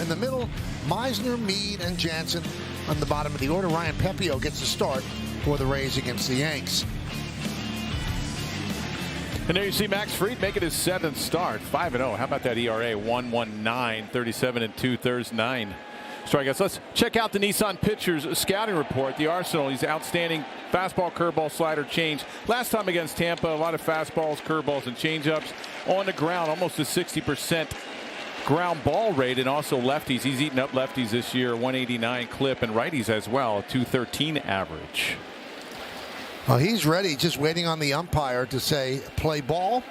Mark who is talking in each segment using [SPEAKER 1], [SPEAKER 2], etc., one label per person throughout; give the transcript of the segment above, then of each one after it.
[SPEAKER 1] In the middle, Meisner, Mead, and Jansen on the bottom of the order. Ryan Pepio gets the start for the Rays against the Yanks.
[SPEAKER 2] And there you see Max Fried make it his 7th start, 5-0. How about that ERA? 1.19, 37 2/3, 9 strikeouts. Let's check out the Nissan Pitchers scouting report. The Arsenal, he's outstanding fastball, curveball, slider, change. Last time against Tampa, a lot of fastballs, curveballs, and changeups on the ground, almost a 60% ground ball rate, and also lefties. He's eaten up lefties this year, 189 clip, and righties as well, 213 average.
[SPEAKER 1] Well, he's ready, just waiting on the umpire to say play ball.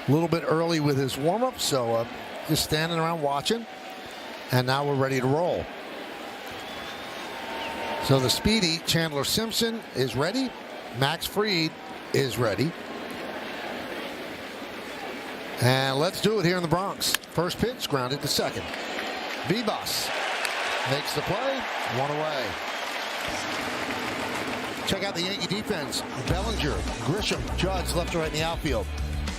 [SPEAKER 1] A little bit early with his warm-up, so just standing around watching. And now we're ready to roll. So the speedy Chandler Simpson is ready. Max Fried is ready. And let's do it here in the Bronx. First pitch, grounded to second. Vivas makes the play, one away. Check out the Yankee defense. Bellinger, Grisham, Judge left to right in the outfield.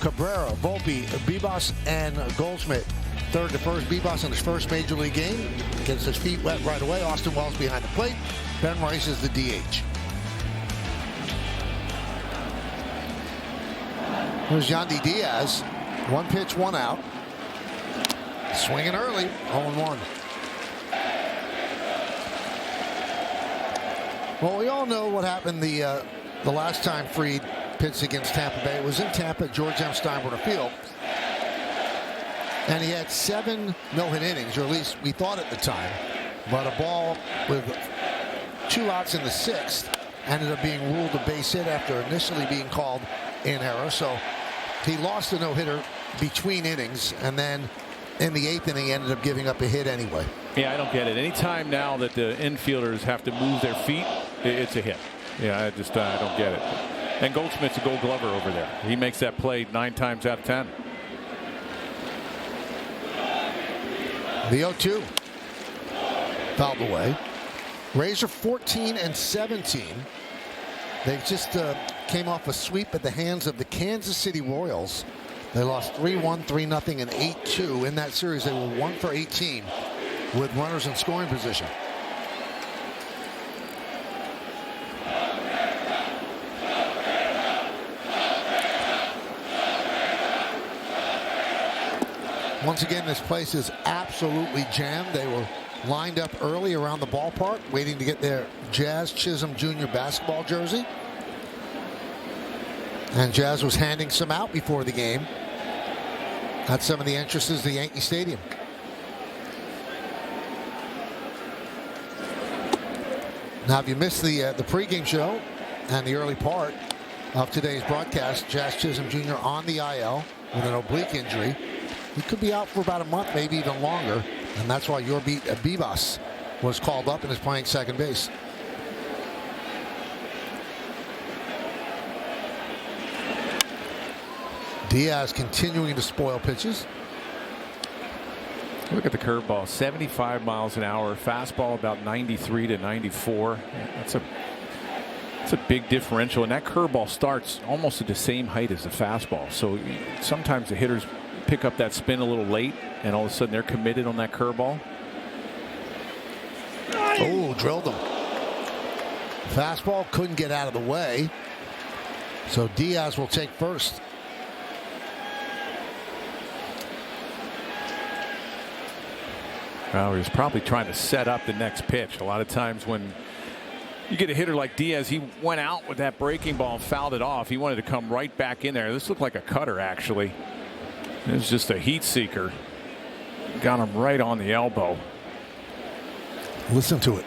[SPEAKER 1] Cabrera, Volpe, Vivas, and Goldschmidt. Third to first. Vivas in his first major league game. Gets his feet wet right away. Austin Wells behind the plate. Ben Rice is the DH. Here's Yandy Diaz. One pitch, one out. Swinging early, 0-1. Well, we all know what happened the last time Fried pitched against Tampa Bay. It was in Tampa at George M. Steinbrenner Field. And he had 7 no-hit innings, or at least we thought at the time. But a ball with 2 outs in the 6th ended up being ruled a base hit after initially being called in error. So he lost a no-hitter between innings, and then in the 8th inning, he ended up giving up a hit anyway.
[SPEAKER 2] Yeah, I don't get it. Anytime now that the infielders have to move their feet, it's a hit. Yeah, I don't get it. And Goldschmidt's a Gold Glover over there. He makes that play 9 times out of 10.
[SPEAKER 1] The 0-2 fouled away. Rays are 14-17. They just came off a sweep at the hands of the Kansas City Royals. They lost 3-1, 3-0, and 8-2. In that series, they were 1 for 18 with runners in scoring position. Once again, this place is absolutely jammed. They were lined up early around the ballpark, waiting to get their Jazz Chisholm Jr. basketball jersey. And Jazz was handing some out before the game at some of the entrances to Yankee Stadium. Now, if you missed the pregame show and the early part of today's broadcast, Jazz Chisholm Jr. on the IL with an oblique injury. He could be out for about a month, maybe even longer, and that's why Yorbi Vivas was called up and is playing second base. Diaz continuing to spoil pitches.
[SPEAKER 2] Look at the curveball, 75 miles an hour, fastball about 93 to 94. That's a big differential, and that curveball starts almost at the same height as the fastball. So sometimes the hitters pick up that spin a little late, and all of a sudden they're committed on that curveball.
[SPEAKER 1] Oh, drilled him. Fastball couldn't get out of the way, so Diaz will take first.
[SPEAKER 2] Well, he was probably trying to set up the next pitch. A lot of times when you get a hitter like Diaz, he went out with that breaking ball and fouled it off. He wanted to come right back in there. This looked like a cutter, actually. It was just a heat seeker. Got him right on the elbow.
[SPEAKER 1] Listen to it.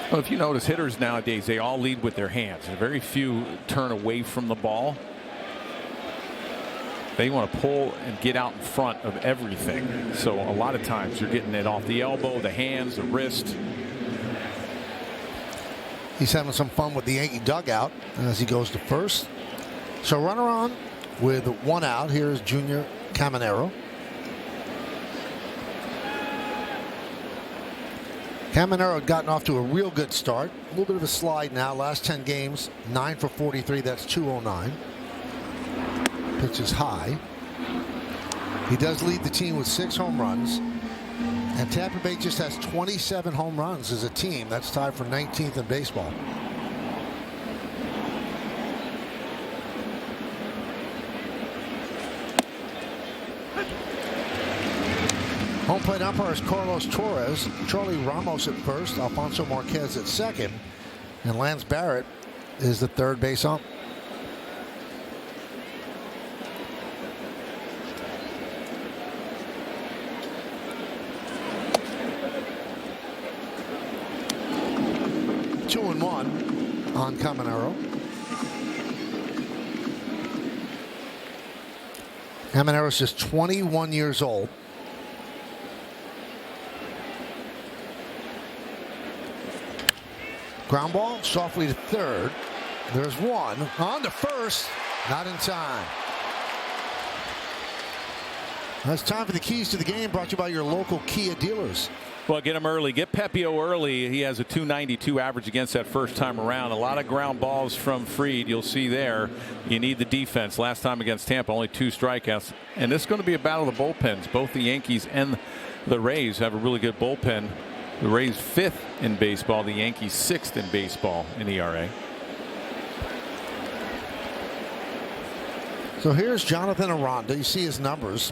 [SPEAKER 2] Well, if you notice, hitters nowadays, they all lead with their hands. Very few turn away from the ball. They want to pull and get out in front of everything. So a lot of times you're getting it off the elbow, the hands, the wrist.
[SPEAKER 1] He's having some fun with the Yankee dugout as he goes to first. So runner on with 1 out. Here's Junior Caminero. Caminero had gotten off to a real good start. A little bit of a slide now. Last 10 games, 9 for 43. That's 209. Pitch is high. He does lead the team with 6 home runs. And Tampa Bay just has 27 home runs as a team. That's tied for 19th in baseball. Home plate umpire is Carlos Torres, Charlie Ramos at first, Alfonso Marquez at second, and Lance Barrett is the third base ump. Two and one on Caminero. Caminero's just 21 years old. Ground ball softly to third. There's one on to first. Not in time. That's time for the keys to the game, brought to you by your local Kia dealers.
[SPEAKER 2] Well, get him early. Get Pepio early. He has a 292 average against that first time around. A lot of ground balls from Fried. You'll see there. You need the defense. Last time against Tampa, only 2 strikeouts. And this is going to be a battle of the bullpens. Both the Yankees and the Rays have a really good bullpen. The Rays 5th in baseball. The Yankees 6th in baseball in ERA.
[SPEAKER 1] So here's Jonathan Aranda. You see his numbers.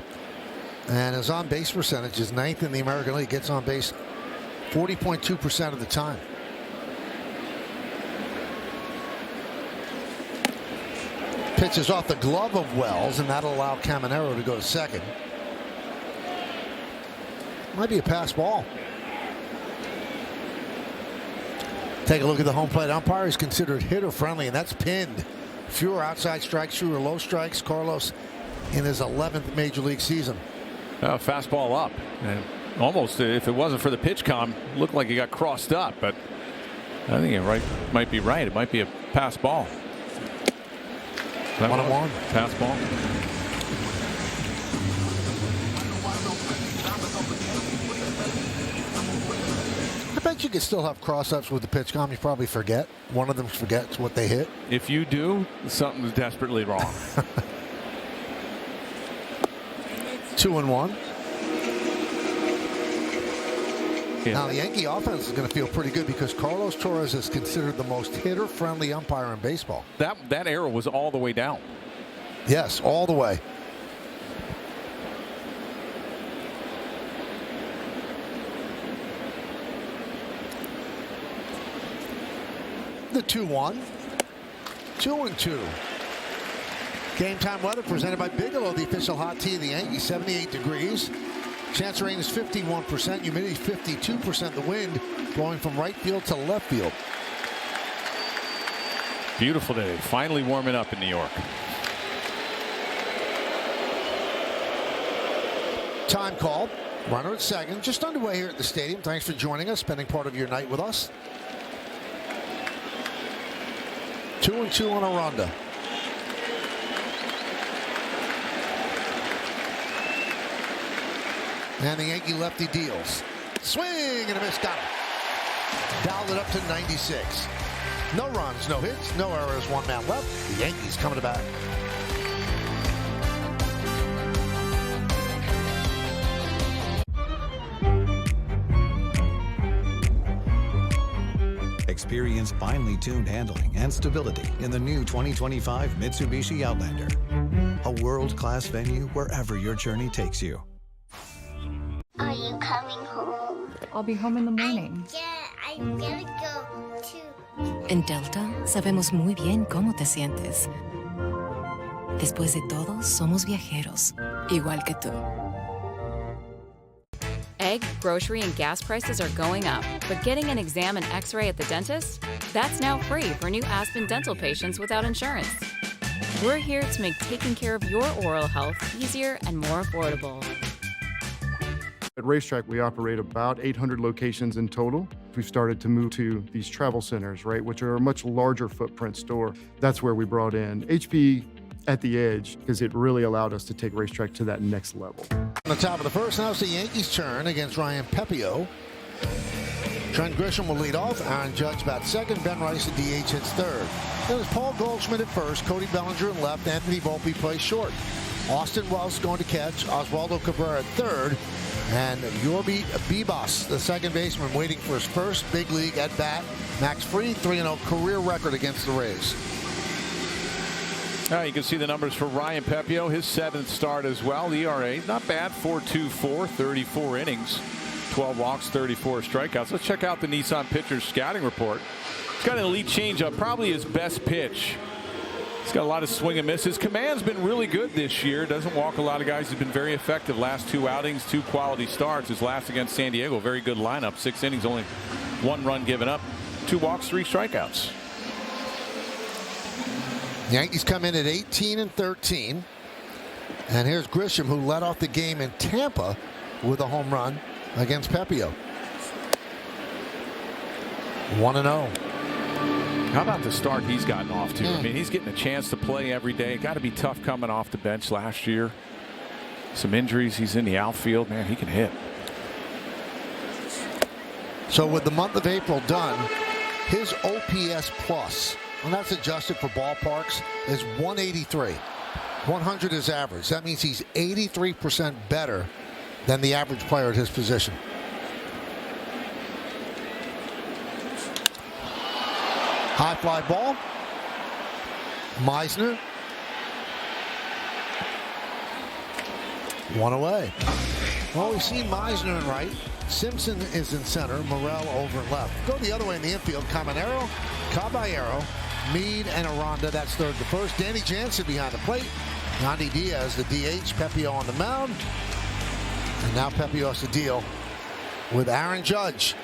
[SPEAKER 1] And his on-base percentage is 9th in the American League. Gets on base 40.2% of the time. Pitches off the glove of Wells, and that'll allow Caminero to go to second. Might be a pass ball. Take a look at the home plate umpire. He's considered hitter friendly, and that's pinned. Fewer outside strikes, fewer low strikes. Carlos in his 11th major league season.
[SPEAKER 2] Fastball up, and almost, if it wasn't for the pitch com, looked like he got crossed up, but I think it might be right. It might be a pass ball.
[SPEAKER 1] 1-1.
[SPEAKER 2] Pass ball.
[SPEAKER 1] I bet you could still have cross-ups with the pitch com. You probably forget. One of them forgets what they hit.
[SPEAKER 2] If you do, something's desperately wrong.
[SPEAKER 1] 2-1.
[SPEAKER 2] Yeah.
[SPEAKER 1] Now the Yankee offense is going to feel pretty good because Carlos Torres is considered the most hitter-friendly umpire in baseball.
[SPEAKER 2] That arrow was all the way down.
[SPEAKER 1] Yes, all the way. The 2-1. 2-2. Game time weather presented by Bigelow, the official hot tea of the Yankees. 78 degrees. Chance of rain is 51%. Humidity 52%. The wind blowing from right field to left field.
[SPEAKER 2] Beautiful day. Finally warming up in New York.
[SPEAKER 1] Time call. Runner at second. Just underway here at the stadium. Thanks for joining us, spending part of your night with us. 2-2 on Aranda. And the Yankee lefty deals. Swing and a miss. Got it. Dialed it up to 96. No runs, no hits, no errors. One man left. The Yankees coming to bat.
[SPEAKER 3] Experience finely tuned handling and stability in the new 2025 Mitsubishi Outlander. A world-class venue wherever your journey takes you.
[SPEAKER 4] Are you coming home?
[SPEAKER 5] I'll be home in the morning.
[SPEAKER 4] I'm gonna go too.
[SPEAKER 6] En Delta sabemos muy bien cómo te sientes. Después de todo, somos viajeros, igual que tú.
[SPEAKER 7] Egg, grocery, and gas prices are going up, but getting an exam and x-ray at the dentist? That's now free for new Aspen dental patients without insurance. We're here to make taking care of your oral health easier and more affordable.
[SPEAKER 8] At Racetrack, we operate about 800 locations in total. We've started to move to these travel centers, right, which are a much larger footprint store. That's where we brought in HP at the edge because it really allowed us to take Racetrack to that next level.
[SPEAKER 1] On the top of the first, now it's the Yankees' turn against Ryan Pepio. Trent Grisham will lead off. Aaron Judge bat second. Ben Rice at DH hits third. Then it's Paul Goldschmidt at first. Cody Bellinger in left. Anthony Volpe plays short. Austin Wells going to catch. Oswaldo Cabrera at third. And Yorby Bibas, the second baseman, waiting for his first big league at bat. Max Fried, 3-0 career record against the Rays.
[SPEAKER 2] You can see the numbers for Ryan Pepiot, his 7th start as well. The ERA, not bad, 4.24, 34 innings, 12 walks, 34 strikeouts. Let's check out the Nissan pitcher's scouting report. He's got an elite changeup, probably his best pitch. He's got a lot of swing and miss. His command's been really good this year. Doesn't walk a lot of guys. He's been very effective. Last 2 outings, 2 quality starts. His last against San Diego, very good lineup. 6 innings, only 1 run given up. 2 walks, 3 strikeouts.
[SPEAKER 1] Yankees come in at 18-13. And here's Grisham, who led off the game in Tampa with a home run against Pepiot. 1-0.
[SPEAKER 2] How about the start he's gotten off to? I mean, he's getting a chance to play every day. Got to be tough coming off the bench last year. Some injuries. He's in the outfield. Man, he can hit.
[SPEAKER 1] So with the month of April done, his OPS plus, and that's adjusted for ballparks, is 183. 100 is average. That means he's 83% better than the average player at his position. High fly ball. Meisner. 1 away. Well, we've seen Meisner in right. Simpson is in center. Morel over in left. Go the other way in the infield. Caminero, Caballero, Meade, and Aranda. That's third to first. Danny Jansen behind the plate. Yandy Diaz, the DH. Pepiot on the mound. And now Pepiot has to deal with Aaron Judge.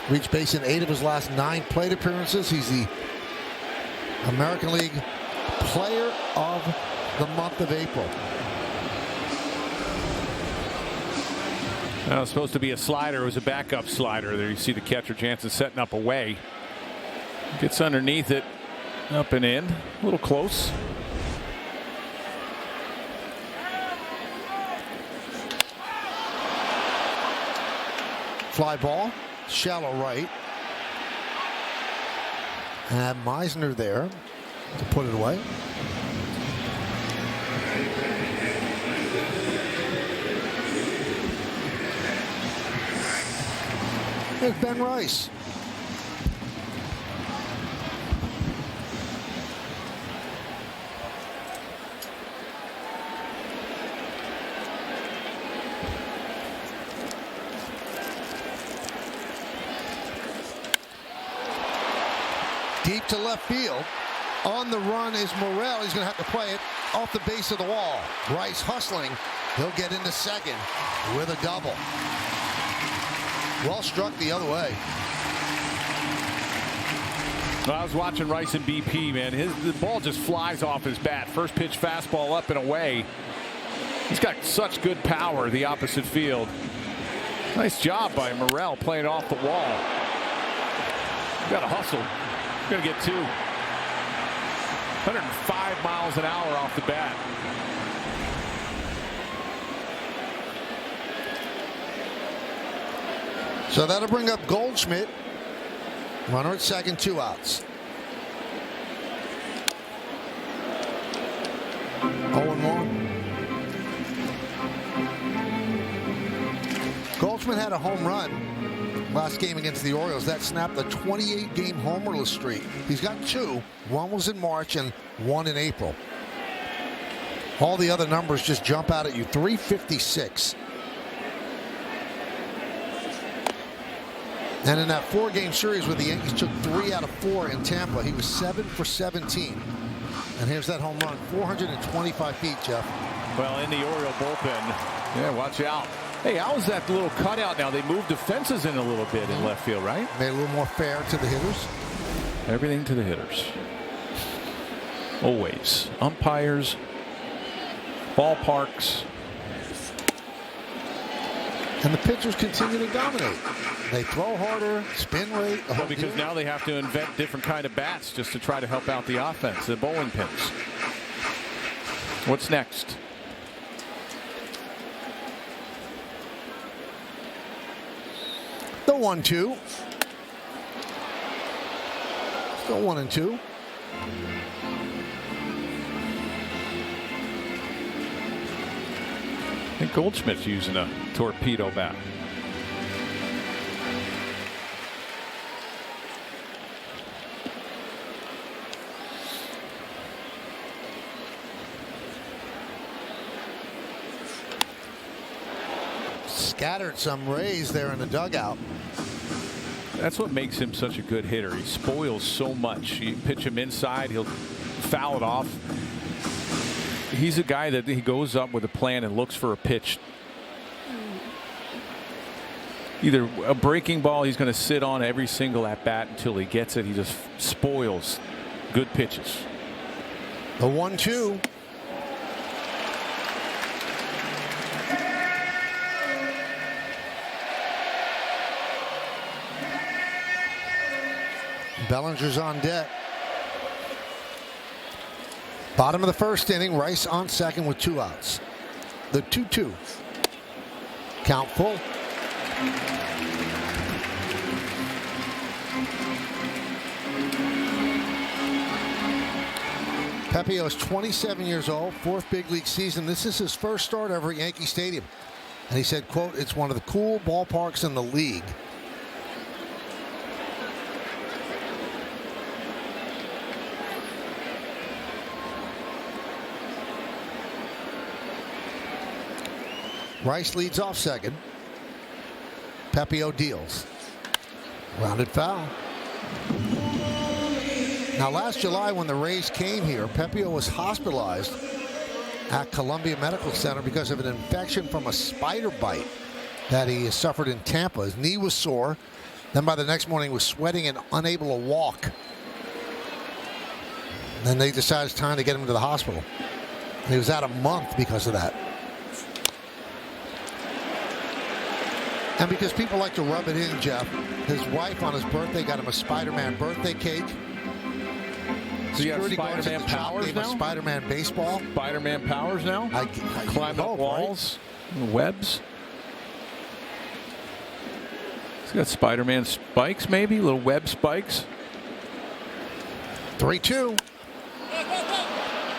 [SPEAKER 1] Reached base in 8 of his last 9 plate appearances. He's the American League Player of the month of April.
[SPEAKER 2] It was supposed to be a slider. It was a backup slider. There you see the catcher Jansen setting up away. Gets underneath it, up and in. A little close.
[SPEAKER 1] Fly ball. Shallow right. And Meisner there to put it away. There's Ben Rice. Deep to left field. On the run is Morel. He's going to have to play it off the base of the wall. Rice hustling. He'll get into second with a double. Well struck the other way.
[SPEAKER 2] Well, I was watching Rice and BP, man. The ball just flies off his bat. First pitch fastball up and away. He's got such good power, the opposite field. Nice job by Morel playing off the wall. Got to hustle. Going to get 2. 105 miles an hour off the bat.
[SPEAKER 1] So that'll bring up Goldschmidt. Runner at second, 2 outs. 0-1. Goldschmidt had a home run last game against the Orioles. That snapped the 28-game homerless streak. He's got 2. 1 was in March and 1 in April. All the other numbers just jump out at you. 356. And in that 4-game series where the Yankees took 3 out of 4 in Tampa, he was 7 for 17. And here's that home run, 425 feet, Jeff.
[SPEAKER 2] Well, in the Oriole bullpen. Yeah, watch out. Hey, how is that little cutout now? They moved the fences in a little bit in left field, right?
[SPEAKER 1] Made it a little more fair to the hitters.
[SPEAKER 2] Everything to the hitters. Always. Umpires, ballparks.
[SPEAKER 1] And the pitchers continue to dominate. They throw harder, spin rate.
[SPEAKER 2] Well, because now they have to invent different kind of bats just to try to help out the offense, the bowling pins. What's next?
[SPEAKER 1] The 1-2. Go 1-2.
[SPEAKER 2] I think Goldschmidt's using a torpedo bat.
[SPEAKER 1] Scattered some Rays there in the dugout.
[SPEAKER 2] That's what makes him such a good hitter. He spoils so much. You pitch him inside, he'll foul it off. He's a guy that he goes up with a plan and looks for a pitch. Either a breaking ball he's going to sit on every single at bat until he gets it. He just spoils good pitches.
[SPEAKER 1] The 1-2. Bellinger's on deck. Bottom of the first inning, Rice on second with 2 outs. The 2-2. Count full. Pepio is 27 years old, 4th big league season. This is his first start ever at Yankee Stadium. And he said, quote, "It's one of the cool ballparks in the league." Rice leads off second. Pepio deals. Rounded foul. Now, last July when the Rays came here, Pepio was hospitalized at Columbia Medical Center because of an infection from a spider bite that he suffered in Tampa. His knee was sore. Then by the next morning he was sweating and unable to walk. Then they decided it's time to get him to the hospital. He was out a month because of that. And because people like to rub it in, Jeff, his wife on his birthday got him a Spider-Man birthday cake.
[SPEAKER 2] So you got Spider-Man powers now?
[SPEAKER 1] Spider-Man baseball.
[SPEAKER 2] Spider-Man powers now?
[SPEAKER 1] I
[SPEAKER 2] climb up walls, webs. He's got Spider-Man spikes, maybe little web spikes.
[SPEAKER 1] 3-2.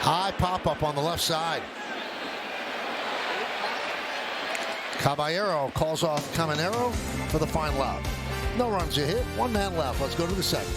[SPEAKER 1] High pop-up on the left side. Caballero calls off Caminero for the final out. No runs a hit. 1 man left. Let's go to the second.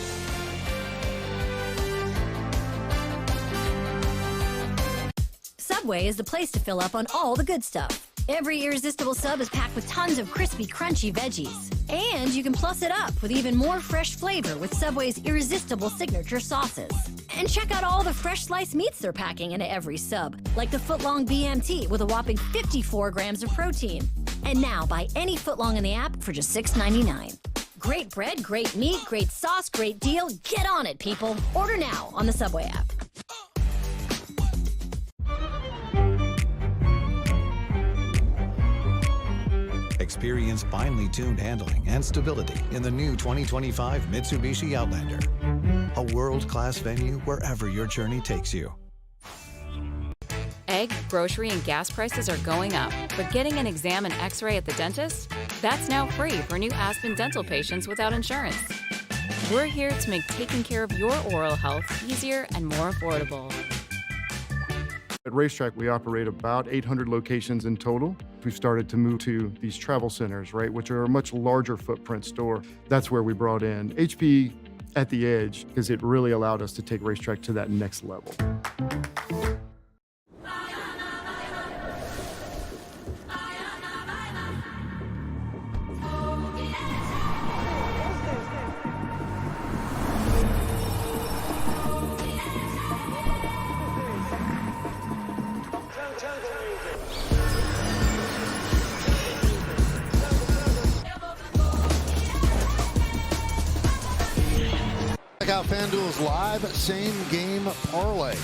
[SPEAKER 5] Subway is the place to fill up on all the good stuff. Every irresistible sub is packed with tons of crispy, crunchy veggies. And you can plus it up with even more fresh flavor with Subway's irresistible signature sauces. And check out all the fresh sliced meats they're packing into every sub, like the footlong BMT with a whopping 54 grams of protein. And now buy any footlong in the app for just $6.99. Great bread, great meat, great sauce, great deal. Get on it, people. Order now on the Subway app.
[SPEAKER 3] Experience finely tuned handling and stability in the new 2025 Mitsubishi Outlander. A world-class venue wherever your journey takes you.
[SPEAKER 7] Egg, grocery, and gas prices are going up, but getting an exam and x-ray at the dentist? That's now free for new Aspen dental patients without insurance. We're here to make taking care of your oral health easier and more affordable.
[SPEAKER 8] At Racetrack, we operate about 800 locations in total. We've started to move to these travel centers, right, which are a much larger footprint store. That's where we brought in HP at the edge because it really allowed us to take Racetrack to that next level.
[SPEAKER 1] Check out FanDuel's live same-game parlay.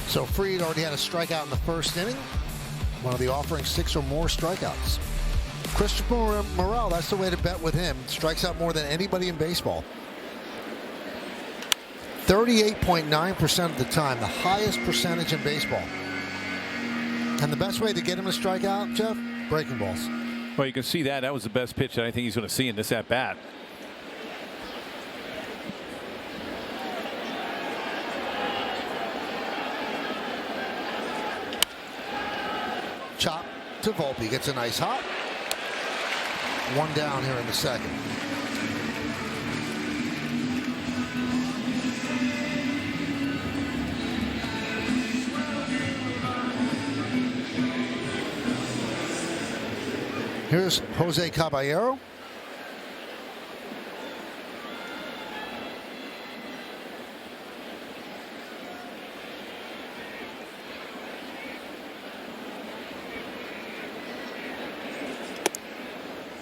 [SPEAKER 1] So Fried already had a strikeout in the first inning. One of the offering 6 or more strikeouts. Christopher Morel, that's the way to bet with him. Strikes out more than anybody in baseball. 38.9% of the time, the highest percentage in baseball. And the best way to get him to strike out, Jeff? Breaking balls.
[SPEAKER 2] Well, you can see that. That was the best pitch that I think he's going to see in this at-bat.
[SPEAKER 1] to Volpe. Gets a nice hop. One down here in the second. Here's Jose Caballero.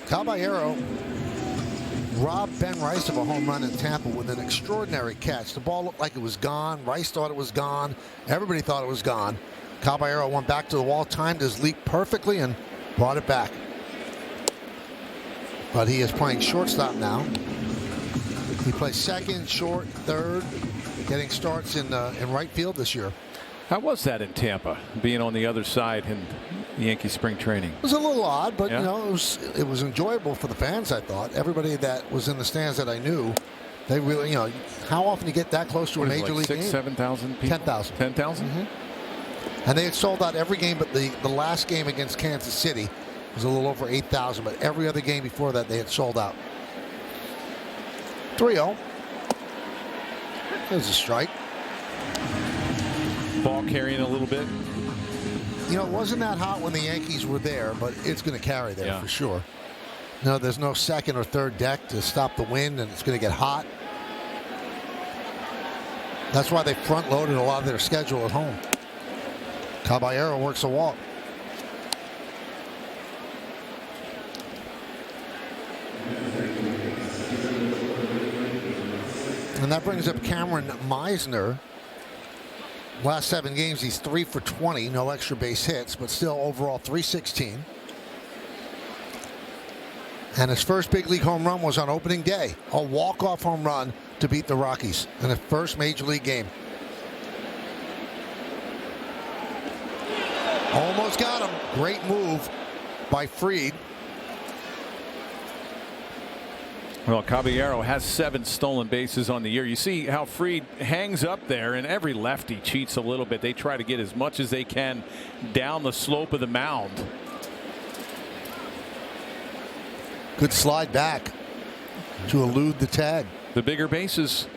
[SPEAKER 1] Caballero robbed Ben Rice of a home run in Tampa with an extraordinary catch. The ball looked like it was gone. Rice thought it was gone. Everybody thought it was gone. Caballero went back to the wall, timed his leap perfectly, and brought it back. But he is playing shortstop now. He plays second, short, third, getting starts in right field this year.
[SPEAKER 2] How was that in Tampa, being on the other side in Yankee spring training?
[SPEAKER 1] It was a little odd, but
[SPEAKER 2] yeah.
[SPEAKER 1] you know, it was enjoyable for the fans. I thought everybody that was in the stands that I knew, they really, you know, how often you get that close to a major league game?
[SPEAKER 2] 7,000 people.
[SPEAKER 1] 10,000.
[SPEAKER 2] 10,000.
[SPEAKER 1] And they had sold out every game, but the last game against Kansas City was a little over 8,000. But every other game before that, they had sold out. 3-0. There's a strike.
[SPEAKER 2] Ball carrying a little bit.
[SPEAKER 1] You know, it wasn't that hot when the Yankees were there, but it's going to carry there for sure. No, there's no second or third deck to stop the wind, and it's going to get hot. That's why they front-loaded a lot of their schedule at home. Caballero works a walk. And that brings up Cameron Meisner. Last 7 games, he's 3 for 20, no extra base hits, but still overall 316. And his first big league home run was on opening day, a walk-off home run to beat the Rockies in the first major league game. Almost got him. Great move by Fried.
[SPEAKER 2] Well, Caballero has 7 stolen bases on the year. You see how Fried hangs up there, and every lefty cheats a little bit. They try to get as much as they can down the slope of the mound.
[SPEAKER 1] Good slide back to elude the tag.
[SPEAKER 2] The bigger bases.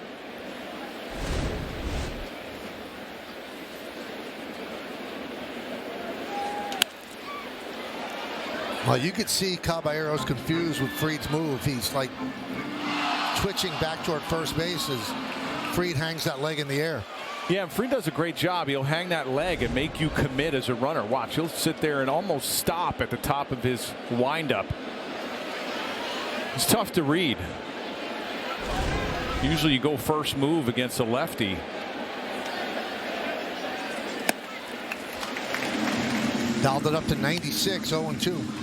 [SPEAKER 1] Well, you could see Caballero's confused with Fried's move. He's like twitching back toward first base as Fried hangs that leg in the air.
[SPEAKER 2] Yeah, and Fried does a great job. He'll hang that leg and make you commit as a runner. Watch, he'll sit there and almost stop at the top of his windup. It's tough to read. Usually you go first move against a lefty.
[SPEAKER 1] Dialed it up to 96, 0-2.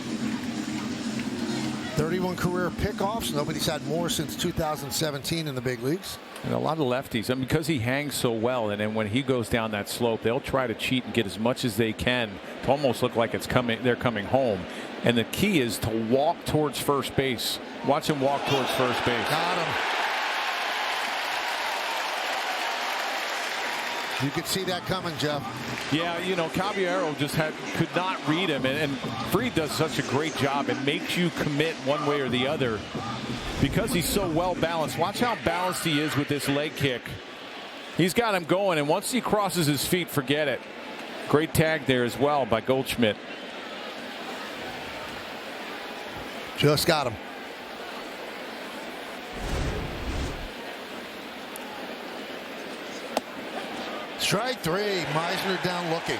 [SPEAKER 1] 31 career pickoffs. Nobody's had more since 2017 in the big leagues.
[SPEAKER 2] And a lot of lefties, and because he hangs so well, and then when he goes down that slope, they'll try to cheat and get as much as they can to almost look like they're coming home. And the key is to walk towards first base. Watch him walk towards first base.
[SPEAKER 1] Got him. You could see that coming, Jeff.
[SPEAKER 2] Yeah, you know, Caballero just could not read him, and Fried does such a great job. It makes you commit one way or the other because he's so well balanced. Watch how balanced he is with this leg kick. He's got him going, and once he crosses his feet, forget it. Great tag there as well by Goldschmidt.
[SPEAKER 1] Just got him. Strike 3. Meisner down looking.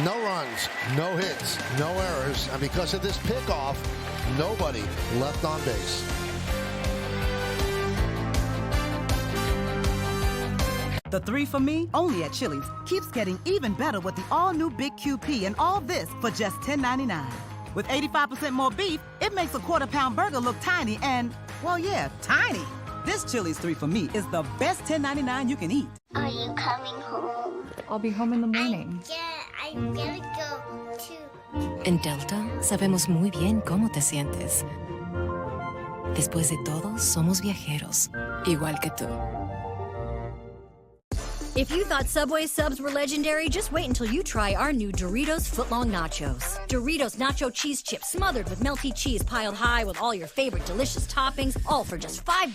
[SPEAKER 1] No runs, no hits, no errors, and because of this pickoff, nobody left on base.
[SPEAKER 9] The 3 for me, only at Chili's, keeps getting even better with the all-new Big QP, and all this for just $10.99. With 85% more beef, it makes a quarter-pound burger look tiny and, well, yeah, tiny. This Chili's 3 for me is the best $10.99 you can eat.
[SPEAKER 4] Are you coming home?
[SPEAKER 10] I'll be home in the morning.
[SPEAKER 4] I gotta go to...
[SPEAKER 6] En Delta sabemos muy bien cómo te sientes. Después de todo, somos viajeros, igual que tú.
[SPEAKER 5] If you thought Subway subs were legendary, just wait until you try our new Doritos Footlong Nachos. Doritos Nacho Cheese Chips smothered with melty cheese piled high with all your favorite delicious toppings, all for just $5.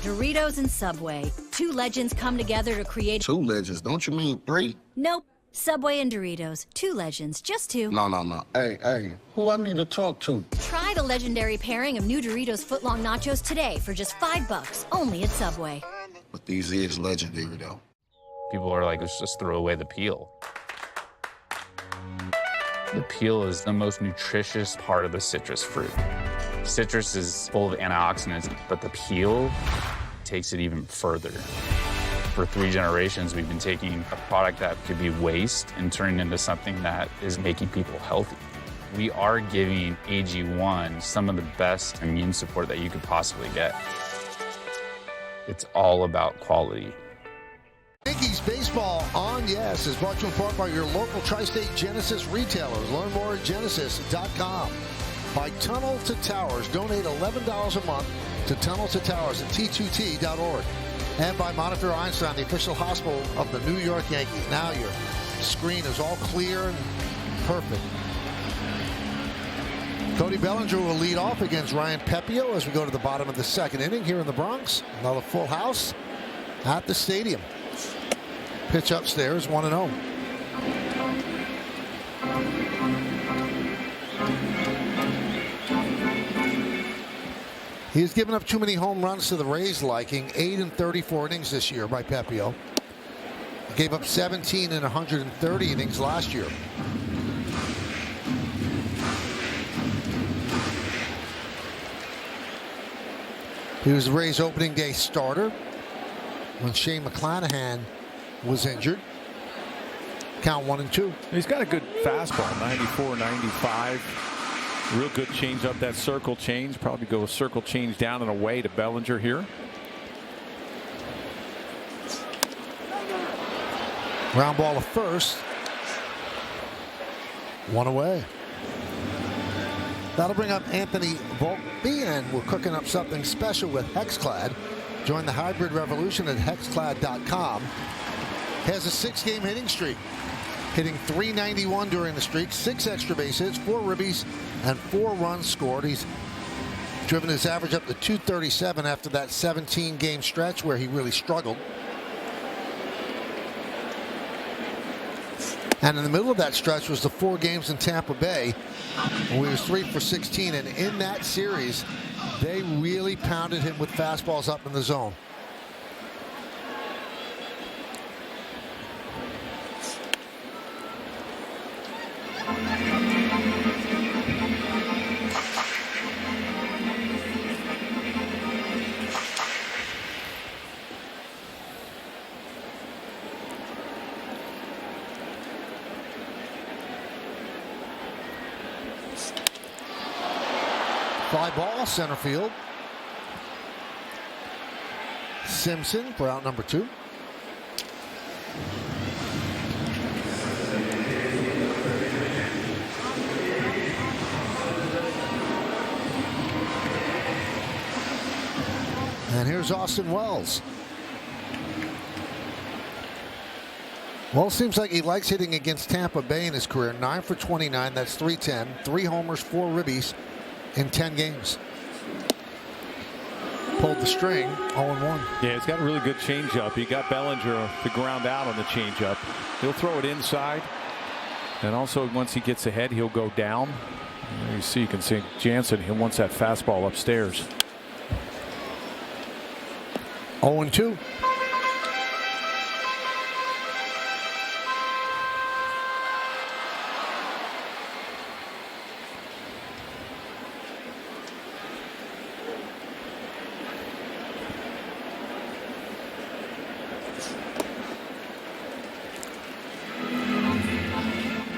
[SPEAKER 5] Doritos and Subway. Two legends come together to create...
[SPEAKER 10] Two legends? Don't you mean three?
[SPEAKER 5] Nope. Subway and Doritos. Two legends. Just two.
[SPEAKER 10] No. Hey. Who I need to talk to?
[SPEAKER 5] Try the legendary pairing of new Doritos Footlong Nachos today for just $5, only at Subway.
[SPEAKER 10] But these is legendary, though.
[SPEAKER 11] People are like, let's just throw away the peel. The peel is the most nutritious part of the citrus fruit. Citrus is full of antioxidants, but the peel takes it even further. For 3 generations, we've been taking a product that could be waste and turning it into something that is making people healthy. We are giving AG1 some of the best immune support that you could possibly get. It's all about quality.
[SPEAKER 1] Yankees baseball on Yes is brought to you in part by your local Tri-State Genesis retailers. Learn more at genesis.com. By Tunnel to Towers. Donate $11 a month to Tunnel to Towers at t2t.org. And by Monitor Einstein, the official hospital of the New York Yankees. Now your screen is all clear and perfect. Cody Bellinger will lead off against Ryan Pepio as we go to the bottom of the second inning here in the Bronx. Another full house at the stadium. Pitch upstairs, 1-0. He's given up too many home runs to the Rays' liking. 8 in 34 innings this year by Pepio. Gave up 17 in 130 innings last year. He was the Rays' opening day starter when Shane McClanahan was injured. Count 1-2.
[SPEAKER 2] He's got a good fastball, 94, 95. Real good change up, that circle change. Probably go a circle change down and away to Bellinger here.
[SPEAKER 1] Ground ball to first. 1 away. That'll bring up Anthony Volpe, and we're cooking up something special with Hexclad. Join the hybrid revolution at hexclad.com. Has a 6-game hitting streak, hitting .391 during the streak, 6 extra base hits, 4 ribbies, and 4 runs scored. He's driven his average up to .237 after that 17-game stretch where he really struggled. And in the middle of that stretch was the 4 games in Tampa Bay, where he was 3 for 16. And in that series, they really pounded him with fastballs up in the zone. Fly ball, center field. Simpson for out number 2. And here's Austin Wells. Well, seems like he likes hitting against Tampa Bay in his career. 9 for 29, that's .310. 3 homers, 4 ribbies in 10 games. Pulled the string, 0-1.
[SPEAKER 2] Yeah, he's got a really good changeup. He got Bellinger to ground out on the changeup. He'll throw it inside. And also, once he gets ahead, he'll go down. You can see Jansen, he wants that fastball upstairs.
[SPEAKER 1] 0-2.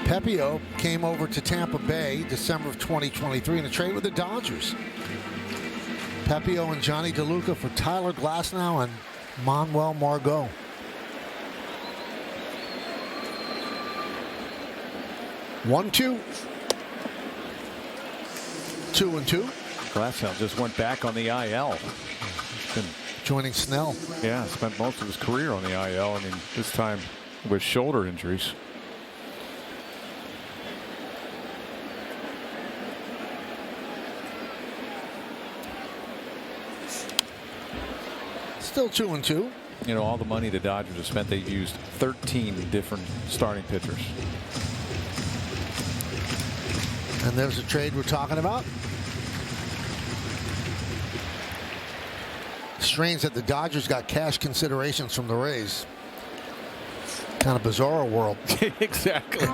[SPEAKER 1] Pepio came over to Tampa Bay December of 2023 in a trade with the Dodgers. Pepio and Johnny DeLuca for Tyler Glasnow and Manuel Margot. One, 2. 2-2.
[SPEAKER 2] Glasnow just went back on the IL. He's been
[SPEAKER 1] joining Snell.
[SPEAKER 2] Yeah, spent most of his career on the IL. I mean, this time with shoulder injuries.
[SPEAKER 1] Still 2-2.
[SPEAKER 2] You know, all the money the Dodgers have spent, they've used 13 different starting pitchers.
[SPEAKER 1] And there's a trade we're talking about. Strange that the Dodgers got cash considerations from the Rays. Kind of bizarre world.
[SPEAKER 2] Exactly.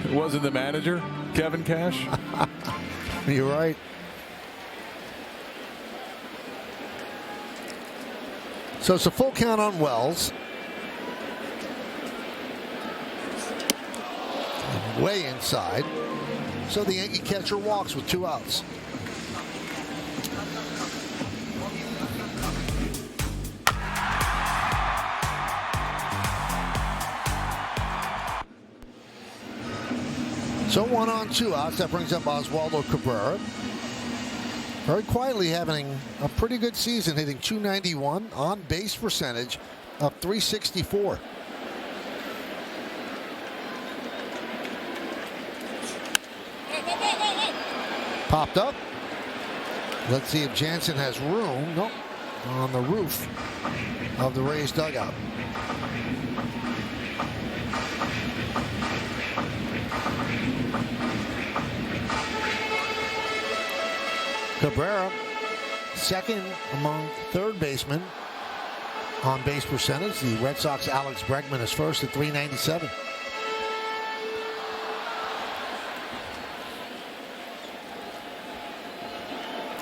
[SPEAKER 2] It wasn't the manager, Kevin Cash?
[SPEAKER 1] You're right. So it's a full count on Wells. Way inside. So the Yankee catcher walks with 2 outs. So 1 on 2 outs. That brings up Oswaldo Cabrera. Very quietly having a pretty good season, hitting .291, on base percentage of .364. Popped up. Let's see if Jansen has room. Nope. On the roof of the Rays dugout. Cabrera, second among third basemen on base percentage. The Red Sox Alex Bregman is first at .397.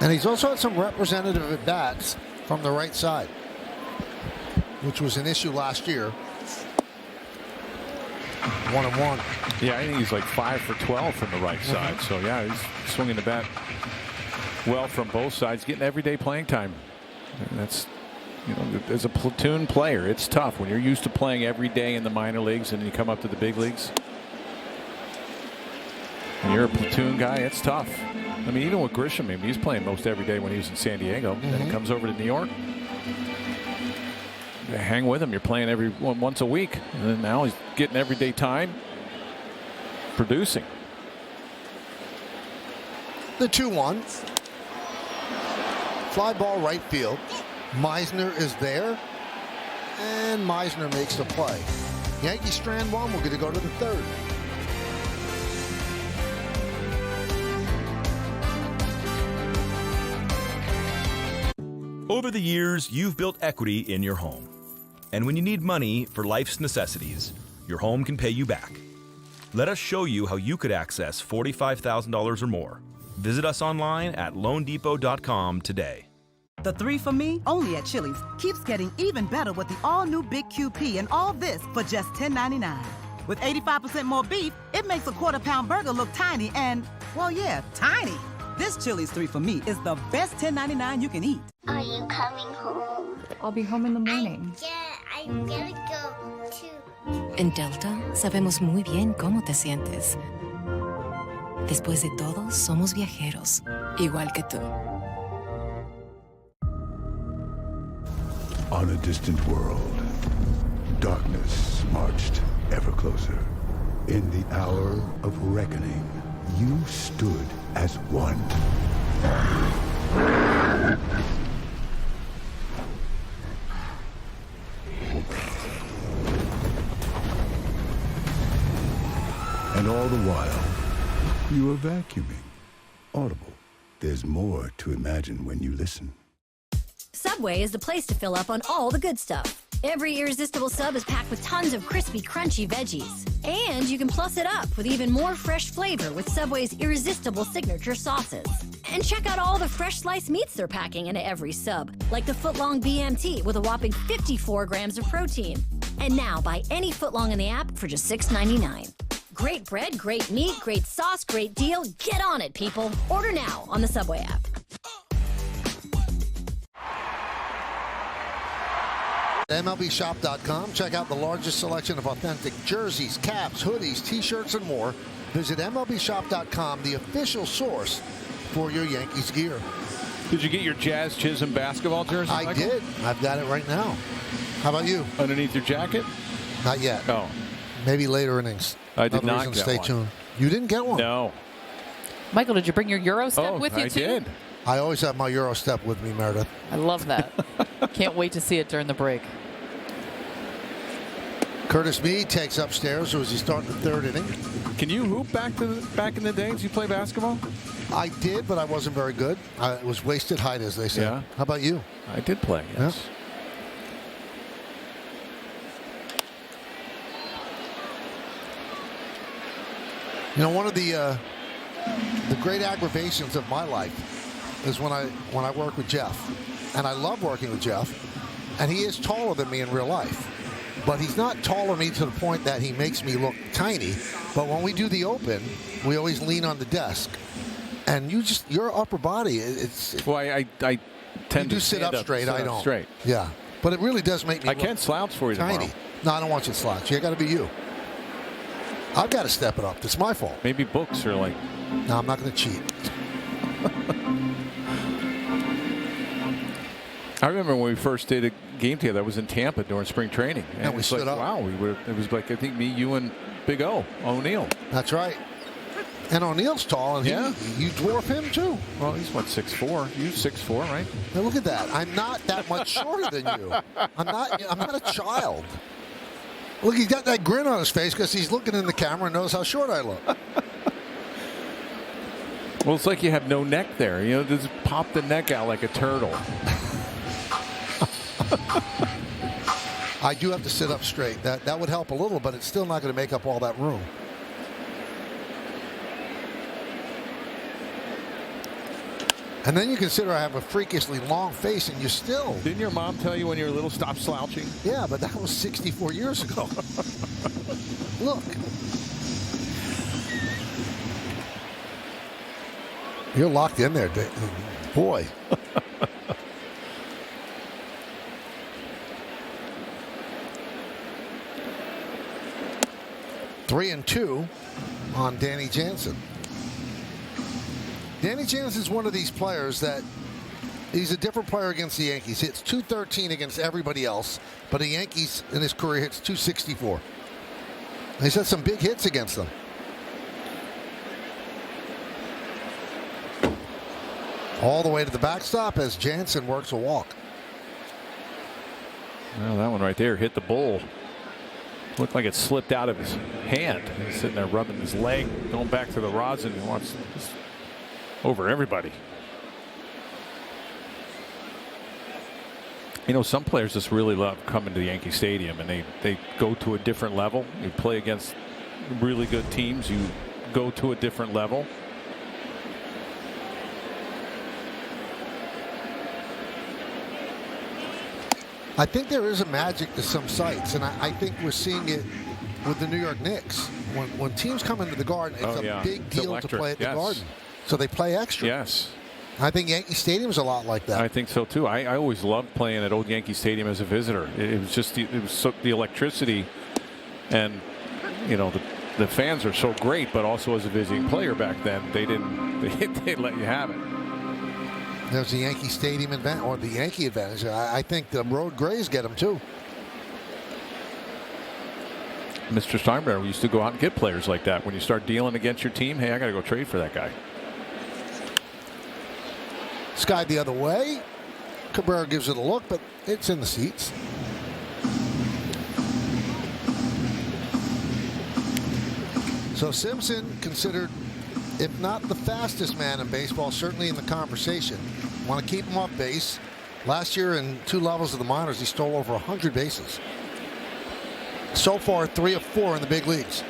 [SPEAKER 1] And he's also had some representative at bats from the right side, which was an issue last year. 1-1.
[SPEAKER 2] Yeah, I think he's like 5 for 12 from the right side. So yeah, he's swinging the bat well from both sides, getting everyday playing time. And that's, you know, as a platoon player, it's tough when you're used to playing every day in the minor leagues and then you come up to the big leagues. When you're a platoon guy, it's tough. I mean, even with Grisham, I mean, he's playing most every day when he was in San Diego. Then he comes over to New York. You hang with him. You're playing once a week. And then now he's getting everyday time, producing.
[SPEAKER 1] The 2-1. Fly ball right field. Meisner is there. And Meisner makes the play. Yankees strand one. We're going to go to the third.
[SPEAKER 12] Over the years, you've built equity in your home. And when you need money for life's necessities, your home can pay you back. Let us show you how you could access $45,000 or more. Visit us online at loandepot.com today.
[SPEAKER 9] The 3 for Me, only at Chili's, keeps getting even better with the all-new Big QP and all this for just $10.99. With 85% more beef, it makes a quarter-pound burger look tiny and, well, yeah, tiny. This Chili's 3 for Me is the best $10.99 you can eat.
[SPEAKER 4] Are you coming home?
[SPEAKER 13] I'll be home in the morning.
[SPEAKER 4] I'm gonna go to...
[SPEAKER 6] En Delta sabemos muy bien cómo te sientes. Después de todo, somos viajeros, igual que tú.
[SPEAKER 14] On a distant world, darkness marched ever closer. In the hour of reckoning, you stood as one. And all the while, you are vacuuming. Audible. There's more to imagine when you listen.
[SPEAKER 5] Subway is the place to fill up on all the good stuff. Every irresistible sub is packed with tons of crispy, crunchy veggies. And you can plus it up with even more fresh flavor with Subway's irresistible signature sauces. And check out all the fresh sliced meats they're packing into every sub, like the footlong BMT with a whopping 54 grams of protein. And now buy any footlong in the app for just $6.99. Great bread, great meat, great sauce, great deal. Get on it, people. Order now on the Subway app.
[SPEAKER 1] MLBshop.com. Check out the largest selection of authentic jerseys, caps, hoodies, t-shirts, and more. Visit MLBshop.com, the official source for your Yankees gear.
[SPEAKER 2] Did you get your Jazz Chisholm basketball jersey?
[SPEAKER 1] I did. I've got it right now. How about you?
[SPEAKER 2] Underneath your jacket?
[SPEAKER 1] Not yet.
[SPEAKER 2] Oh.
[SPEAKER 1] Maybe later innings.
[SPEAKER 2] I did
[SPEAKER 1] Another
[SPEAKER 2] not
[SPEAKER 1] reason
[SPEAKER 2] get
[SPEAKER 1] to stay
[SPEAKER 2] one.
[SPEAKER 1] tuned. You didn't get one?
[SPEAKER 2] No.
[SPEAKER 13] Michael, did you bring your Euro step with you,
[SPEAKER 2] I
[SPEAKER 13] too?
[SPEAKER 2] did.
[SPEAKER 1] I always have my Euro step with me, Meredith.
[SPEAKER 13] I love that. Can't wait to see it during the break.
[SPEAKER 1] Curtis Meade takes upstairs as he starts the third inning.
[SPEAKER 2] Can you hoop back in the days you play basketball?
[SPEAKER 1] I did, but I wasn't very good. I was wasted height, as they say.
[SPEAKER 2] Yeah.
[SPEAKER 1] How about you?
[SPEAKER 2] I did play, yes.
[SPEAKER 1] Yeah. You know, one of the great aggravations of my life is when I work with Jeff, and I love working with Jeff, and he is taller than me in real life, but he's not taller than me to the point that he makes me look tiny. But when we do the open, we always lean on the desk, and your upper body,
[SPEAKER 2] Well, I tend to
[SPEAKER 1] sit up straight. I don't.
[SPEAKER 2] Straight.
[SPEAKER 1] Yeah, but it really does make me.
[SPEAKER 2] I can't slouch for you
[SPEAKER 1] tiny.
[SPEAKER 2] tomorrow.
[SPEAKER 1] No, I don't want you to slouch. You got to be you. I've got to step it up. It's my fault.
[SPEAKER 2] Maybe books are like.
[SPEAKER 1] No, I'm not going to cheat.
[SPEAKER 2] I remember when we first did a game together. I was in Tampa during spring training,
[SPEAKER 1] and we stood
[SPEAKER 2] like,
[SPEAKER 1] up.
[SPEAKER 2] Wow, it was like I think me, you, and Big O'Neal.
[SPEAKER 1] That's right. And O'Neal's tall, and you dwarf him too.
[SPEAKER 2] Well, he's what, 6'4"? You 6'4", right?
[SPEAKER 1] Now look at that. I'm not that much shorter than you. I'm not a child. Look, he's got that grin on his face because he's looking in the camera and knows how short I look.
[SPEAKER 2] Well, it's like you have no neck there. You know, just pop the neck out like a turtle.
[SPEAKER 1] I do have to sit up straight. That would help a little, but it's still not going to make up all that room. And then you consider I have a freakishly long face, and you still.
[SPEAKER 2] Didn't your mom tell you when you were little, stop slouching?
[SPEAKER 1] Yeah, but that was 64 years ago. Look. You're locked in there, boy. Three and two on Danny Jansen. Danny Jansen's one of these players that he's a different player against the Yankees. Hits .213 against everybody else, but the Yankees in his career hits .264. And he's had some big hits against them. All the way to the backstop as Jansen works a walk.
[SPEAKER 2] Well, that one right there hit the bull. Looked like it slipped out of his hand. He's sitting there rubbing his leg, going back to the rosin. He wants over everybody. You know, some players just really love coming to the Yankee Stadium, and they go to a different level. You play against really good teams. You go to a different level.
[SPEAKER 1] I think there is a magic to some sites, and I think we're seeing it with the New York Knicks. When teams come into the Garden, it's a big deal to play at the Garden. So they play extra.
[SPEAKER 2] Yes.
[SPEAKER 1] I think Yankee Stadium's a lot like that.
[SPEAKER 2] I think so too. I always loved playing at old Yankee Stadium as a visitor. It was just the electricity, and you know the fans are so great. But also as a visiting player back then, they let you have it.
[SPEAKER 1] There's the Yankee Stadium advantage, or the Yankee advantage. I think the road Grays get them too.
[SPEAKER 2] Mr. Steinbrenner used to go out and get players like that. When you start dealing against your team, hey, I got to go trade for that guy.
[SPEAKER 1] Skied the other way. Cabrera gives it a look, but it's in the seats. So Simpson considered, if not the fastest man in baseball, certainly in the conversation. Want to keep him off base. Last year in 2 levels of the minors, he stole over 100 bases. So far, 3 of 4 in the big leagues.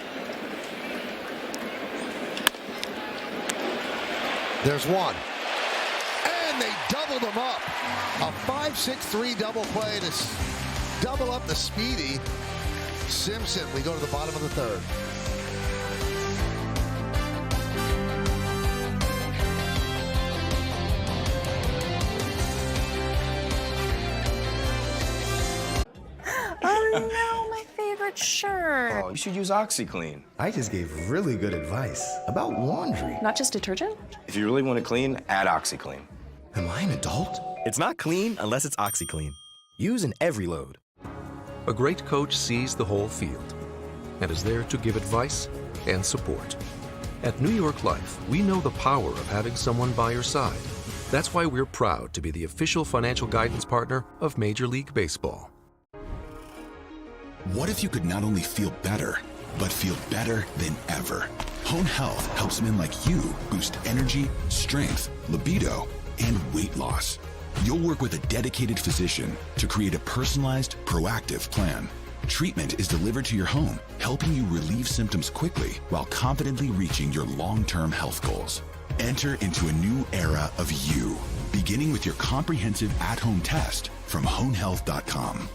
[SPEAKER 1] There's one. And they doubled him up. A 5-6-3 double play to double up the speedy Simpson. We go to the bottom of the third.
[SPEAKER 15] Oh no, my favorite shirt.
[SPEAKER 16] Oh, you should use OxyClean.
[SPEAKER 17] I just gave really good advice about laundry.
[SPEAKER 15] Not just detergent?
[SPEAKER 16] If you really want it clean, add OxyClean.
[SPEAKER 17] Am I an adult? It's not clean unless it's OxyClean. Use an every load.
[SPEAKER 18] A great coach sees the whole field and is there to give advice and support. At New York Life, we know the power of having someone by your side. That's why we're proud to be the official financial guidance partner of Major League Baseball.
[SPEAKER 19] What if you could not only feel better, but feel better than ever? Hone Health helps men like you boost energy, strength, libido, and weight loss. You'll work with a dedicated physician to create a personalized, proactive plan. Treatment is delivered to your home, helping you relieve symptoms quickly while confidently reaching your long-term health goals. Enter into a new era of you, beginning with your comprehensive at-home test from honehealth.com.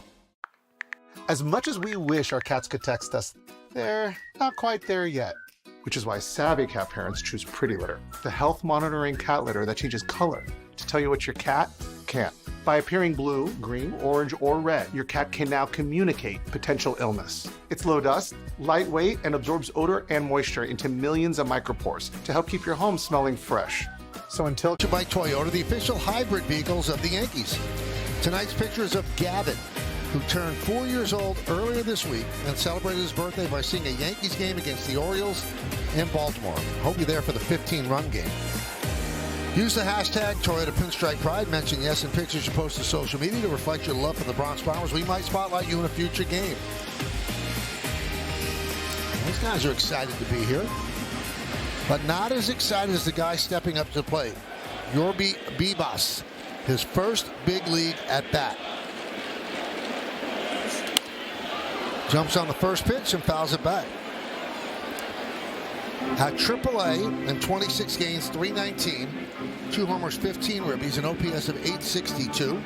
[SPEAKER 20] As much as we wish our cats could text us, they're not quite there yet. Which is why savvy cat parents choose Pretty Litter, the health monitoring cat litter that changes color to tell you what your cat can't. By appearing blue, green, orange, or red, your cat can now communicate potential illness. It's low dust, lightweight, and absorbs odor and moisture into millions of micropores to help keep your home smelling fresh. So until...
[SPEAKER 1] By Toyota, the official hybrid vehicles of the Yankees. Tonight's pictures of Gavin, who turned 4 years old earlier this week and celebrated his birthday by seeing a Yankees game against the Orioles in Baltimore. Hope you're there for the 15-run game. Use the hashtag Toyota Pinstripe Pride. Mention yes in pictures you post to social media to reflect your love for the Bronx Bombers. We might spotlight you in a future game. These guys are excited to be here, but not as excited as the guy stepping up to the plate. Yorby Bibas, his first big league at bat. Jumps on the first pitch and fouls it back. At AAA in 26 games, .319, 2 homers, 15 ribbies, an OPS of .862.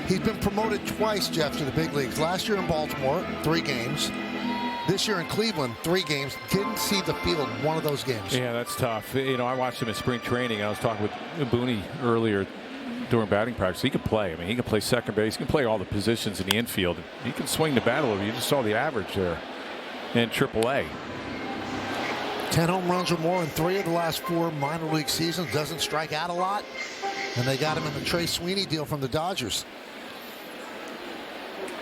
[SPEAKER 1] He's been promoted twice, Jeff, to the big leagues. Last year in Baltimore, 3 games. This year in Cleveland, 3 games. Didn't see the field one of those games.
[SPEAKER 2] Yeah, that's tough. You know, I watched him in spring training. I was talking with Booney earlier during batting practice. He can play. I mean, he can play second base. He can play all the positions in the infield. He can swing the bat a little. You just saw the average there in AAA.
[SPEAKER 1] 10 home runs or more in 3 of the last 4 minor league seasons. Doesn't strike out a lot. And they got him in the Trey Sweeney deal from the Dodgers.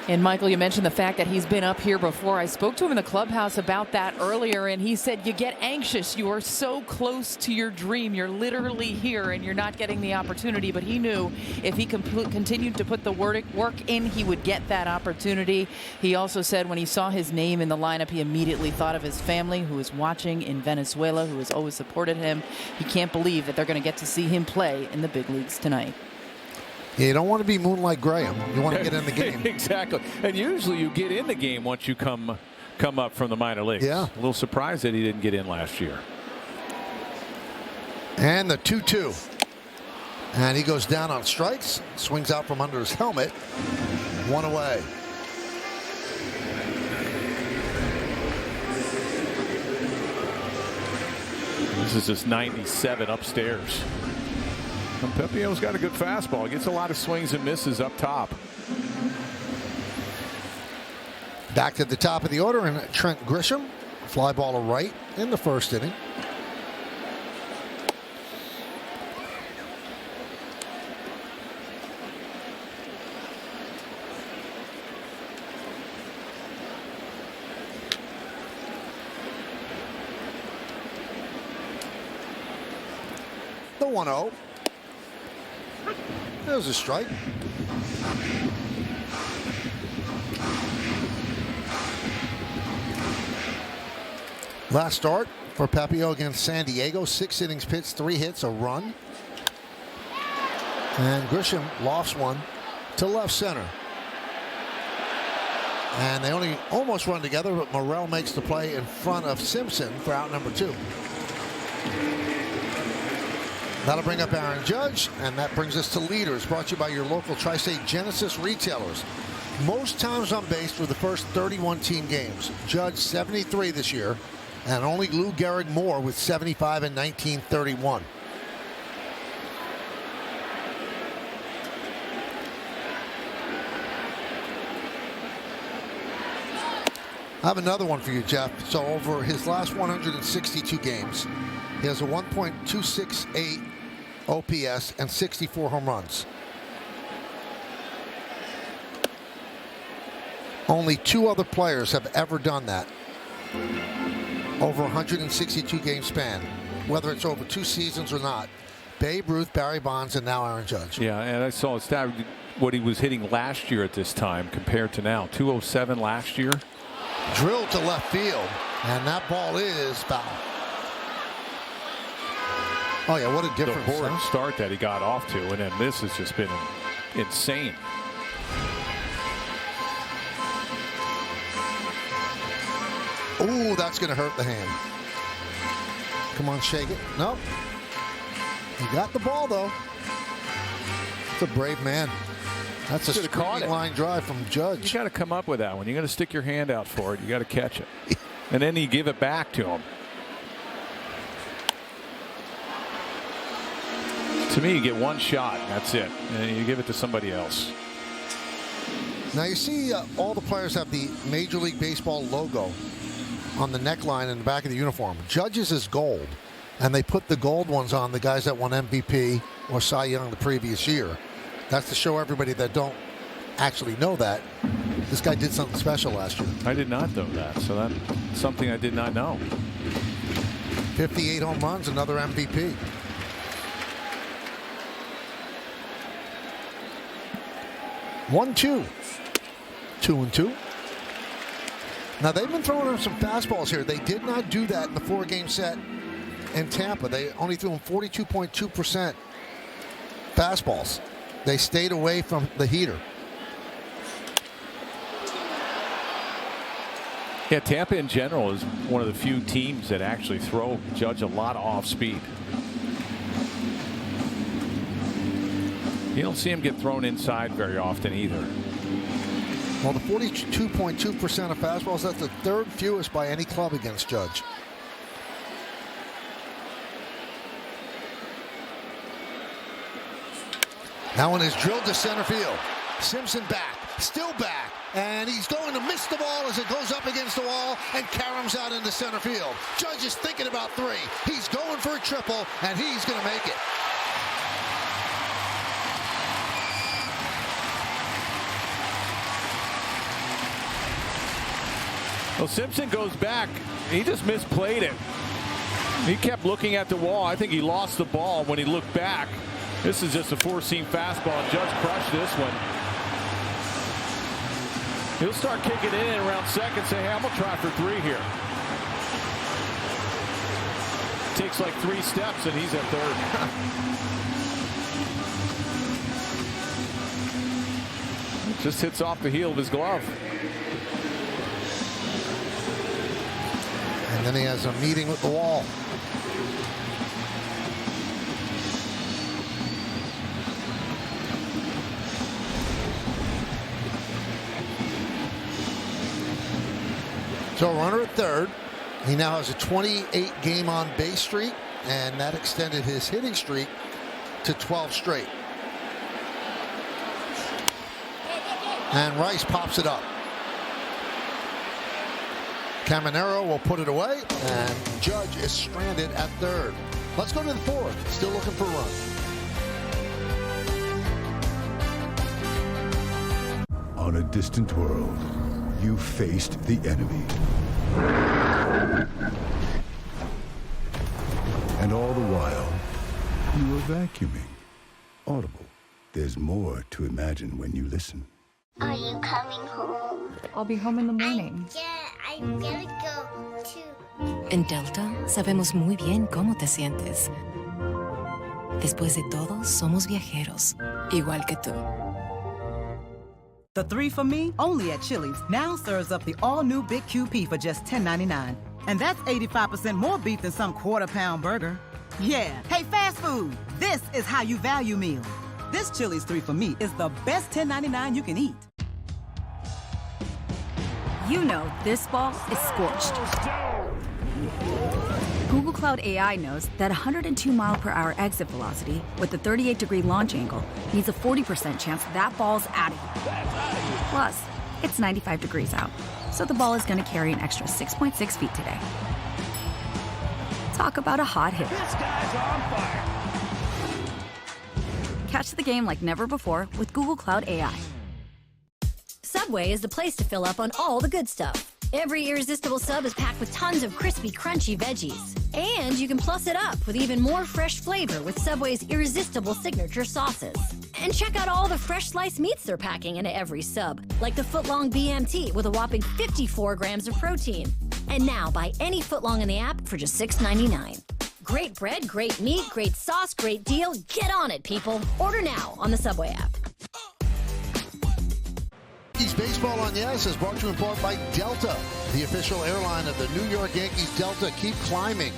[SPEAKER 13] And Michael, you mentioned the fact that he's been up here before. I spoke to him in the clubhouse about that earlier, and he said you get anxious. You are so close to your dream. You're literally here, and you're not getting the opportunity. But he knew if he continued to put the work in, he would get that opportunity. He also said when he saw his name in the lineup, he immediately thought of his family, who is watching in Venezuela, who has always supported him. He can't believe that they're going to get to see him play in the big leagues tonight.
[SPEAKER 1] You don't want to be Moonlight Graham. You want to get in the game.
[SPEAKER 2] Exactly. And usually you get in the game once you come up from the minor leagues.
[SPEAKER 1] Yeah.
[SPEAKER 2] A little surprised that he didn't get in last year.
[SPEAKER 1] And the 2-2. And he goes down on strikes. Swings out from under his helmet. 1 away.
[SPEAKER 2] This is just 97 upstairs. And Pepio's got a good fastball. Gets a lot of swings and misses up top.
[SPEAKER 1] Back to the top of the order, and Trent Grisham. Fly ball to right in the first inning. The 1-0. There's a strike. Last start for Pepio against San Diego. 6 innings pitched, 3 hits, a run. And Grisham lofts one to left center. And they only almost run together, but Morrell makes the play in front of Simpson for out number 2. That'll bring up Aaron Judge, and that brings us to leaders, brought to you by your local Tri-State Genesis retailers. Most times on base through the first 31 team games. Judge 73 this year, and only Lou Gehrig Moore with 75 in 1931. I have another one for you, Jeff. So over his last 162 games, he has a 1.268 OPS and 64 home runs. Only 2 other players have ever done that over 162 game span, whether it's over 2 seasons or not. Babe Ruth, Barry Bonds, and now Aaron Judge.
[SPEAKER 2] Yeah, and I saw a stat what he was hitting last year at this time compared to now. 207 last year.
[SPEAKER 1] Drilled to left field, and that ball is foul. Oh yeah, what a difference.
[SPEAKER 2] The horrid start that he got off to, and then this has just been insane.
[SPEAKER 1] Ooh, that's going to hurt the hand. Come on, shake it. Nope. He got the ball, though. It's a brave man. That's a screaming line drive from Judge.
[SPEAKER 2] You got to come up with that one. You got to stick your hand out for it. You got to catch it. And then you give it back to him. To me, you get one shot, and that's it. And you give it to somebody else.
[SPEAKER 1] Now, you see all the players have the Major League Baseball logo on the neckline and the back of the uniform. Judge's is gold, and they put the gold ones on the guys that won MVP or Cy Young the previous year. That's to show everybody that don't actually know that this guy did something special last year.
[SPEAKER 2] I did not know that, so that's something I did not know.
[SPEAKER 1] 58 home runs, another MVP. One, 2. 2-2. Now, they've been throwing him some fastballs here. They did not do that in the 4-game set in Tampa. They only threw him 42.2% fastballs. They stayed away from the heater.
[SPEAKER 2] Yeah, Tampa in general is one of the few teams that actually throw Judge a lot of off speed. You don't see him get thrown inside very often either.
[SPEAKER 1] Well, the 42.2% of fastballs, that's the 3rd fewest by any club against Judge. That one is drilled to center field. Simpson back, still back, and he's going to miss the ball as it goes up against the wall and caroms out into center field. Judge is thinking about 3. He's going for a triple, and he's going to make it.
[SPEAKER 2] Well, Simpson goes back. He just misplayed it. He kept looking at the wall. I think he lost the ball when he looked back. This is just a 4-seam fastball, and Judge crushed this one. He'll start kicking it in around second, say, hey, I'm going to try for 3 here. Takes like 3 steps, and he's at third. Just hits off the heel of his glove.
[SPEAKER 1] And then he has a meeting with the wall. So runner at third. He now has a 28-game on base streak, and that extended his hitting streak to 12 straight. And Rice pops it up. Caminero will put it away, and Judge is stranded at third. Let's go to the 4th. Still looking for a run.
[SPEAKER 14] On a distant world, you faced the enemy. And all the while, you were vacuuming. Audible. There's more to imagine when you listen.
[SPEAKER 4] Are you coming home?
[SPEAKER 15] I'll be home in the morning.
[SPEAKER 4] I'm gonna go to...
[SPEAKER 6] En Delta sabemos muy bien cómo te sientes. Después de todo, somos viajeros, igual que tú.
[SPEAKER 9] The 3 for Me, only at Chili's, now serves up the all-new Big QP for just $10.99. And that's 85% more beef than some quarter-pound burger. Yeah, hey, fast food, this is how you value meal. This Chili's 3 for Me is the best $10.99 you can eat.
[SPEAKER 21] You know this ball is scorched. Google Cloud AI knows that 102 mile/hour exit velocity with a 38-degree launch angle means a 40% chance that ball's out of here. Plus, it's 95 degrees out, so the ball is going to carry an extra 6.6 feet today. Talk about a hot hit.
[SPEAKER 22] This guy's on fire.
[SPEAKER 21] Catch the game like never before with Google Cloud AI.
[SPEAKER 5] Subway is the place to fill up on all the good stuff. Every irresistible sub is packed with tons of crispy, crunchy veggies. And you can plus it up with even more fresh flavor with Subway's irresistible signature sauces. And check out all the fresh sliced meats they're packing into every sub, like the footlong BMT with a whopping 54 grams of protein. And now buy any footlong in the app for just $6.99. Great bread, great meat, great sauce, great deal. Get on it, people. Order now on the Subway app.
[SPEAKER 1] Yankees Baseball on Yes is brought to you in part by Delta, the official airline of the New York Yankees. Delta, keep climbing.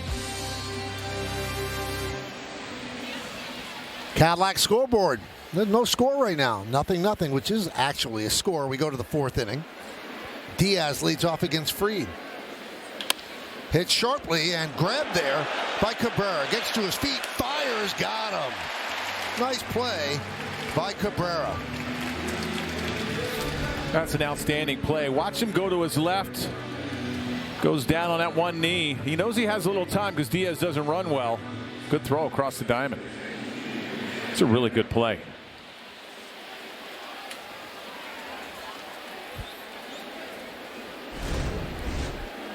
[SPEAKER 1] Cadillac scoreboard. There's no score right now. 0-0, which is actually a score. We go to the fourth inning. Diaz leads off against Fried. Hit sharply and grabbed there by Cabrera. Gets to his feet, fires, got him. Nice play by Cabrera.
[SPEAKER 2] That's an outstanding play. Watch him go to his left. Goes down on that one knee. He knows he has a little time because Diaz doesn't run well. Good throw across the diamond. It's a really good play.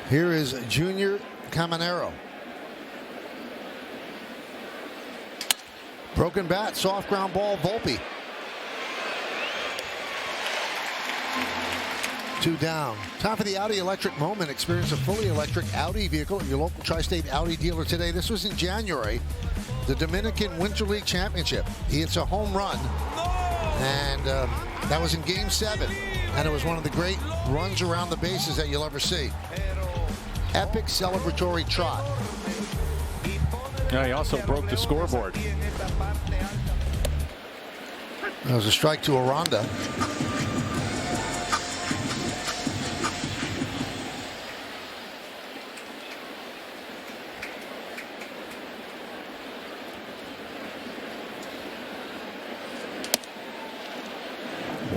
[SPEAKER 1] Here is Junior Caminero. Broken bat, soft ground ball, Volpe. 2 down. Time for the Audi electric moment. Experience a fully electric Audi vehicle at your local Tri-State Audi dealer today. This was in January, the Dominican Winter League Championship. He hits a home run, and that was in Game 7. And it was one of the great runs around the bases that you'll ever see. Epic celebratory trot.
[SPEAKER 2] Yeah, he also broke the scoreboard.
[SPEAKER 1] That was a strike to Aranda.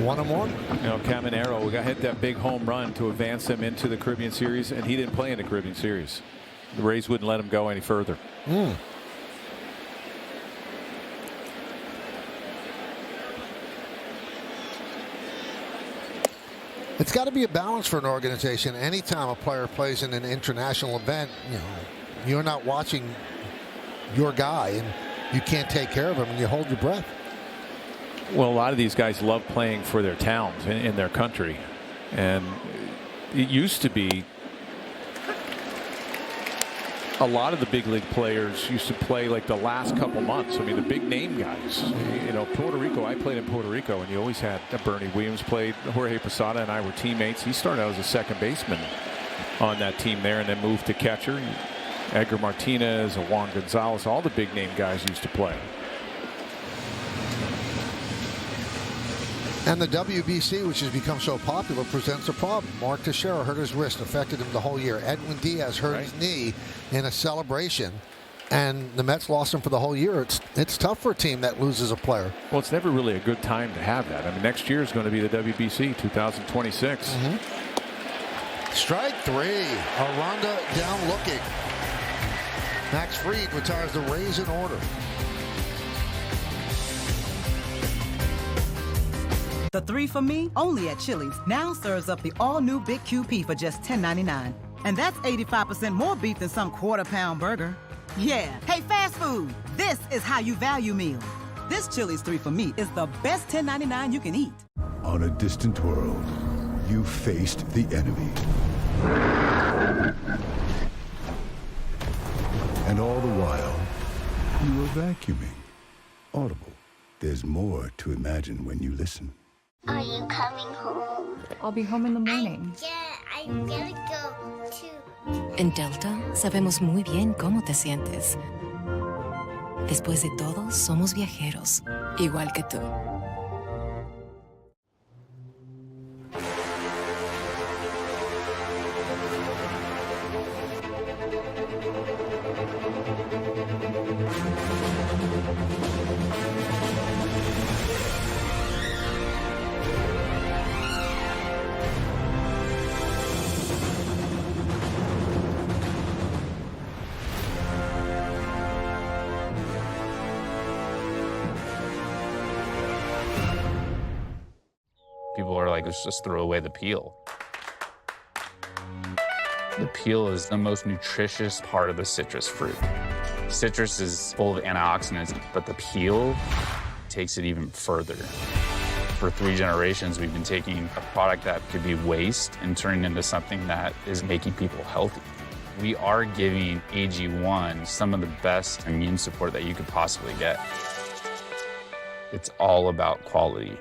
[SPEAKER 1] One and one.
[SPEAKER 2] You know, Caminero hit that big home run to advance them into the Caribbean Series, and he didn't play in the Caribbean Series. The Rays wouldn't let him go any further.
[SPEAKER 1] It's got to be a balance for an organization. Anytime a player plays in an international event, you know, you're not watching your guy, and you can't take care of him, and you hold your breath.
[SPEAKER 2] Well, a lot of these guys love playing for their towns in their country. And it used to be a lot of the big league players used to play like the last couple months. I mean, the big name guys, you know, Puerto Rico, I played in Puerto Rico, and you always had Bernie Williams played. Jorge Posada and I were teammates. He started out as a second baseman on that team there and then moved to catcher. Edgar Martinez, Juan Gonzalez, all the big name guys used to play.
[SPEAKER 1] And the WBC, which has become so popular, presents a problem. Mark Teixeira hurt his wrist, affected him the whole year. Edwin Diaz hurt his knee in a celebration, and the Mets lost him for the whole year. It's tough for a team that loses a player.
[SPEAKER 2] Well, it's never really a good time to have that. I mean, next year is going to be the WBC 2026.
[SPEAKER 1] Strike 3. Aranda down looking. Max Fried retires the Rays in order.
[SPEAKER 9] The 3 for Me, only at Chili's, now serves up the all-new Big QP for just $10.99. And that's 85% more beef than some quarter-pound burger. Yeah, hey, fast food, this is how you value meal. This Chili's 3 for Me is the best $10.99 you can eat.
[SPEAKER 14] On a distant world, you faced the enemy. And all the while, you were vacuuming. Audible. There's more to imagine when you listen.
[SPEAKER 4] Are you coming home?
[SPEAKER 15] I'll be home in the morning.
[SPEAKER 4] I'm gonna go to...
[SPEAKER 6] En Delta sabemos muy bien cómo te sientes. Después de todo, somos viajeros, igual que tú.
[SPEAKER 11] People are like, let's just throw away the peel. The peel is the most nutritious part of the citrus fruit. Citrus is full of antioxidants, but the peel takes it even further. For 3 generations, we've been taking a product that could be waste and turning it into something that is making people healthy. We are giving AG1 some of the best immune support that you could possibly get. It's all about quality.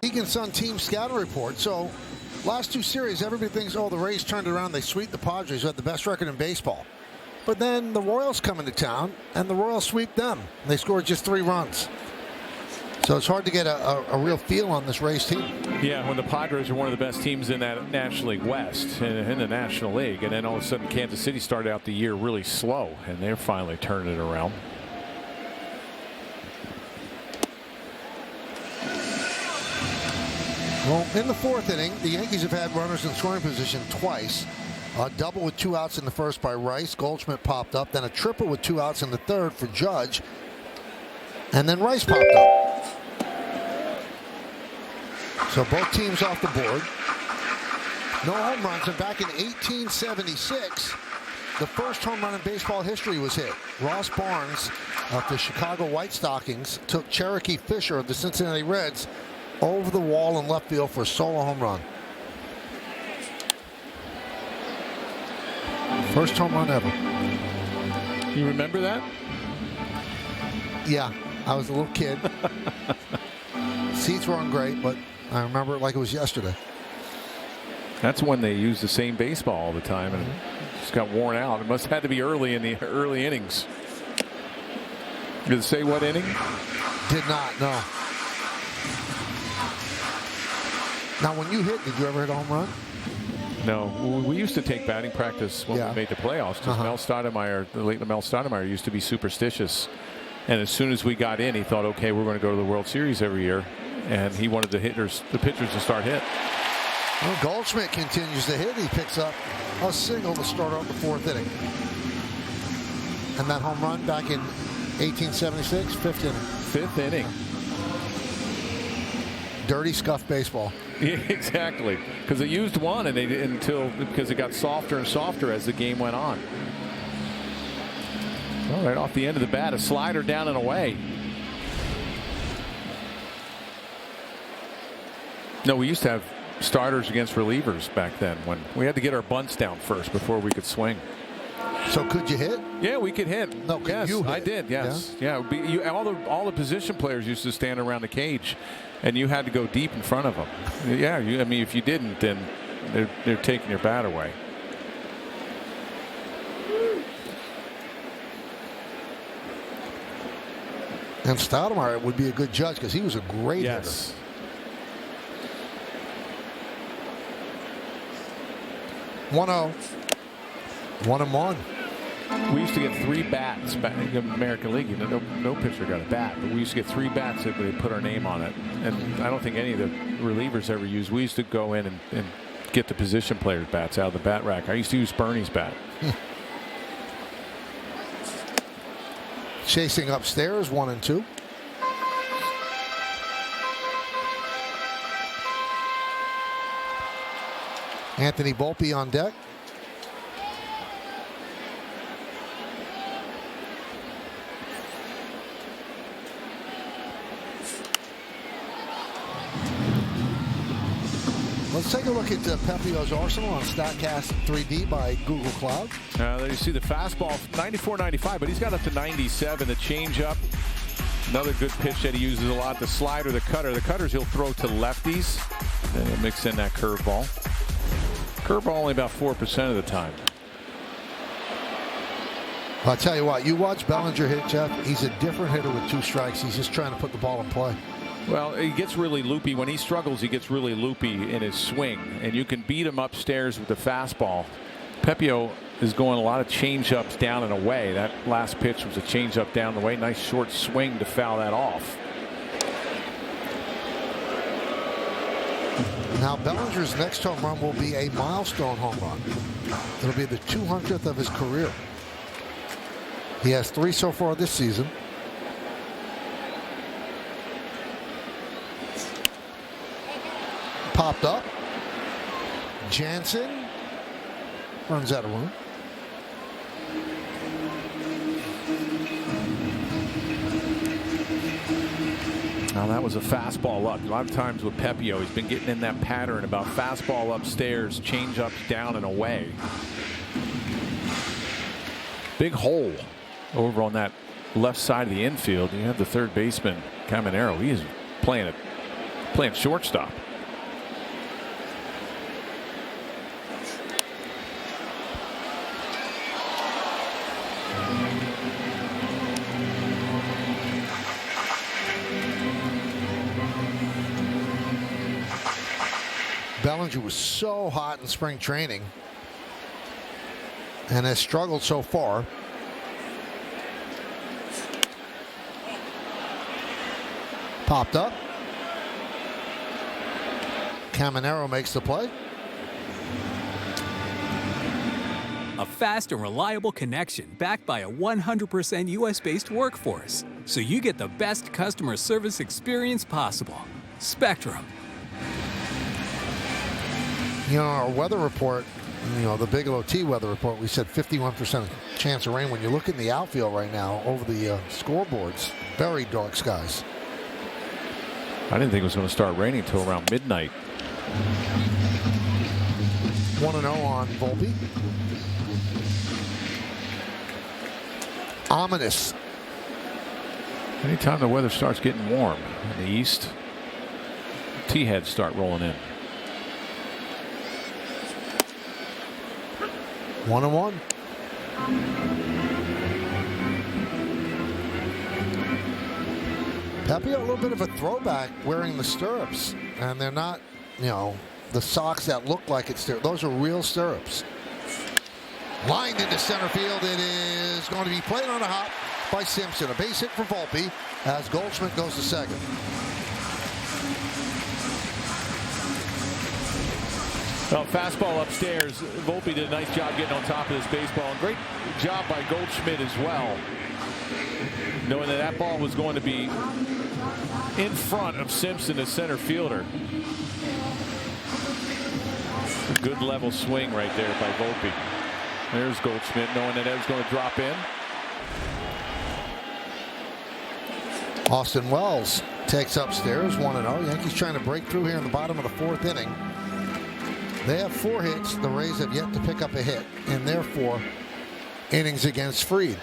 [SPEAKER 1] Egan Sun Team Scouting Report. So, last 2 series, everybody thinks, oh, the Rays turned around, they sweep the Padres, who had the best record in baseball. But then the Royals come into town, and the Royals sweep them. They scored just 3 runs. So it's hard to get a real feel on this Rays team.
[SPEAKER 2] Yeah, when the Padres are one of the best teams in that National League West, in the National League, and then all of a sudden Kansas City started out the year really slow, and they're finally turning it around.
[SPEAKER 1] Well, in the 4th inning, the Yankees have had runners in scoring position twice. A double with 2 outs in the first by Rice. Goldschmidt popped up. Then a triple with 2 outs in the 3rd for Judge. And then Rice popped up. So both teams off the board. No home runs. And back in 1876, the first home run in baseball history was hit. Ross Barnes of the Chicago White Stockings took Cherokee Fisher of the Cincinnati Reds over the wall in left field for a solo home run. First home run ever.
[SPEAKER 2] You remember that?
[SPEAKER 1] Yeah, I was a little kid. Seats weren't great, but I remember it like it was yesterday.
[SPEAKER 2] That's when they used the same baseball all the time, and it just got worn out. It must have had to be early in the early innings. Did it say what inning?
[SPEAKER 1] Did not, no. Now, when you hit, did you ever hit a home run?
[SPEAKER 2] No, we used to take batting practice when we made the playoffs. Because Mel Stoudemire, the late Mel Stoudemire, used to be superstitious. And as soon as we got in, he thought, okay, we're going to go to the World Series every year. And he wanted the pitchers to start hit.
[SPEAKER 1] Well, Goldschmidt continues to hit. He picks up a single to start off the 4th inning. And that home run back in 1876, 5th inning.
[SPEAKER 2] 5th inning.
[SPEAKER 1] Dirty scuff baseball.
[SPEAKER 2] Yeah, exactly. Because they used one, and because it got softer and softer as the game went on. All right, off the end of the bat, a slider down and away. No, we used to have starters against relievers back then when we had to get our bunts down first before we could swing.
[SPEAKER 1] So could you hit?
[SPEAKER 2] Yeah, we could hit.
[SPEAKER 1] No,
[SPEAKER 2] yes,
[SPEAKER 1] you hit?
[SPEAKER 2] I did. Yes, yeah. All the position players used to stand around the cage, and you had to go deep in front of them. Yeah, I mean, if you didn't, then they're taking your bat away.
[SPEAKER 1] And Stoudemire would be a good judge because he was a great hitter. 1-0. 1-1.
[SPEAKER 2] We used to get 3 bats back in the American League. No pitcher got a bat, but we used to get 3 bats that they put our name on it. And I don't think any of the relievers ever used. We used to go in and get the position players' bats out of the bat rack. I used to use Bernie's bat.
[SPEAKER 1] Chasing upstairs, 1-2. Anthony Volpe on deck. Let's take a look at Pepio's arsenal on StatCast 3D by Google Cloud.
[SPEAKER 2] There you see the fastball, 94-95, but he's got up to 97. The changeup, another good pitch that he uses a lot. The slider, the cutter. The cutters he'll throw to lefties. Then he'll mix in that curveball. Curveball only about 4% of the time.
[SPEAKER 1] I'll tell you what, you watch Bellinger hit, Jeff. He's a different hitter with 2 strikes. He's just trying to put the ball in play.
[SPEAKER 2] Well, he gets really loopy. When he struggles, he gets really loopy in his swing. And you can beat him upstairs with the fastball. Pepio is going a lot of change-ups down and away. That last pitch was a change-up down the way. Nice short swing to foul that off.
[SPEAKER 1] Now, Bellinger's next home run will be a milestone home run. It'll be the 200th of his career. He has 3 so far this season. Popped up. Jansen runs out of room.
[SPEAKER 2] Now that was a fastball up. A lot of times with Pepio, he's been getting in that pattern about fastball upstairs, change ups down and away. Big hole over on that left side of the infield. You have the third baseman, Caminero. He is playing shortstop.
[SPEAKER 1] Bellinger was so hot in spring training and has struggled so far. Popped up. Caminero makes the play.
[SPEAKER 3] A fast and reliable connection backed by a 100% US-based workforce. So you get the best customer service experience possible. Spectrum.
[SPEAKER 1] You know, our weather report, the Bigelow T weather report, we said 51% chance of rain. When you look in the outfield right now over the scoreboards, very dark skies.
[SPEAKER 2] I didn't think it was going to start raining until around midnight.
[SPEAKER 1] 1-0 on Volpe. Ominous.
[SPEAKER 2] Anytime the weather starts getting warm in the east, T-heads start rolling in.
[SPEAKER 1] 1-1. Pepio, a little bit of a throwback wearing the stirrups. And they're not, the socks that look like it's stirrups. Those are real stirrups. Lined into center field. It is going to be played on a hop by Simpson. A base hit for Volpe as Goldschmidt goes to second.
[SPEAKER 2] Well, fastball upstairs. Volpe did a nice job getting on top of this baseball. And great job by Goldschmidt as well. Knowing that ball was going to be in front of Simpson, the center fielder. A good level swing right there by Volpe. There's Goldschmidt knowing that it was going to drop in.
[SPEAKER 1] Austin Wells takes upstairs 1-0. Yankees trying to break through here in the bottom of the fourth inning. They have 4 hits. The Rays have yet to pick up a hit in their 4 innings against Fried.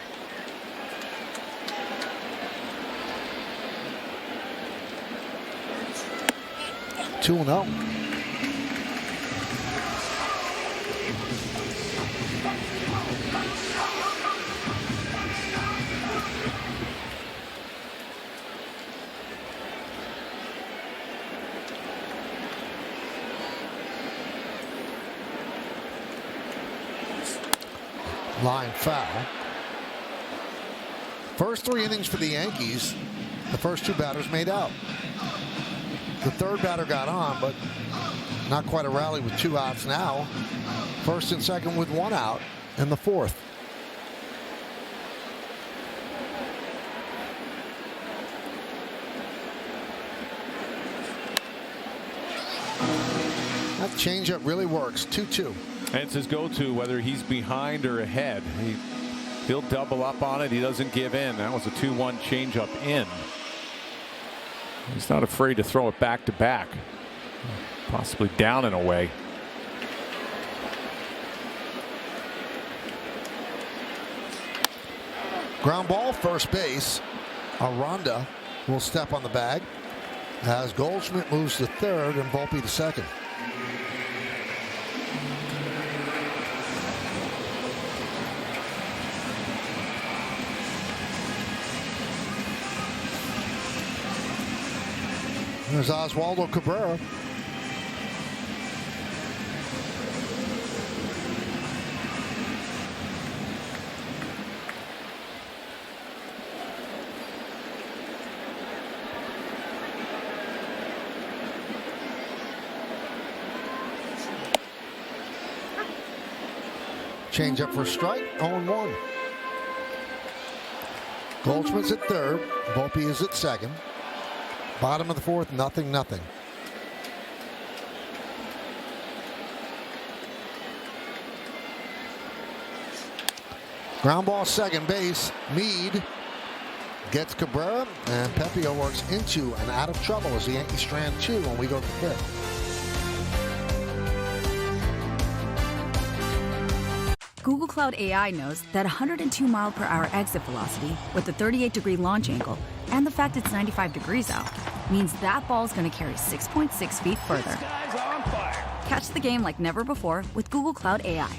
[SPEAKER 1] Two and 0. Line foul. First 3 innings for the Yankees, the first 2 batters made out. The third batter got on, but not quite a rally with 2 outs now. First and second with 1 out in the fourth. That changeup really works. 2-2.
[SPEAKER 2] And it's his go-to whether he's behind or ahead. He'll double up on it. He doesn't give in. That was a 2-1 changeup in. He's not afraid to throw it back to back. Possibly down and away.
[SPEAKER 1] Ground ball, first base. Aranda will step on the bag as Goldschmidt moves to third and Volpe to second. There's Oswaldo Cabrera. Change up for a strike, 0-1. Goldschmidt's at third. Volpe is at second. Bottom of the fourth, 0-0. Ground ball, second base. Meade gets Cabrera, and Pepio works into and out of trouble as the Yankees strand 2 when we go to the fifth.
[SPEAKER 21] Google Cloud AI knows that 102-mile-per-hour exit velocity with the 38-degree launch angle and the fact it's 95 degrees out means that ball's going to carry 6.6 feet further. Catch the game like never before with Google Cloud AI.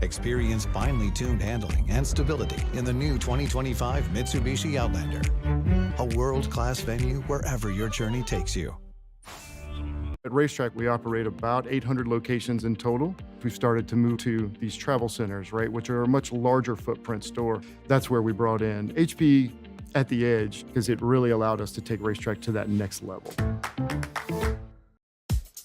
[SPEAKER 7] Experience finely tuned handling and stability in the new 2025 Mitsubishi Outlander. A world-class venue wherever your journey takes you.
[SPEAKER 8] At Racetrack, we operate about 800 locations in total. We've started to move to these travel centers, right, which are a much larger footprint store. That's where we brought in HP at the edge because it really allowed us to take Racetrack to that next level.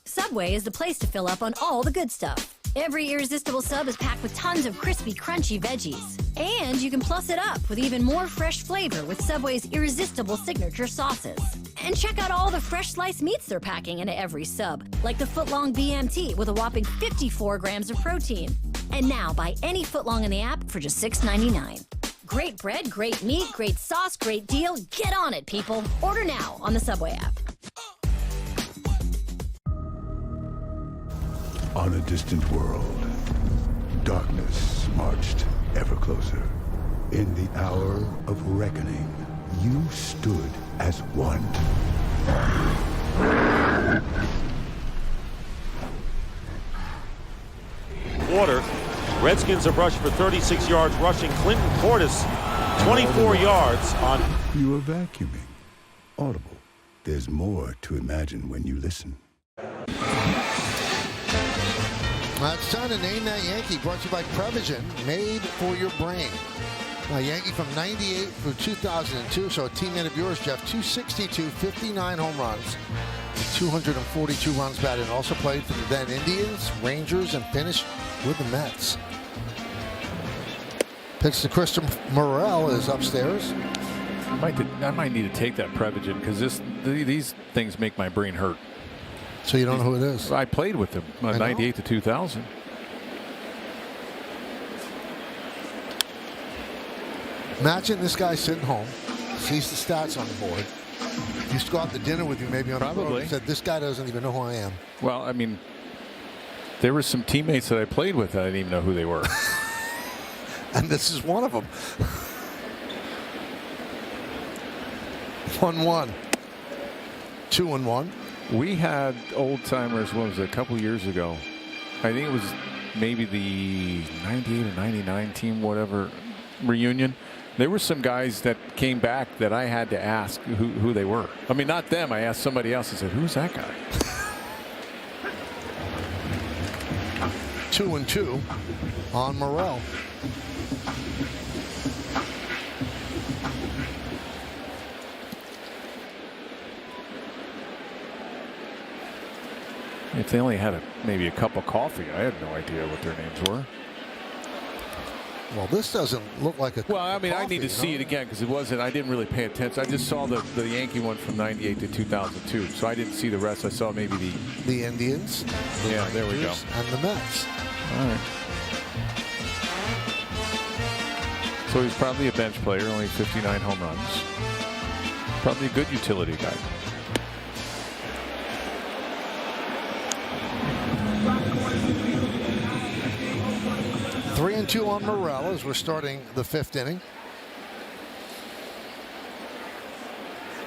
[SPEAKER 5] Subway is the place to fill up on all the good stuff. Every irresistible sub is packed with tons of crispy, crunchy veggies. And you can plus it up with even more fresh flavor with Subway's irresistible signature sauces. And check out all the fresh sliced meats they're packing into every sub, like the footlong BMT with a whopping 54 grams of protein. And now buy any footlong in the app for just $6.99. Great bread, great meat, great sauce, great deal. Get on it, people. Order now on the Subway app.
[SPEAKER 14] On a distant world, darkness marched ever closer. In the hour of reckoning, you stood as one.
[SPEAKER 22] Quarter. Redskins have rushed for 36 yards, rushing Clinton Portis 24 yards on.
[SPEAKER 14] You are vacuuming. Audible. There's more to imagine when you listen.
[SPEAKER 1] It's time to name that Yankee, brought to you by Prevagen, made for your brain. Yankee from 98 through 2002, so a teammate of yours, Jeff, 262, 59 home runs, 242 runs batted, and also played for the then Indians, Rangers, and finished with the Mets. Pitch to Christian Morel is upstairs.
[SPEAKER 2] I might need to take that Prevagen because these things make my brain hurt.
[SPEAKER 1] So you don't know who it is?
[SPEAKER 2] I played with him, 98 to 2000.
[SPEAKER 1] Imagine this guy sitting home, sees the stats on the board. Used to go out to dinner with you maybe on the board and said, this guy doesn't even know who I am.
[SPEAKER 2] Well, I mean, there were some teammates that I played with that I didn't even know who they were.
[SPEAKER 1] And this is one of them. 1-1. 2-1.
[SPEAKER 2] We had old timers, what was it, a couple years ago? I think it was maybe the 98 or 99 team, whatever, reunion. There were some guys that came back that I had to ask who they were. I mean, not them. I asked somebody else and said, who's that guy?
[SPEAKER 1] 2-2 on Morel.
[SPEAKER 2] If they only had maybe a cup of coffee, I had no idea what their names were.
[SPEAKER 1] Well, this doesn't look like a.
[SPEAKER 2] Well, I mean,
[SPEAKER 1] coffee,
[SPEAKER 2] I need to see it again because it wasn't. I didn't really pay attention. I just saw the Yankee one from 98 to 2002, so I didn't see the rest. I saw maybe
[SPEAKER 1] the Indians.
[SPEAKER 2] Yeah, there we go.
[SPEAKER 1] And the Mets.
[SPEAKER 2] All right. So he's probably a bench player, only 59 home runs. Probably a good utility guy.
[SPEAKER 1] Three and 2 on Morel as we're starting the fifth inning.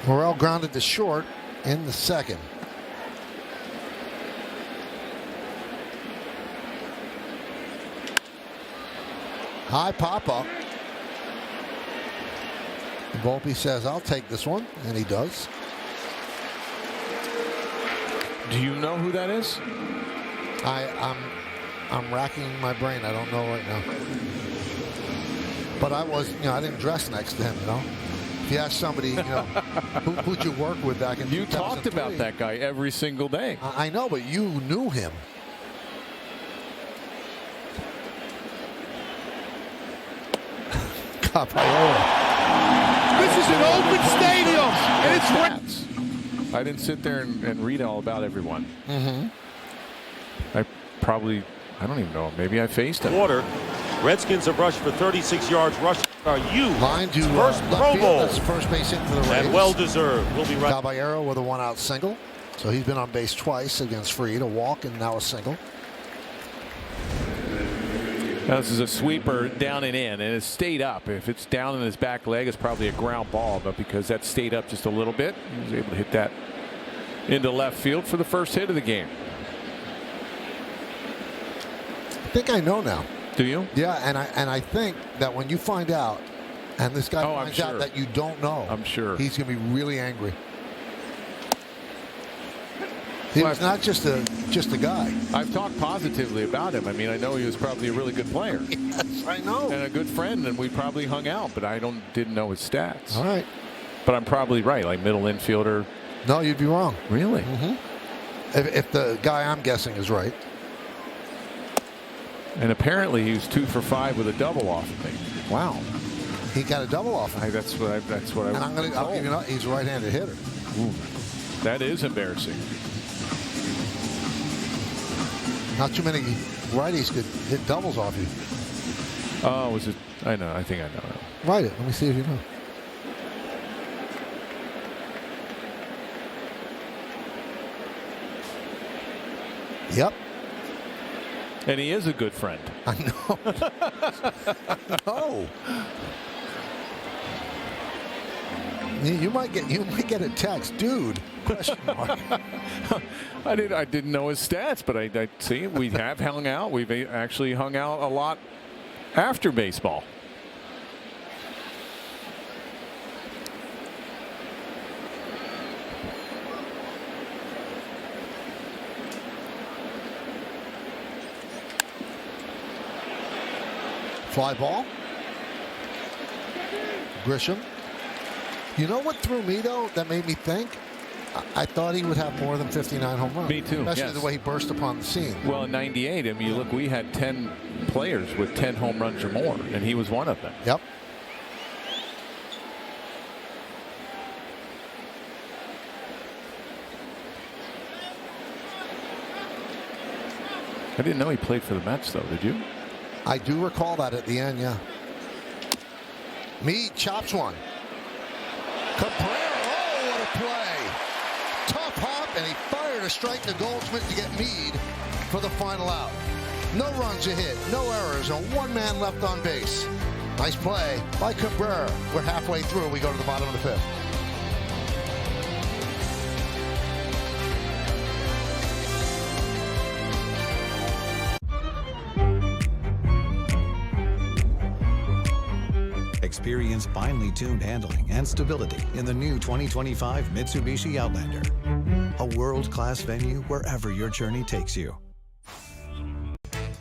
[SPEAKER 1] Morel grounded to short in the second. High pop up. Volpe says, I'll take this one, and he does.
[SPEAKER 2] Do you know who that is?
[SPEAKER 1] I'm racking my brain. I don't know right now. But I was, I didn't dress next to him, If you ask somebody, who'd you work with back in 2003?
[SPEAKER 2] You talked about that guy every single day.
[SPEAKER 1] I know, but you knew him.
[SPEAKER 2] This is an open stadium, and it's stats. I didn't sit there and read all about everyone.
[SPEAKER 1] Mm-hmm.
[SPEAKER 2] I don't even know. Maybe I faced him.
[SPEAKER 22] Quarter. Redskins have rushed for 36 yards rushing. Are you?
[SPEAKER 1] Line to
[SPEAKER 22] first
[SPEAKER 1] left
[SPEAKER 22] Pro
[SPEAKER 1] field.
[SPEAKER 22] Bowl.
[SPEAKER 1] That's the first base hit for the Rays.
[SPEAKER 22] And well deserved. We'll be right.
[SPEAKER 1] Caballero with a 1-out single. So he's been on base twice against Fried, a walk and now a single.
[SPEAKER 2] Now this is a sweeper down and in, and it stayed up. If it's down in his back leg, it's probably a ground ball, but because that stayed up just a little bit, he was able to hit that into left field for the first hit of the game.
[SPEAKER 1] I think I know now.
[SPEAKER 2] Do you?
[SPEAKER 1] Yeah, and I think that when you find out, and this guy finds
[SPEAKER 2] sure.
[SPEAKER 1] out that you don't know,
[SPEAKER 2] I'm sure
[SPEAKER 1] he's going to be really angry. He was not just a guy.
[SPEAKER 2] I've talked positively about him. I mean, I know he was probably a really good player.
[SPEAKER 1] Yes, I know.
[SPEAKER 2] And a good friend, and we probably hung out, but I didn't know his stats.
[SPEAKER 1] All right.
[SPEAKER 2] But I'm probably right, like middle infielder.
[SPEAKER 1] No, you'd be wrong.
[SPEAKER 2] Really?
[SPEAKER 1] Mm-hmm. If the guy I'm guessing is right.
[SPEAKER 2] And apparently he was 2 for 5 with a double off of me.
[SPEAKER 1] Wow. He got a double off.
[SPEAKER 2] That's what I.
[SPEAKER 1] And I'll give you know, he's a right-handed hitter.
[SPEAKER 2] Ooh, that is embarrassing.
[SPEAKER 1] Not too many righties could hit doubles off you.
[SPEAKER 2] Oh, was it? I know. I think I know.
[SPEAKER 1] Write it. Let me see if you know. Yep.
[SPEAKER 2] And he is a good friend.
[SPEAKER 1] I know. No. You might get a text, dude. Question mark.
[SPEAKER 2] I didn't know his stats, but I see we have hung out. We've actually hung out a lot after baseball.
[SPEAKER 1] Fly ball. Grisham. You know what threw me, though, that made me think? I thought he would have more than 59 home runs.
[SPEAKER 2] Me too.
[SPEAKER 1] Especially
[SPEAKER 2] yes.
[SPEAKER 1] the way he burst upon the scene.
[SPEAKER 2] Well, in '98, I mean, look, we had 10 players with 10 home runs or more, and he was one of them.
[SPEAKER 1] Yep.
[SPEAKER 2] I didn't know he played for the Mets, though. Did you?
[SPEAKER 1] I do recall that at the end, yeah. Meade chops one. Cabrera, oh, what a play. Tough hop, and he fired a strike to Goldschmidt to get Meade for the final out. No runs a hit, no errors, and one man left on base. Nice play by Cabrera. We're halfway through. We go to the bottom of the fifth.
[SPEAKER 7] Experience finely tuned handling and stability in the new 2025 Mitsubishi Outlander. A world-class venue wherever your journey takes you.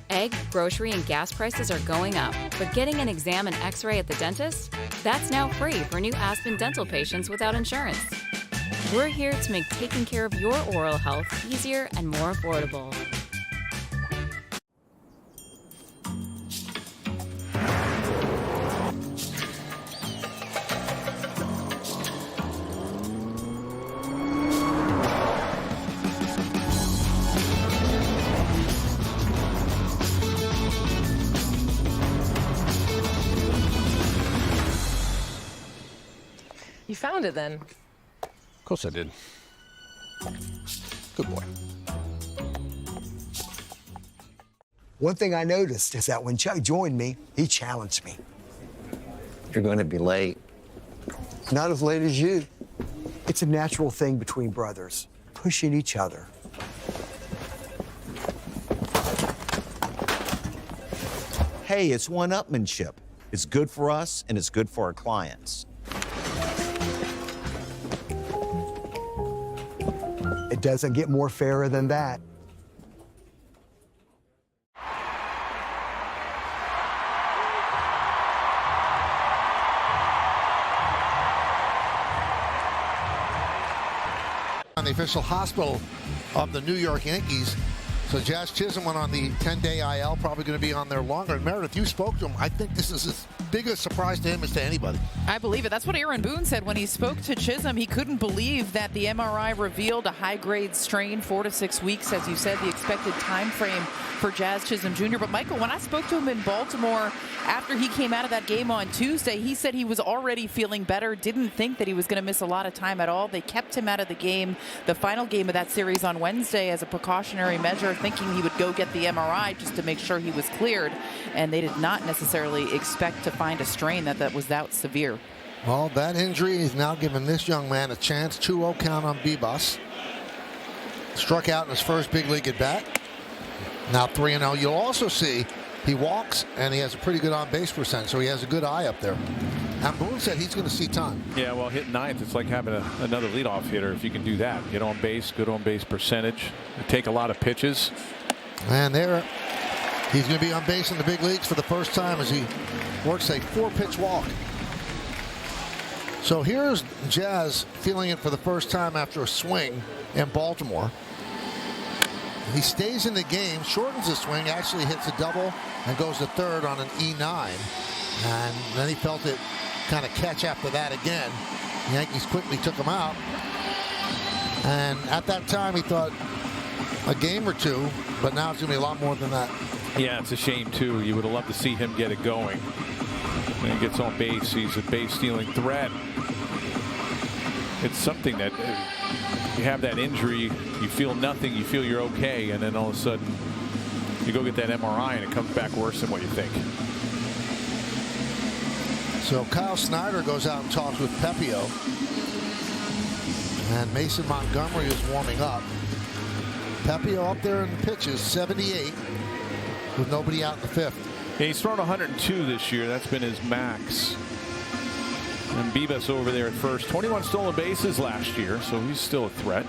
[SPEAKER 10] Egg, grocery, and gas prices are going up, but getting an exam and x-ray at the dentist? That's now free for new Aspen dental patients without insurance. We're here to make taking care of your oral health easier and more affordable.
[SPEAKER 12] You found it then?
[SPEAKER 23] Of course I did. Good boy.
[SPEAKER 24] One thing I noticed is that when Chuck joined me, he challenged me.
[SPEAKER 23] You're going to be late.
[SPEAKER 24] Not as late as you. It's a natural thing between brothers, pushing each other.
[SPEAKER 25] Hey, it's one-upmanship. It's good for us, and it's good for our clients.
[SPEAKER 24] It doesn't get more fairer than that.
[SPEAKER 1] On the official hospital of the New York Yankees. So Jazz Chisholm went on the 10-day IL, probably going to be on there longer. And Meredith, you spoke to him. I think this is his big a surprise to him as to anybody.
[SPEAKER 13] I believe it. That's what Aaron Boone said when he spoke to Chisholm. He couldn't believe that the MRI revealed a high-grade strain, 4 to 6 weeks, as you said, the expected time frame for Jazz Chisholm Jr. But, Michael, when I spoke to him in Baltimore after he came out of that game on Tuesday, he said he was already feeling better, didn't think that he was going to miss a lot of time at all. They kept him out of the game, the final game of that series on Wednesday, as a precautionary measure, thinking he would go get the MRI just to make sure he was cleared. And they did not necessarily expect to find a strain that was that severe.
[SPEAKER 1] Well, that injury is now giving this young man a chance. 2-0 count on Bibas. Struck out in his first big league at bat. Now 3-0. You'll also see he walks and he has a pretty good on-base percent, so he has a good eye up there. And Boone said he's going to see time.
[SPEAKER 2] Yeah, well, hitting ninth, it's like having another leadoff hitter if you can do that. Get on base, good on base percentage, take a lot of pitches.
[SPEAKER 1] And there, he's going to be on base in the big leagues for the first time as he works a 4-pitch walk. So here's Jazz feeling it for the first time after a swing in Baltimore. He stays in the game, shortens the swing, actually hits a double and goes to third on an E9. And then he felt it kind of catch after that again. The Yankees quickly took him out. And at that time he thought a game or two, but now it's going to be a lot more than that.
[SPEAKER 2] Yeah, it's a shame, too. You would have loved to see him get it going. When he gets on base, he's a base-stealing threat. It's something that you have that injury, you feel nothing, you feel you're okay, and then all of a sudden you go get that MRI and it comes back worse than what you think.
[SPEAKER 1] So Kyle Snyder goes out and talks with Pepio. And Mason Montgomery is warming up. Pepio up there in the pitches, 78, with nobody out in the fifth.
[SPEAKER 2] Yeah, he's thrown 102 this year. That's been his max. And Bibas over there at first. 21 stolen bases last year, so he's still a threat.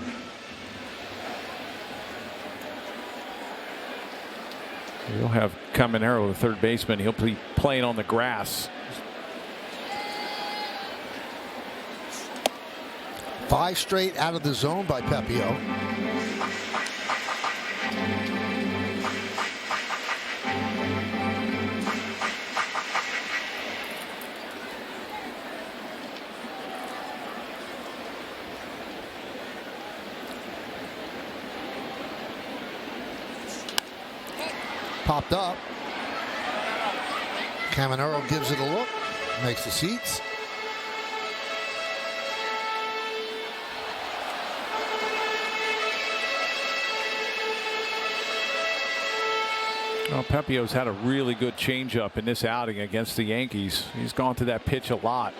[SPEAKER 2] We'll have Caminero, the third baseman. He'll be playing on the grass.
[SPEAKER 1] 5 straight out of the zone by Pepio. Popped up. Caminero gives it a look, makes the seats.
[SPEAKER 2] Well, Pepio's had a really good changeup in this outing against the Yankees. He's gone to that pitch a lot.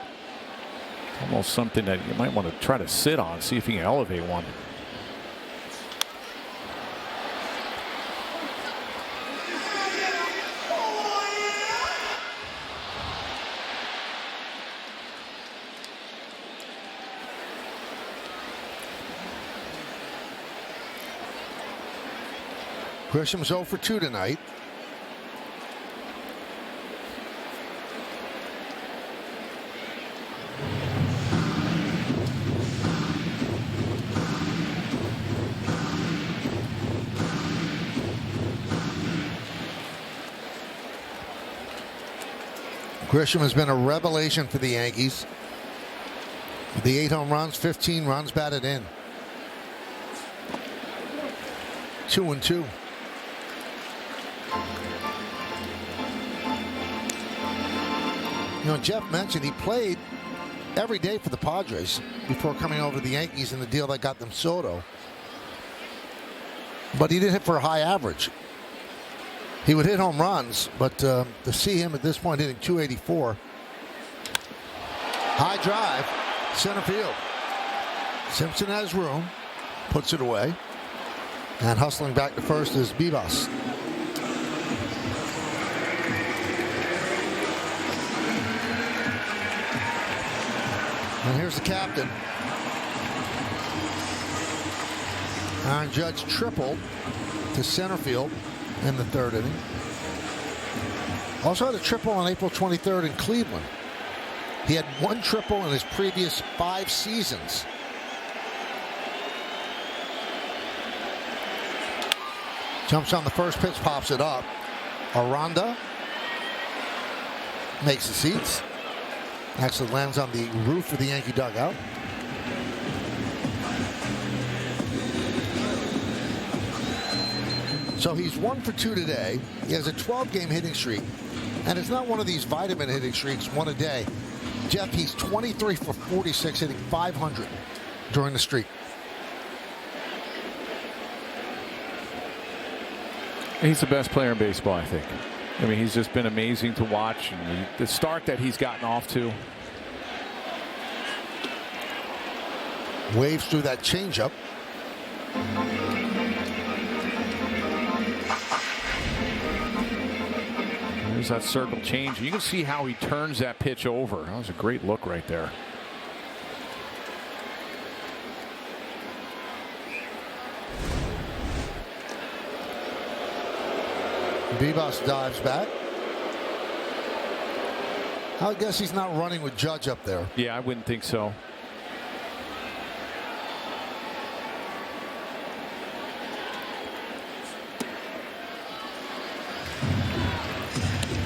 [SPEAKER 2] Almost something that you might want to try to sit on, see if you can elevate one.
[SPEAKER 1] Grisham's 0 for 2 tonight. Grisham has been a revelation for the Yankees. The 8 home runs, 15 runs batted in. 2-2. You know, Jeff mentioned he played every day for the Padres before coming over to the Yankees in the deal that got them Soto. But he didn't hit for a high average. He would hit home runs, but to see him at this point hitting 284. High drive, center field. Simpson has room, puts it away. And hustling back to first is Bibas. And here's the captain. Aaron Judge tripled to center field in the 3rd inning. Also had a triple on April 23rd in Cleveland. He had 1 triple in his previous 5 seasons. Jumps on the first pitch, pops it up. Aranda. Makes the seats. Actually lands on the roof of the Yankee dugout. So he's 1 for 2 today. He has a 12-game hitting streak. And it's not one of these vitamin hitting streaks, one a day. Jeff, he's 23 for 46, hitting .500 during the streak.
[SPEAKER 2] He's the best player in baseball, I think. I mean, he's just been amazing to watch. And the start that he's gotten off to.
[SPEAKER 1] Waves through that changeup.
[SPEAKER 2] There's that circle change. You can see how he turns that pitch over. That was a great look right there.
[SPEAKER 1] Vivas dives back. I guess he's not running with Judge up there.
[SPEAKER 2] Yeah, I wouldn't think so.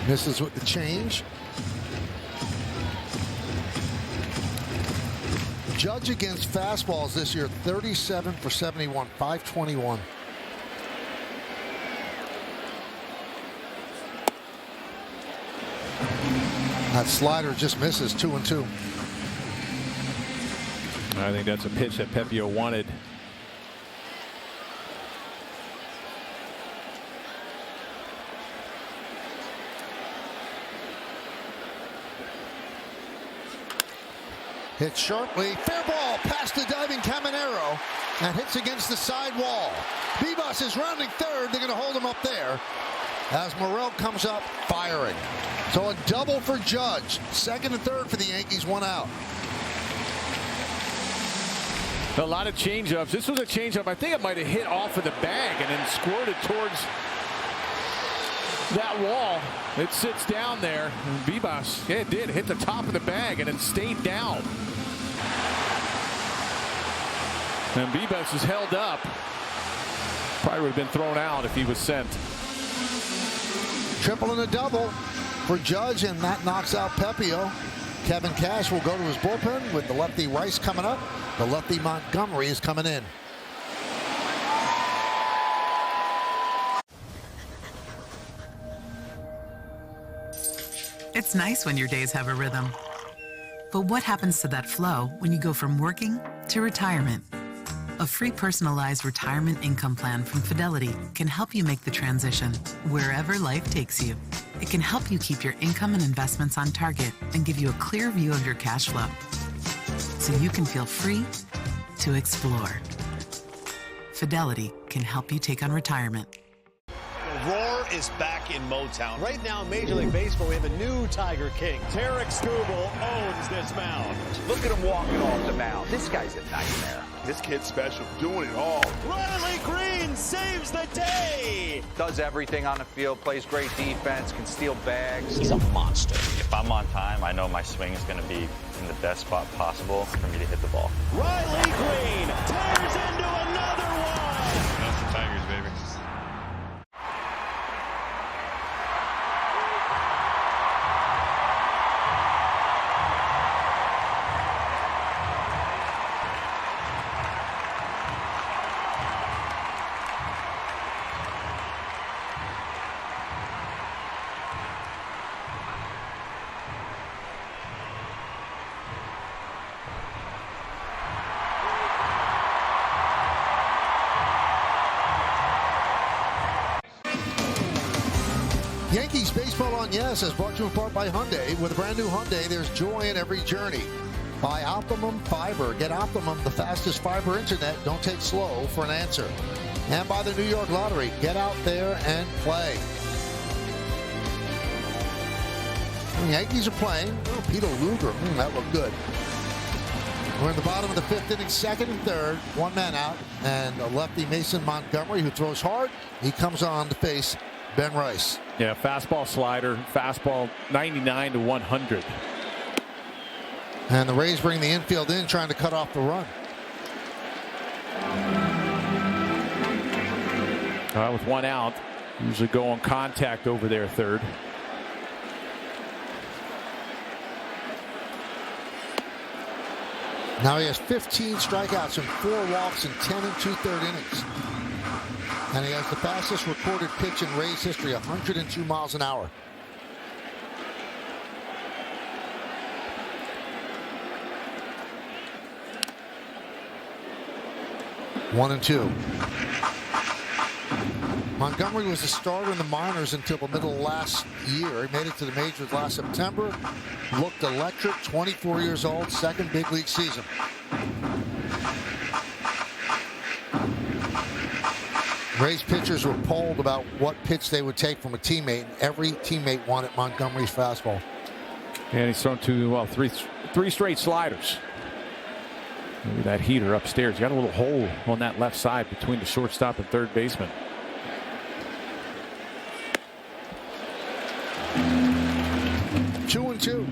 [SPEAKER 1] Misses with the change. Judge against fastballs this year, 37 for 71, 521. That slider just misses, 2-2.
[SPEAKER 2] I think that's a pitch that Pepio wanted.
[SPEAKER 1] Hits sharply, fair ball past the diving Caminero and hits against the side wall. Vivas is rounding third. They're going to hold him up there as Morel comes up firing. So a double for Judge. Second and third for the Yankees, 1 out.
[SPEAKER 2] A lot of changeups. This was a changeup. I think it might have hit off of the bag and then squirted towards that wall. It sits down there. And Vivas, yeah, it did hit the top of the bag and then stayed down. And Vivas is held up. Probably would have been thrown out if he was sent.
[SPEAKER 1] Triple and a double for Judge, and that knocks out Pepio. Kevin Cash will go to his bullpen with the lefty Rice coming up. The lefty Montgomery is coming in.
[SPEAKER 16] It's nice when your days have a rhythm. But what happens to that flow when you go from working to retirement? A free personalized retirement income plan from Fidelity can help you make the transition wherever life takes you. It can help you keep your income and investments on target and give you a clear view of your cash flow so you can feel free to explore. Fidelity can help you take on retirement.
[SPEAKER 17] The roar is back in Motown. Right now, Major League Baseball, we have a new Tiger King. Tarek Skubal owns this mound.
[SPEAKER 18] Look at him walking off the mound. This guy's a nightmare.
[SPEAKER 19] This kid's special, doing it all.
[SPEAKER 17] Riley Green saves the day.
[SPEAKER 18] Does everything on the field, plays great defense, can steal bags.
[SPEAKER 17] He's a monster.
[SPEAKER 20] If I'm on time, I know my swing is going to be in the best spot possible for me to hit the ball.
[SPEAKER 17] Riley Green tears into another one.
[SPEAKER 20] That's the Tigers, baby.
[SPEAKER 1] Yankees Baseball on Yes is brought to you in part by Hyundai. With a brand new Hyundai, there's joy in every journey. By Optimum Fiber. Get Optimum, the fastest fiber internet. Don't take slow for an answer. And by the New York Lottery. Get out there and play. The Yankees are playing. Oh, Peter Luger. That looked good. We're in the bottom of the fifth inning, second and third. One man out. And a lefty Mason Montgomery, who throws hard. He comes on to face Ben Rice.
[SPEAKER 2] Yeah, fastball slider, fastball 99 to 100.
[SPEAKER 1] And the Rays bring the infield in, trying to cut off the run.
[SPEAKER 2] With one out, usually go on contact over there third.
[SPEAKER 1] Now he has 15 strikeouts and 4 walks in 10 2/3 innings. And he has the fastest recorded pitch in Rays history, 102 miles an hour. One and two. Montgomery was a starter in the minors until the middle of last year. He made it to the majors last September. Looked electric, 24 years old, second big league season. Rays pitchers were polled about what pitch they would take from a teammate. Every teammate wanted Montgomery's fastball.
[SPEAKER 2] And he's thrown to, well, three straight sliders. Maybe that heater upstairs. You got a little hole on that left side between the shortstop and third baseman. Two and two.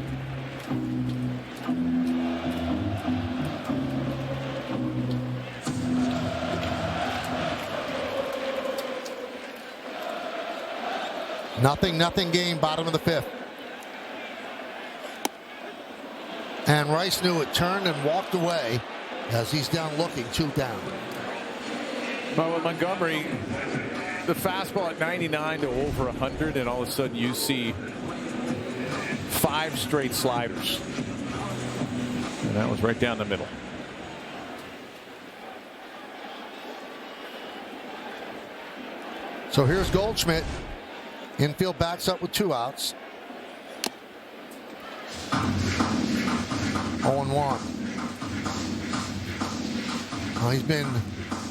[SPEAKER 2] Nothing game, bottom of the fifth. And Rice knew it, turned and walked away as he's down looking, 2 down. Well, with Montgomery, the fastball at 99 to over 100, and all of a sudden you see 5 straight sliders. And that was right down the middle.
[SPEAKER 1] So here's Goldschmidt. Infield backs up with 2 outs. 0-1. Well, he's been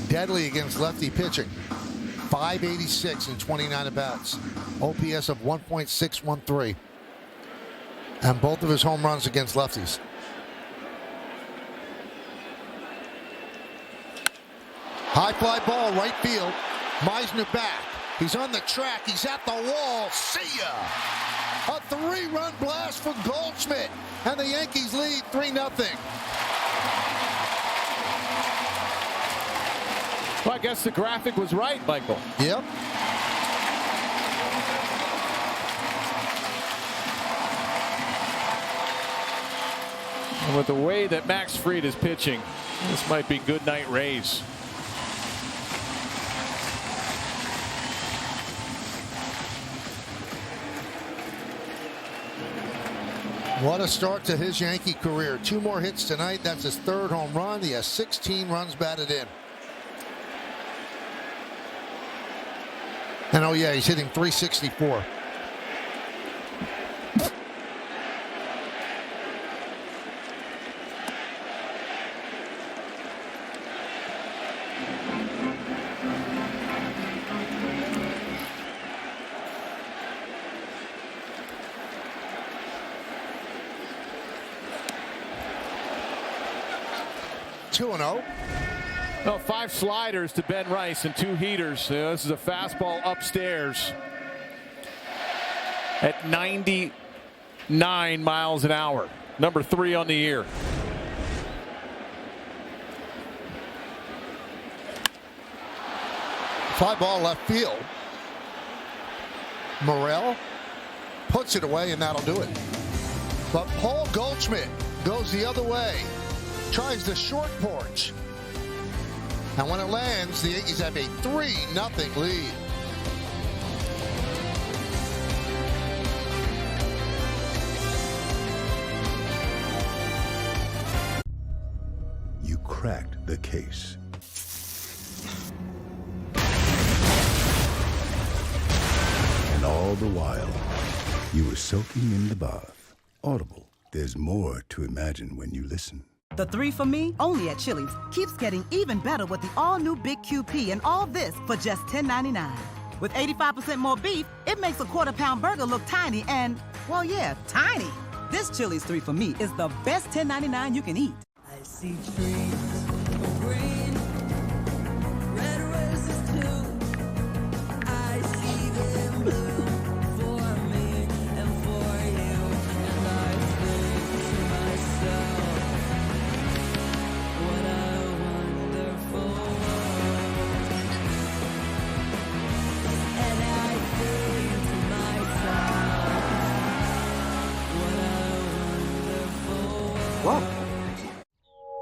[SPEAKER 1] deadly against lefty pitching. .586 in 29 at-bats. OPS of 1.613. And both of his home runs against lefties. High fly ball, right field. Meisner back. He's on the track. He's at the wall. See ya! A 3-run blast for Goldschmidt. And the Yankees lead 3-0.
[SPEAKER 2] Well, I guess the graphic was right, Michael.
[SPEAKER 1] Yep.
[SPEAKER 2] And with the way that Max Fried is pitching, this might be good night Rays.
[SPEAKER 1] What a start to his Yankee career. 2 more hits tonight. That's his 3rd home run. He has 16 runs batted in. And oh yeah, he's hitting .364.
[SPEAKER 2] Well, 5 sliders to Ben Rice and 2 heaters. This is a fastball upstairs at 99 miles an hour. Number 3 on the year.
[SPEAKER 1] Fly ball left field. Morel puts it away, and that'll do it. But Paul Goldschmidt goes the other way. Tries the short porch. And when it lands, the Yankees have a 3-0 lead.
[SPEAKER 14] You cracked the case. And all the while, you were soaking in the bath. Audible, there's more to imagine when you listen.
[SPEAKER 4] The 3 for Me, only at Chili's, keeps getting even better with the all-new Big QP and all this for just $10.99. With 85% more beef, it makes a quarter-pound burger look tiny and, well, yeah, tiny. This Chili's 3 for Me is the best $10.99 you can eat. I see trees of green, red roses too. I see them blue for me and for you. And I think to myself, what a wonderful world. And I think to myself, what a wonderful world.
[SPEAKER 24] Whoa.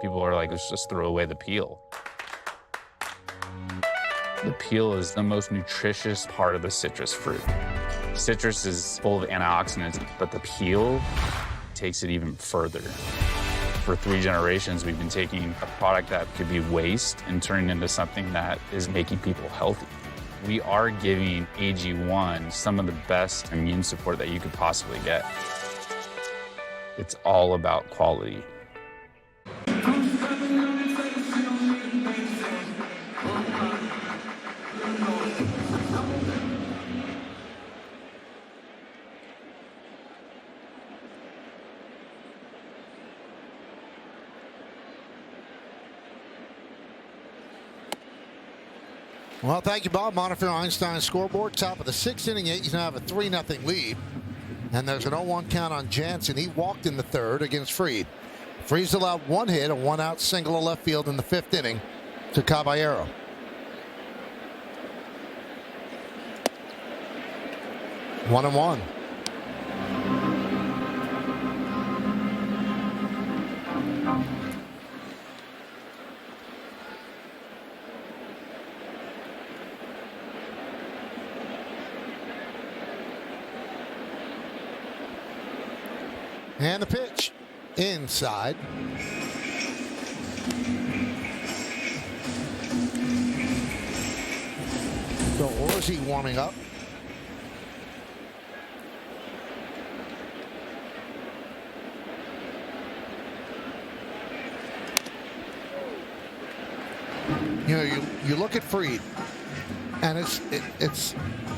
[SPEAKER 3] People are like, let's just throw away the peel. The peel is the most nutritious part of the citrus fruit. Citrus is full of antioxidants, but the peel takes it even further. For 3 generations, we've been taking a product that could be waste and turning it into something that is making people healthy. We are giving AG1 some of the best immune support that you could possibly get. It's all about quality.
[SPEAKER 1] Well, thank you, Bob. Monitor Einstein scoreboard. Top of the 6th inning, Yankees now have a 3-0 lead. And there's an 0-1 count on Jansen. He walked in the 3rd against Fried. Fried allowed 1 hit, a 1-out single to left field in the 5th inning to Caballero. One and one. And the pitch inside. So Orsi warming up. You know, you look at Fried, and it's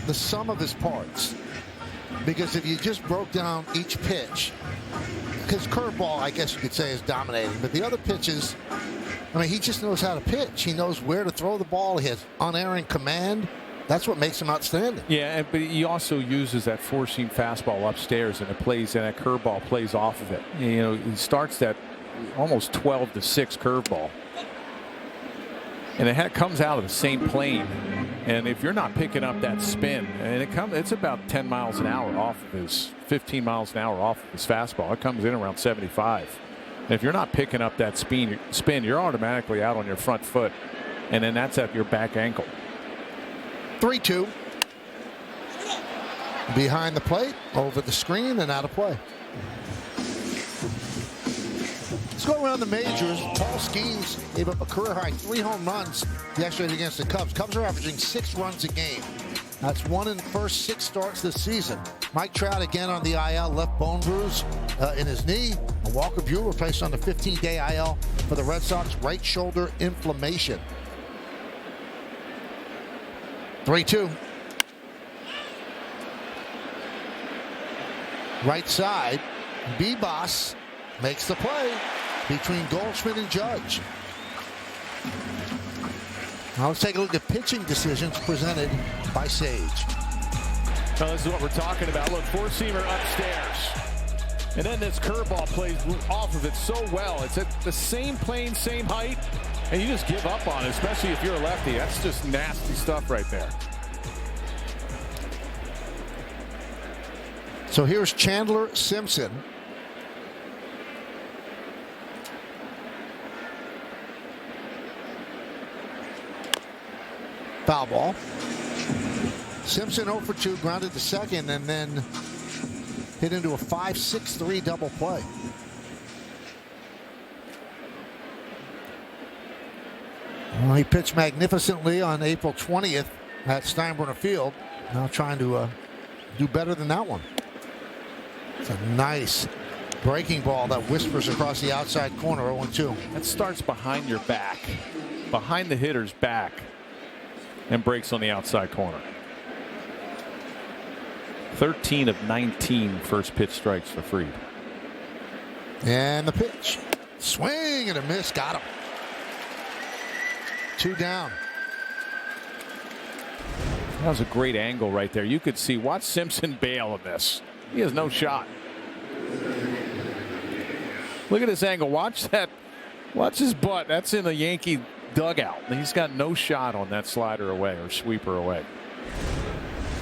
[SPEAKER 1] the sum of his parts. Because if you just broke down each pitch, because curveball, I guess you could say, is dominating. But the other pitches, I mean, he just knows how to pitch. He knows where to throw the ball. He has unerring command. That's what makes him outstanding.
[SPEAKER 2] Yeah, but he also uses that four-seam fastball upstairs, and that curveball plays off of it. You know, he starts that almost 12-6 curveball, and it comes out of the same plane. And if you're not picking up that spin, and it's about 10 miles an hour off of his, 15 miles an hour off of his fastball. It comes in around 75. And if you're not picking up that spin, you're automatically out on your front foot, and then that's at your back ankle.
[SPEAKER 1] 3-2. Behind the plate, over the screen, and out of play. Let's go around the majors. Paul Skeens gave up a career-high 3 home runs yesterday against the Cubs. Cubs are averaging 6 runs a game. That's 1 in the first 6 starts this season. Mike Trout again on the IL, left bone bruise in his knee. And Walker Buehler placed on the 15-day IL for the Red Sox, right shoulder inflammation. 3-2. Right side, Bibas makes the play between Goldschmidt and Judge. Now let's take a look at pitching decisions presented by Sage.
[SPEAKER 2] Now this is what we're talking about. Look, four-seamer upstairs. And then this curveball plays off of it so well. It's at the same plane, same height, and you just give up on it, especially if you're a lefty. That's just nasty stuff right there.
[SPEAKER 1] So here's Chandler Simpson. Foul ball. Simpson 0 for 2, grounded to second, and then hit into a 5-6-3 double play. Well, he pitched magnificently on April 20th at Steinbrenner Field. Now trying to do better than that one. It's a nice breaking ball that whispers across the outside corner, 0-2.
[SPEAKER 2] That starts behind your back, behind the hitter's back, and breaks on the outside corner. 13 of 19 first pitch strikes for Fried.
[SPEAKER 1] And the pitch. Swing and a miss. Got him. 2 down.
[SPEAKER 2] That was a great angle right there. You could see, watch Simpson bail on this. He has no shot. Look at this angle. Watch that. Watch his butt. That's in the Yankee dugout. He's got no shot on that slider away or sweeper away.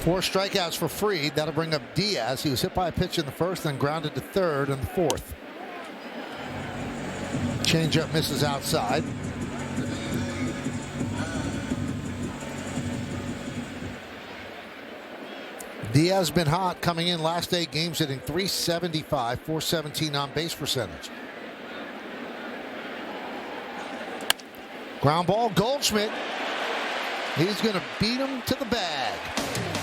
[SPEAKER 1] 4 strikeouts for Fried. That'll bring up Diaz. He was hit by a pitch in the first, then grounded to third in the fourth. Changeup misses outside. Diaz been hot coming in last 8 games, hitting .375, .417 on base percentage. Ground ball, Goldschmidt. He's going to beat him to the bag.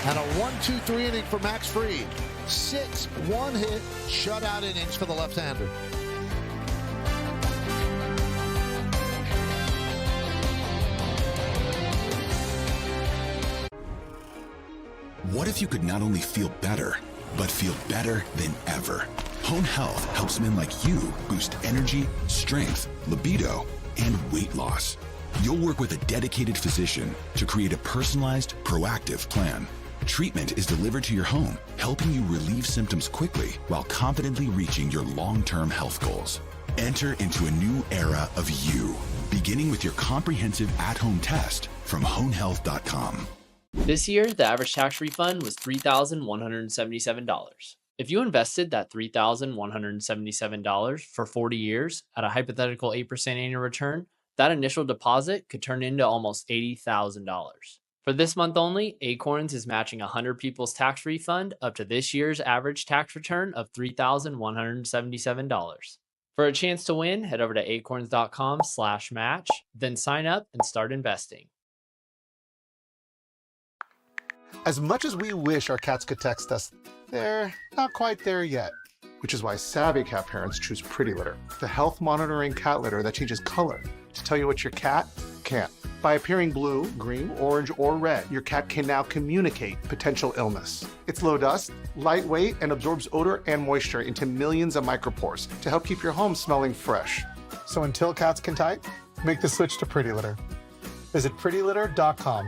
[SPEAKER 1] And a 1-2-3 inning for Max Fried. 6 one-hit shutout innings for the left-hander.
[SPEAKER 6] What if you could not only feel better, but feel better than ever? Hone Health helps men like you boost energy, strength, libido, and weight loss. You'll work with a dedicated physician to create a personalized, proactive plan. Treatment is delivered to your home, helping you relieve symptoms quickly while confidently reaching your long-term health goals. Enter into a new era of you, beginning with your comprehensive at-home test from honehealth.com.
[SPEAKER 9] This year, the average tax refund was $3,177. If you invested that $3,177 for 40 years at a hypothetical 8% annual return, that initial deposit could turn into almost $80,000. For this month only, Acorns is matching 100 people's tax refund up to this year's average tax return of $3,177. For a chance to win, head over to acorns.com/match, then sign up and start investing.
[SPEAKER 11] As much as we wish our cats could text us, they're not quite there yet. Which is why savvy cat parents choose Pretty Litter, the health monitoring cat litter that changes color to tell you what your cat can't. By appearing blue, green, orange, or red, your cat can now communicate potential illness. It's low dust, lightweight, and absorbs odor and moisture into millions of micropores to help keep your home smelling fresh. So until cats can type, make the switch to Pretty Litter. Visit prettylitter.com.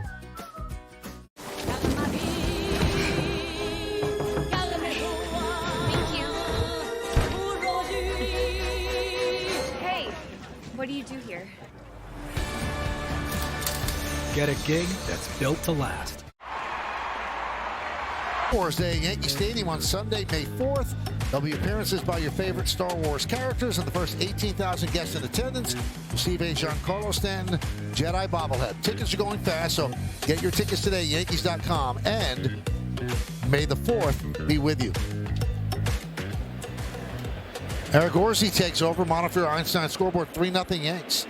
[SPEAKER 15] What do you do here?
[SPEAKER 21] Get a gig that's built to last.
[SPEAKER 1] Star Wars Day at Yankee Stadium on Sunday, May 4th. There'll be appearances by your favorite Star Wars characters, and the first 18,000 guests in attendance receive a Giancarlo Stanton Jedi bobblehead. Tickets are going fast, so get your tickets today, Yankees.com, and May the 4th be with you. Eric Orsi takes over. Montefiore Einstein scoreboard 3-0 Yanks.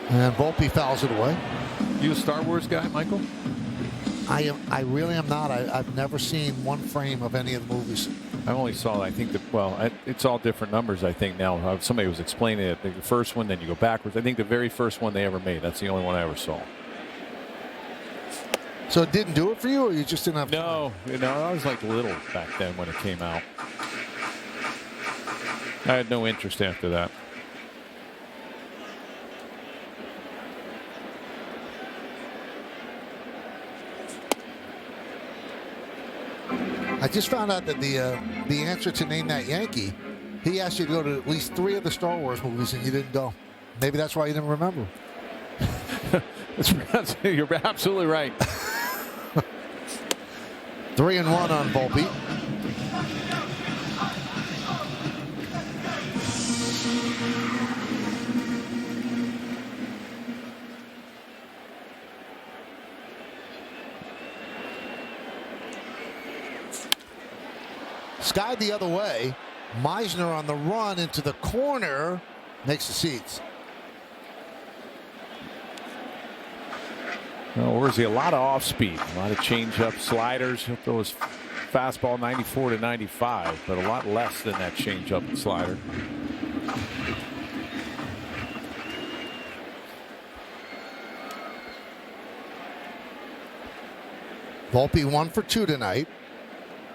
[SPEAKER 1] And Volpe fouls it away.
[SPEAKER 2] You a Star Wars guy, Michael?
[SPEAKER 1] I really am not. I've never seen one frame of any of the movies.
[SPEAKER 2] I only saw, I think, it's all different numbers, I think, now. Somebody was explaining it. The first one, then you go backwards. I think the very first one they ever made. That's the only one I ever saw.
[SPEAKER 1] So it didn't do it for you, or you just didn't have time?
[SPEAKER 2] No, I was like little back then when it came out. I had no interest after that.
[SPEAKER 1] I just found out that the answer to Name That Yankee, he asked you to go to at least 3 of the Star Wars movies, and you didn't go. Maybe that's why you didn't remember.
[SPEAKER 2] You're absolutely right.
[SPEAKER 1] 3-1 on Volpe. Skied the other way. Meisner on the run into the corner. Makes the seats.
[SPEAKER 2] Orsi, a lot of off speed, a lot of change-up sliders. He'll throw his fastball 94 to 95, but a lot less than that change-up and slider.
[SPEAKER 1] Volpe 1 for 2 tonight.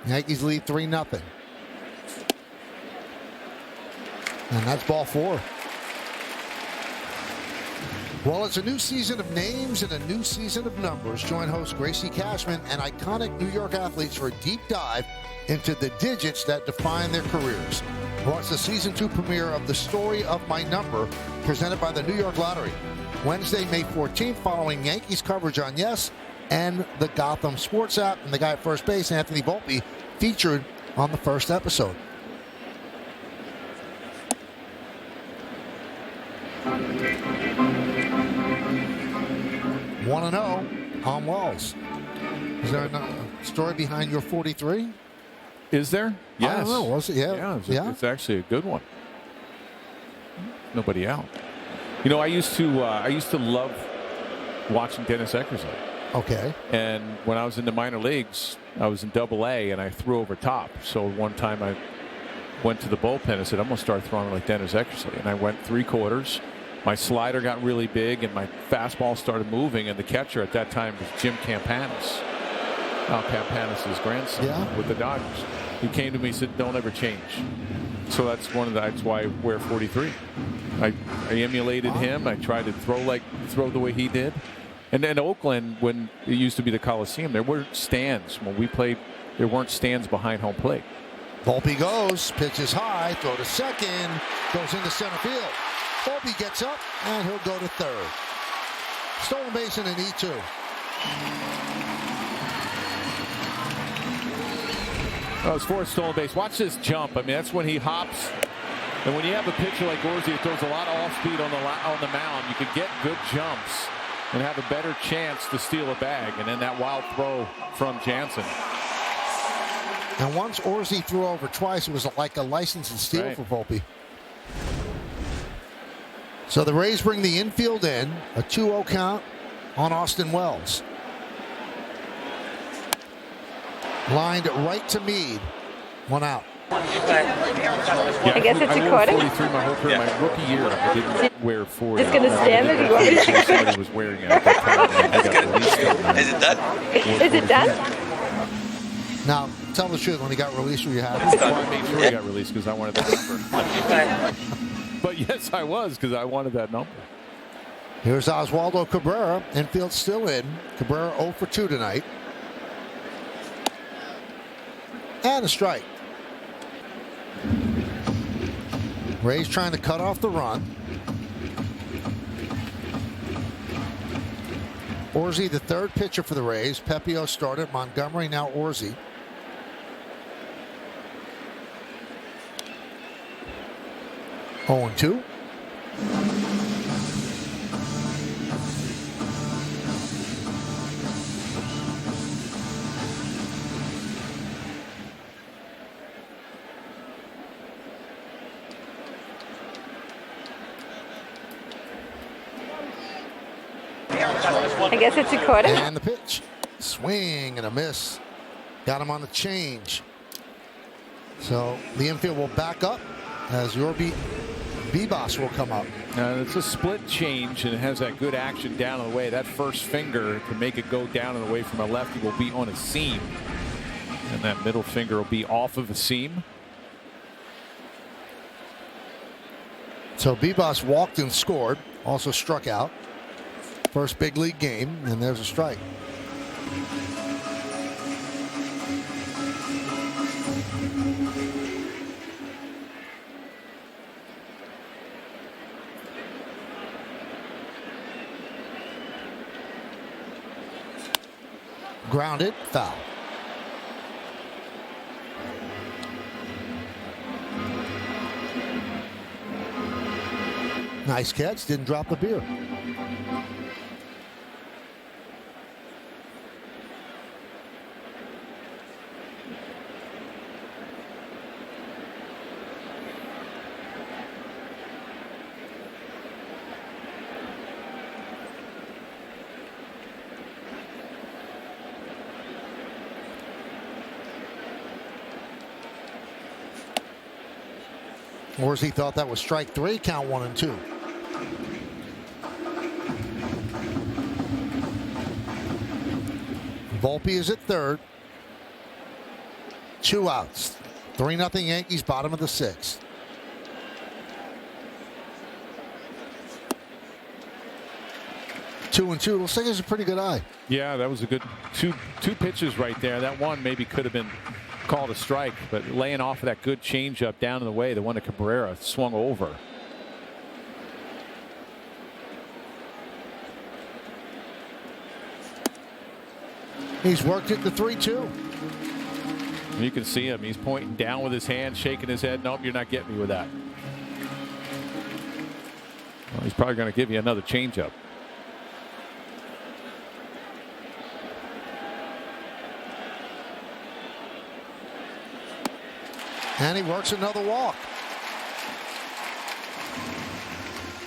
[SPEAKER 1] Yankees lead 3-0. And that's ball 4. Well, it's a new season of names and a new season of numbers. Join host Gracie Cashman and iconic New York athletes for a deep dive into the digits that define their careers. Watch the season 2 premiere of The Story of My Number, presented by the New York Lottery. Wednesday, May 14th, following Yankees coverage on Yes and the Gotham Sports app. And the guy at first base, Anthony Volpe, featured on the first episode. 1-0 on Wells. Is there a story behind your 43?
[SPEAKER 2] Is there? Yes.
[SPEAKER 1] I don't know. Was it? Yeah.
[SPEAKER 2] It's actually a good one. Nobody out. You know, I used to love watching Dennis Eckersley.
[SPEAKER 1] Okay.
[SPEAKER 2] And when I was in the minor leagues, I was in Double-A, and I threw over top. So one time I went to the bullpen and said, I'm going to start throwing like Dennis Eckersley. And I went 3/4. My slider got really big, and my fastball started moving. And the catcher at that time was Jim Campanis. Al Campanis' grandson with the Dodgers. He came to me and said, don't ever change. So that's why I wear 43. I emulated him. I tried to throw the way he did. And in Oakland, when it used to be the Coliseum, there weren't stands. When we played, there weren't stands behind home plate.
[SPEAKER 1] Volpe goes, pitches high, throw to second, goes into center field. Volpe gets up, and he'll go to third. Stolen base in an E2.
[SPEAKER 2] Oh, it's for a stolen base. Watch this jump. I mean, that's when he hops. And when you have a pitcher like Orsi that throws a lot of off speed on the mound, you can get good jumps and have a better chance to steal a bag. And then that wild throw from Jansen.
[SPEAKER 1] And once Orsi threw over twice, it was like a license and steal for Volpe. So the Rays bring the infield in, a 2-0 count on Austin Wells. Lined right to Meade. 1 out.
[SPEAKER 2] Yeah,
[SPEAKER 15] I guess it's
[SPEAKER 2] I wore
[SPEAKER 15] recording.
[SPEAKER 2] 43 my whole career. My rookie year, I didn't wear 40.
[SPEAKER 15] Just gonna stand it? You want me to-
[SPEAKER 2] Somebody was wearing it at that time. I got released on that.
[SPEAKER 15] Is it done? Is it done?
[SPEAKER 1] Now, tell the truth. When he got released, were you happy?
[SPEAKER 2] Well, I made sure he got released because I wanted that number. But yes, I was, because I wanted that number.
[SPEAKER 1] Here's Oswaldo Cabrera. Infield still in. Cabrera 0 for 2 tonight. And a strike. Rays trying to cut off the run. Orsi, the third pitcher for the Rays. Pepio started. Montgomery, now Orsi. Oh, 0-2.
[SPEAKER 15] I guess it's recording.
[SPEAKER 1] And the pitch. Swing and a miss. Got him on the change. So the infield will back up as Yorby Bibas will come up.
[SPEAKER 2] It's a split change, and it has that good action down and away. That first finger to make it go down and away from a lefty will be on a seam. And that middle finger will be off of a seam.
[SPEAKER 1] So Bibas walked and scored. Also struck out. First big league game, and there's a strike. Grounded, foul. Nice catch, didn't drop the beer. Orsi thought that was strike 3, count 1-2. Volpe is at third. 2 outs. 3-0 Yankees, bottom of the 6th. Two and 2. Looks like it's a pretty good eye.
[SPEAKER 2] Yeah, that was a good two pitches right there. That one maybe could have been called a strike, but laying off of that good changeup down in the way, the one that Cabrera swung over.
[SPEAKER 1] He's worked it to 3-2.
[SPEAKER 2] You can see him. He's pointing down with his hand, shaking his head. Nope, you're not getting me with that. Well, he's probably going to give you another changeup.
[SPEAKER 1] And he works another walk.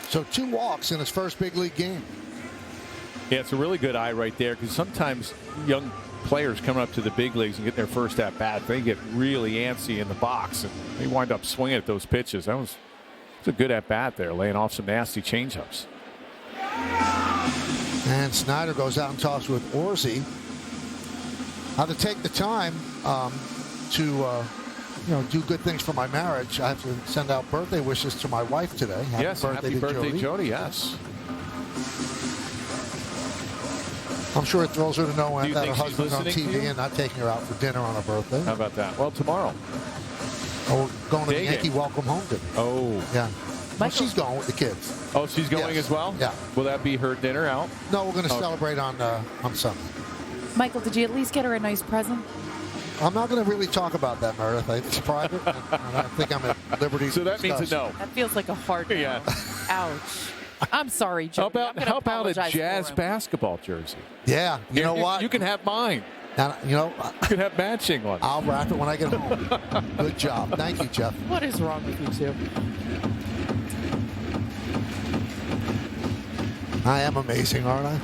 [SPEAKER 1] So 2 walks in his first big league game.
[SPEAKER 2] Yeah, it's a really good eye right there because sometimes young players coming up to the big leagues and get their first at bat, they get really antsy in the box and they wind up swinging at those pitches. That was a good at bat there, laying off some nasty changeups.
[SPEAKER 1] And Snyder goes out and talks with Orsi. How to take the time to do good things for my marriage. I have to send out birthday wishes to my wife today.
[SPEAKER 2] Happy birthday, Jody. Yes.
[SPEAKER 1] I'm sure it thrills her to know that her
[SPEAKER 2] think she's
[SPEAKER 1] husband's on
[SPEAKER 2] listening to
[SPEAKER 1] TV
[SPEAKER 2] you?
[SPEAKER 1] and not taking her out for dinner on her birthday.
[SPEAKER 2] How about that? Well, tomorrow.
[SPEAKER 1] Oh, we're going to the
[SPEAKER 2] Day
[SPEAKER 1] Yankee
[SPEAKER 2] game.
[SPEAKER 1] welcome home dinner.
[SPEAKER 2] Oh.
[SPEAKER 1] Yeah. Well, she's going with the kids.
[SPEAKER 2] Oh, she's going
[SPEAKER 1] Yes.
[SPEAKER 2] as well?
[SPEAKER 1] Yeah.
[SPEAKER 2] Will that be her dinner out?
[SPEAKER 1] No, we're going to
[SPEAKER 2] Okay.
[SPEAKER 1] celebrate on Sunday.
[SPEAKER 13] Michael, did you at least get her a nice present?
[SPEAKER 1] I'm not going to really talk about that, Meredith. It's private, and I think I'm at liberty
[SPEAKER 2] So
[SPEAKER 1] to
[SPEAKER 2] that means a
[SPEAKER 1] discuss.
[SPEAKER 2] no.
[SPEAKER 13] That feels like a hard no.
[SPEAKER 2] Yeah.
[SPEAKER 13] Ouch. I'm sorry, Joe.
[SPEAKER 2] How about a Jazz
[SPEAKER 13] for him.
[SPEAKER 2] basketball jersey?
[SPEAKER 1] Yeah, you know what?
[SPEAKER 2] You can have mine.
[SPEAKER 1] And,
[SPEAKER 2] You can have matching ones.
[SPEAKER 1] I'll wrap it when I get home. Good job. Thank you, Jeff.
[SPEAKER 13] What is wrong with you two?
[SPEAKER 1] I am amazing, aren't I?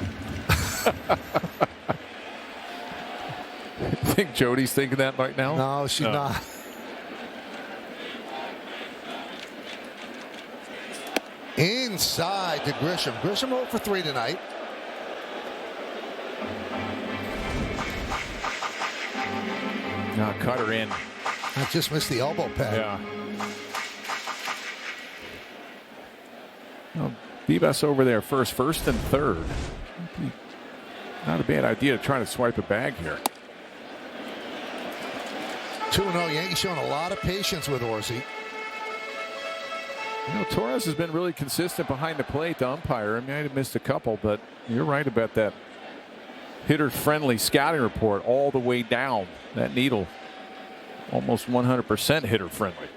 [SPEAKER 2] I think Jody's thinking that right now.
[SPEAKER 1] No, she's not. Inside to Grisham. Grisham 0 for 3 tonight.
[SPEAKER 2] No, cut her in.
[SPEAKER 1] I just missed the elbow pad.
[SPEAKER 2] Yeah. Well, Bebas over there first and third. Not a bad idea to try to swipe a bag here.
[SPEAKER 1] 2-0. Yankees showing a lot of patience with Orsi.
[SPEAKER 2] Torres has been really consistent behind the plate, the umpire. I might have missed a couple, but you're right about that hitter-friendly scouting report all the way down. That needle, almost 100% hitter-friendly.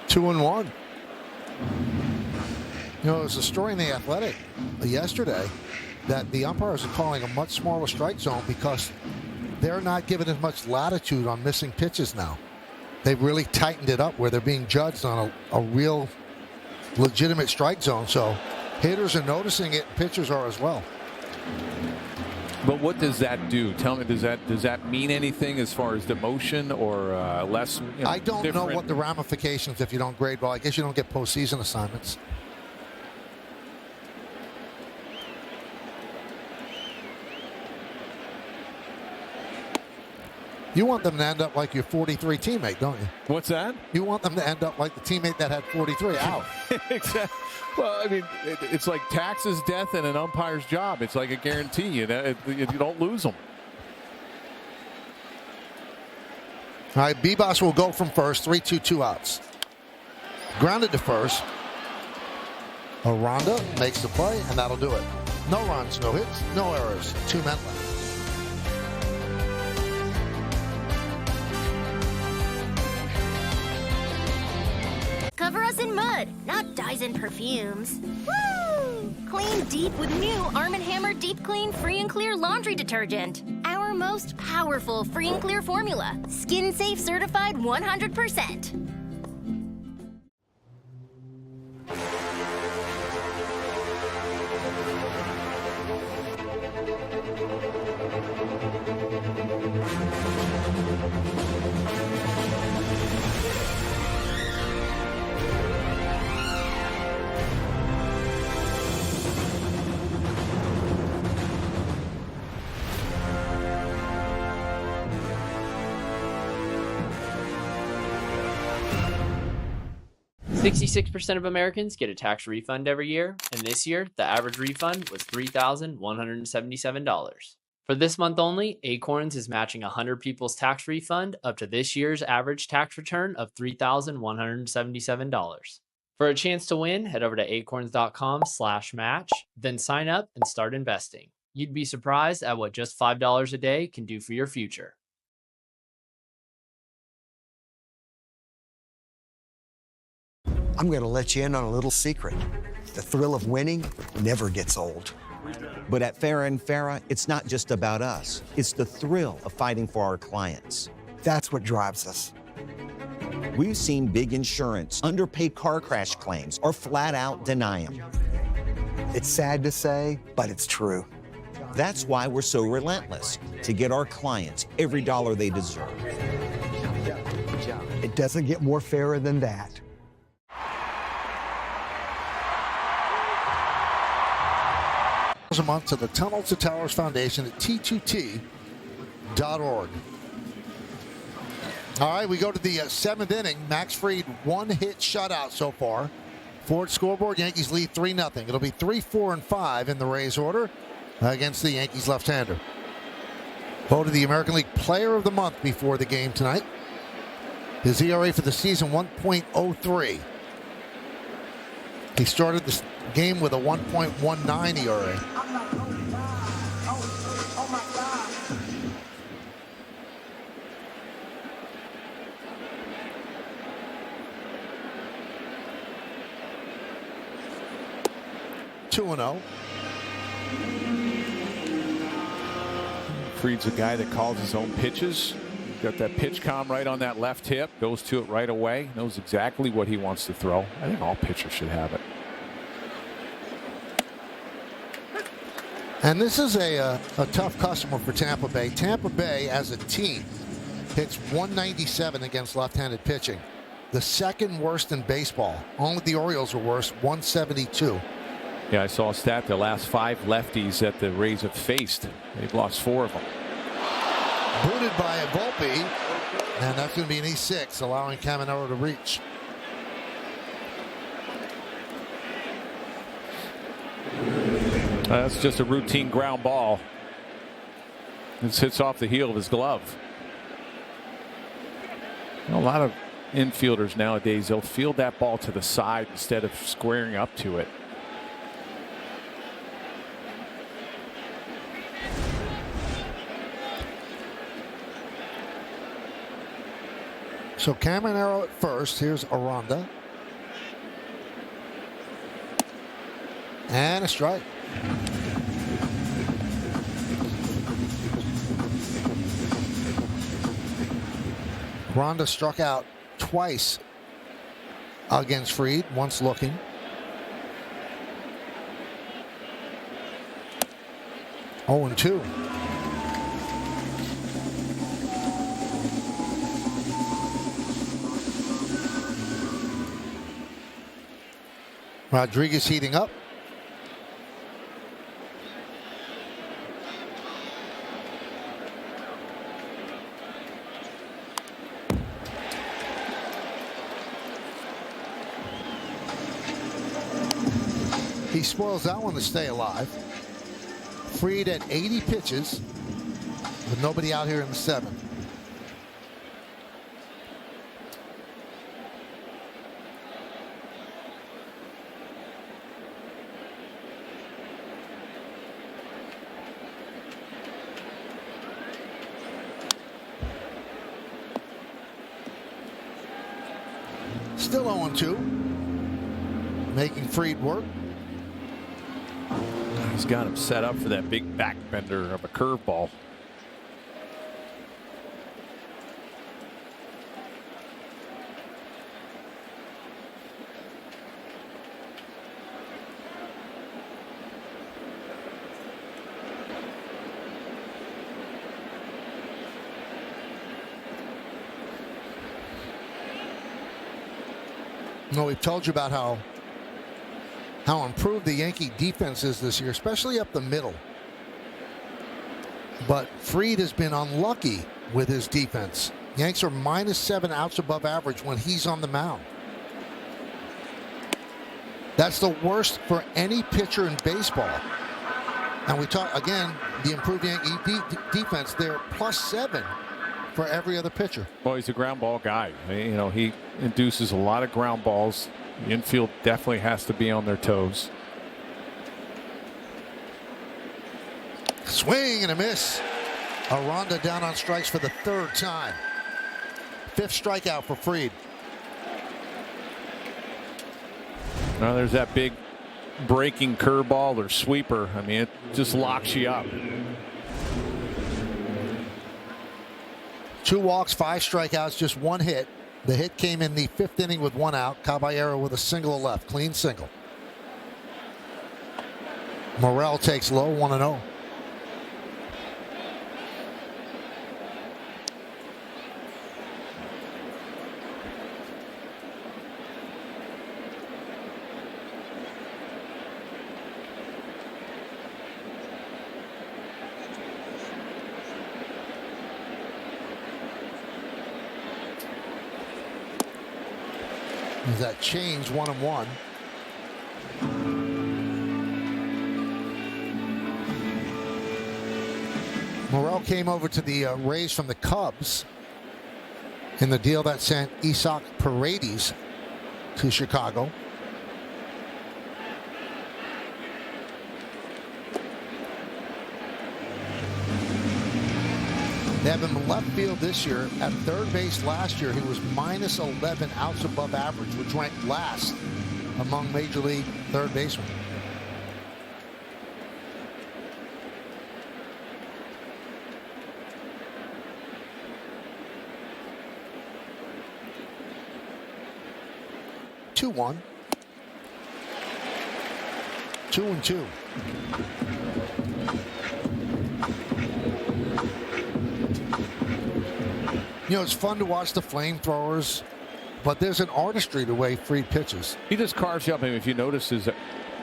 [SPEAKER 1] Two and one. There was a story in The Athletic yesterday that the umpires are calling a much smaller strike zone because they're not given as much latitude on missing pitches now. They've really tightened it up where they're being judged on a real legitimate strike zone. So hitters are noticing it, pitchers are as well.
[SPEAKER 2] But what does that do? Tell me, does that mean anything as far as demotion or less?
[SPEAKER 1] I don't know what the ramifications if you don't grade well. I guess you don't get postseason assignments. You want them to end up like your 43 teammate, don't you?
[SPEAKER 2] What's that?
[SPEAKER 1] You want them to end up like the teammate that had 43 out.
[SPEAKER 2] Exactly. Well, I mean, it's like taxes, death, and an umpire's job. It's like a guarantee. You don't lose them.
[SPEAKER 1] All right, Bebas will go from first. 3-2, 2 outs. Grounded to first. Aranda makes the play, and that'll do it. No runs, no hits, no errors. 2 men left.
[SPEAKER 5] Cover us in mud, not dyes and perfumes. Woo! Clean deep with new Arm & Hammer Deep Clean Free and Clear Laundry Detergent. Our most powerful free and clear formula. Skin safe certified 100%.
[SPEAKER 9] %66% of Americans get a tax refund every year, and this year, the average refund was $3,177. For this month only, Acorns is matching 100 people's tax refund up to this year's average tax return of $3,177. For a chance to win, head over to acorns.com/match, then sign up and start investing. You'd be surprised at what just $5 a day can do for your future.
[SPEAKER 24] I'm going to let you in on a little secret. The thrill of winning never gets old.
[SPEAKER 25] But at Farah and Farah, it's not just about us. It's the thrill of fighting for our clients.
[SPEAKER 24] That's what drives us.
[SPEAKER 25] We've seen big insurance underpay car crash claims or flat out deny them.
[SPEAKER 24] It's sad to say, but it's true.
[SPEAKER 25] That's why we're so relentless, to get our clients every dollar they deserve.
[SPEAKER 24] It doesn't get more fairer than that.
[SPEAKER 1] A month to the Tunnel to Towers Foundation at T2T.org. All right, we go to the seventh inning. Max Fried, one-hit shutout so far. Ford scoreboard, Yankees lead 3-0. It'll be 3, 4, and 5 in the Rays order against the Yankees left-hander. Voted the American League Player of the Month before the game tonight. His ERA for the season, 1.03. He started this game with a 1.19 ERA. Two and 0.
[SPEAKER 2] Fried's a guy that calls his own pitches. Got that pitch comm right on that left hip. Goes to it right away. Knows exactly what he wants to throw. I think all pitchers should have it.
[SPEAKER 1] And this is a tough customer for Tampa Bay. Tampa Bay, as a team, hits 197 against left-handed pitching. The second worst in baseball. Only the Orioles are worse, 172.
[SPEAKER 2] Yeah, I saw a stat. The last 5 lefties that the Rays have faced, they've lost 4 of them.
[SPEAKER 1] Booted by a Volpe, and that's going to be an E6, allowing Caminero to reach.
[SPEAKER 2] That's just a routine ground ball. This hits off the heel of his glove. A lot of infielders nowadays, they'll field that ball to the side instead of squaring up to it.
[SPEAKER 1] So Caminero at first. Here's Aranda. And a strike. Aranda struck out twice against Fried, once looking. Oh, and 2. Rodriguez heating up. He spoils that one to stay alive. Fried at 80 pitches with nobody out here in the 7th. Still 0-2. Making Fried work.
[SPEAKER 2] He's got him set up for that big back bender of a curveball.
[SPEAKER 1] No, we've told you about how improved the Yankee defense is this year, especially up the middle. But Fried has been unlucky with his defense. Yanks are -7 outs above average when he's on the mound. That's the worst for any pitcher in baseball. And we talk again, the improved Yankee defense, they're +7 for every other pitcher.
[SPEAKER 2] Well, he's a ground ball guy. You know, he induces a lot of ground balls. The infield definitely has to be on their toes.
[SPEAKER 1] Swing and a miss. Aranda down on strikes for the 3rd time. 5th strikeout for Fried.
[SPEAKER 2] Now there's that big breaking curveball or sweeper, I mean, it just locks you up.
[SPEAKER 1] 2 walks, 5 strikeouts, just 1 hit. The hit came in the 5th inning with 1 out. Caballero with a single left, clean single. Morel takes low, 1-0. Is that change 1-1? Morel came over to the Rays from the Cubs in the deal that sent Isaac Paredes to Chicago. They have him in left field this year. At third base last year, he was minus 11 outs above average, which ranked last among Major League third basemen. Two, 1. 2-2. You know, it's fun to watch the flamethrowers, but there's an artistry to the way Fried pitches.
[SPEAKER 2] He just carves you up. I mean, if you notice his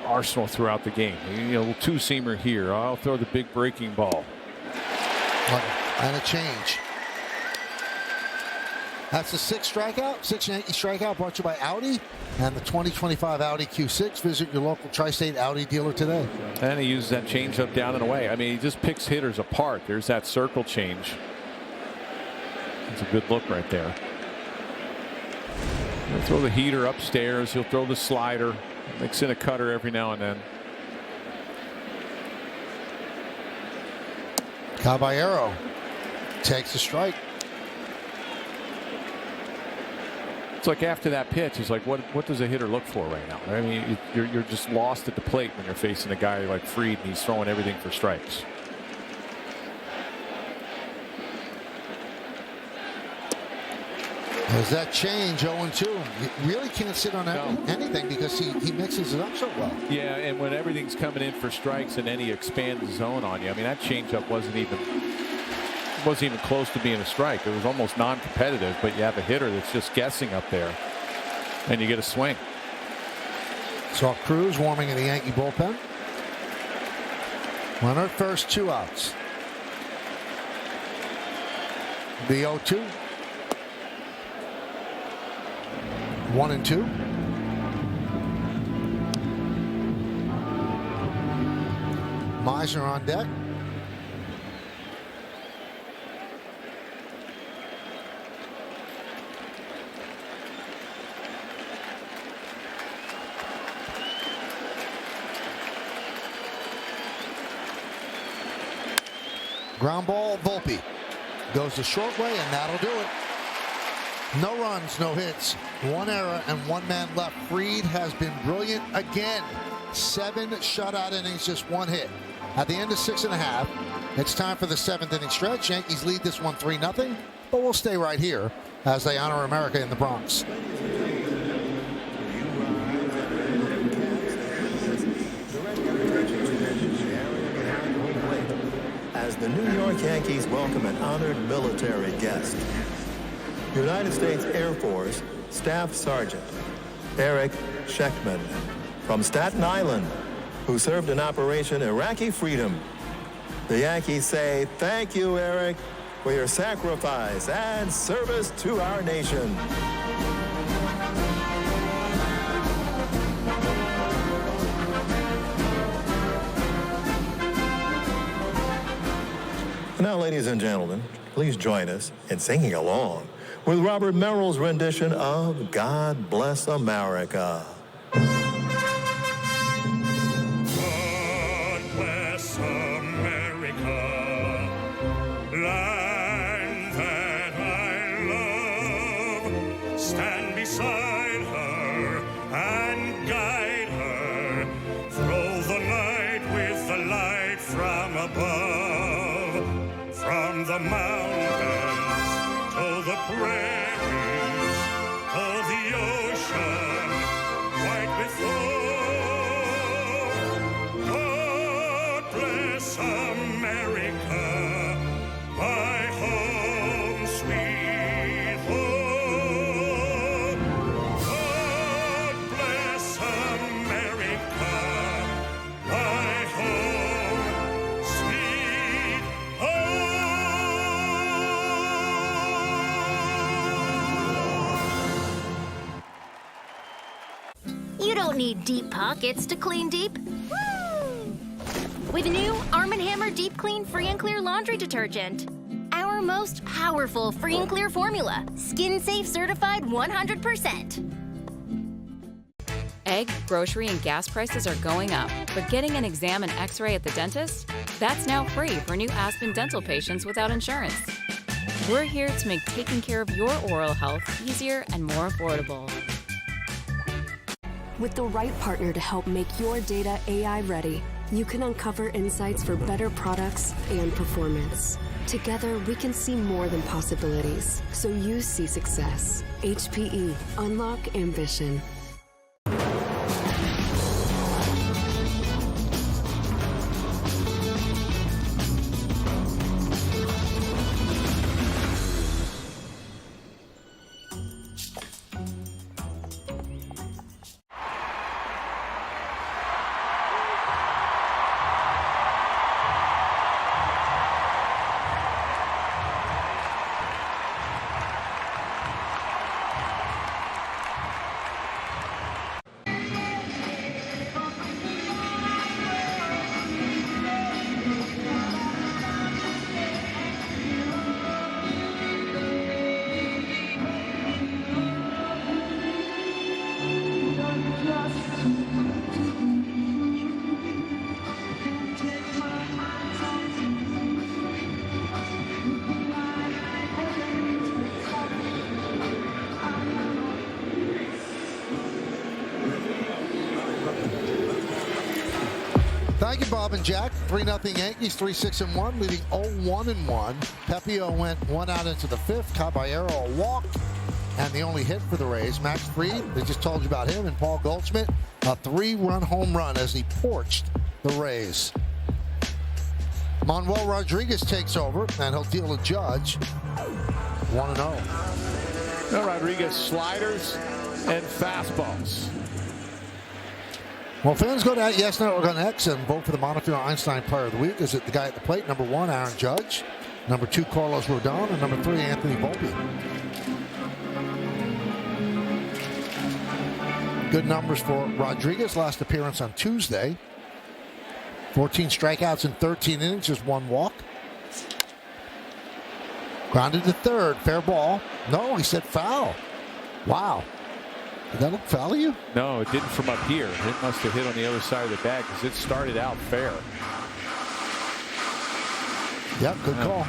[SPEAKER 2] arsenal throughout the game, you know, a little two-seamer here. I'll throw the big breaking ball.
[SPEAKER 1] And a change. That's the 6th strikeout. 6th Yankee strikeout brought to you by Audi and the 2025 Audi Q6. Visit your local Tri-State Audi dealer today.
[SPEAKER 2] And he uses that changeup down and away. I mean, he just picks hitters apart. There's that circle change. It's a good look right there. He'll throw the heater upstairs. He'll throw the slider. Mix in a cutter every now and then.
[SPEAKER 1] Caballero takes a strike.
[SPEAKER 2] It's like after that pitch, he's like, what does a hitter look for right now? I mean, you're just lost at the plate when you're facing a guy like Fried and he's throwing everything for strikes.
[SPEAKER 1] Does that change 0-2? You really can't sit on anything because he mixes it up so well.
[SPEAKER 2] Yeah, and when everything's coming in for strikes and then he expands the zone on you, I mean, that changeup wasn't even close to being a strike. It was almost non-competitive, but you have a hitter that's just guessing up there, and you get a swing.
[SPEAKER 1] Saw Cruz warming in the Yankee bullpen. Runner at first, 2 outs. The 0-2. 1-2. Meisner on deck. Ground ball, Volpe goes the short way, and that'll do it. No runs, no hits, 1 error, and 1 man left. Fried has been brilliant again. 7 shutout innings, just 1 hit. At the end of 6.5, it's time for the 7th inning stretch. Yankees lead this one 3-0, but we'll stay right here as they honor America in the Bronx.
[SPEAKER 7] As the New York Yankees welcome an honored military guest, United States Air Force Staff Sergeant Eric Schechtman from Staten Island, who served in Operation Iraqi Freedom. The Yankees say, thank you, Eric, for your sacrifice and service to our nation. Now, ladies and gentlemen, please join us in singing along with Robert Merrill's rendition of God Bless America.
[SPEAKER 8] God bless America, land that I love. Stand beside her and guide her the mountains, to the prairies, to the ocean, white with foam. God bless America, my home, sweet home. God bless America, my home, sweet home.
[SPEAKER 5] You don't need deep pockets to clean deep. Woo! With new Arm & Hammer Deep Clean Free and Clear Laundry Detergent. Our most powerful free and clear formula. Skin safe certified 100%.
[SPEAKER 10] Egg, grocery, and gas prices are going up, but getting an exam and x-ray at the dentist? That's now free for new Aspen dental patients without insurance. We're here to make taking care of your oral health easier and more affordable.
[SPEAKER 12] With the right partner to help make your data AI ready, you can uncover insights for better products and performance. Together, we can see more than possibilities, so you see success. HPE, unlock ambition.
[SPEAKER 1] Thank you, Bob and Jack. 3-0 Yankees, 3-6-1, leading 0-1-1. Pepio went one out into the fifth. Caballero a walk, and the only hit for the Rays. Max Fried, they just told you about him, and Paul Goldschmidt, a 3-run home run as he porched the Rays. Manuel Rodriguez takes over, and he'll deal to Judge. 1-0.
[SPEAKER 2] Now Rodriguez sliders and fastballs.
[SPEAKER 1] Well, fans go to Yes Network on X and vote for the Montefiore Einstein Player of the Week. Is it the guy at the plate? Number 1, Aaron Judge. Number 2, Carlos Rodon. And number 3, Anthony Volpe. Good numbers for Rodriguez. Last appearance on Tuesday. 14 strikeouts in 13 innings, just 1 walk. Grounded to third. Fair ball. No, he said foul. Wow. Did that look foul to you?
[SPEAKER 2] No, it didn't from up here. It must have hit on the other side of the bag because it started out fair.
[SPEAKER 1] Yep, good call.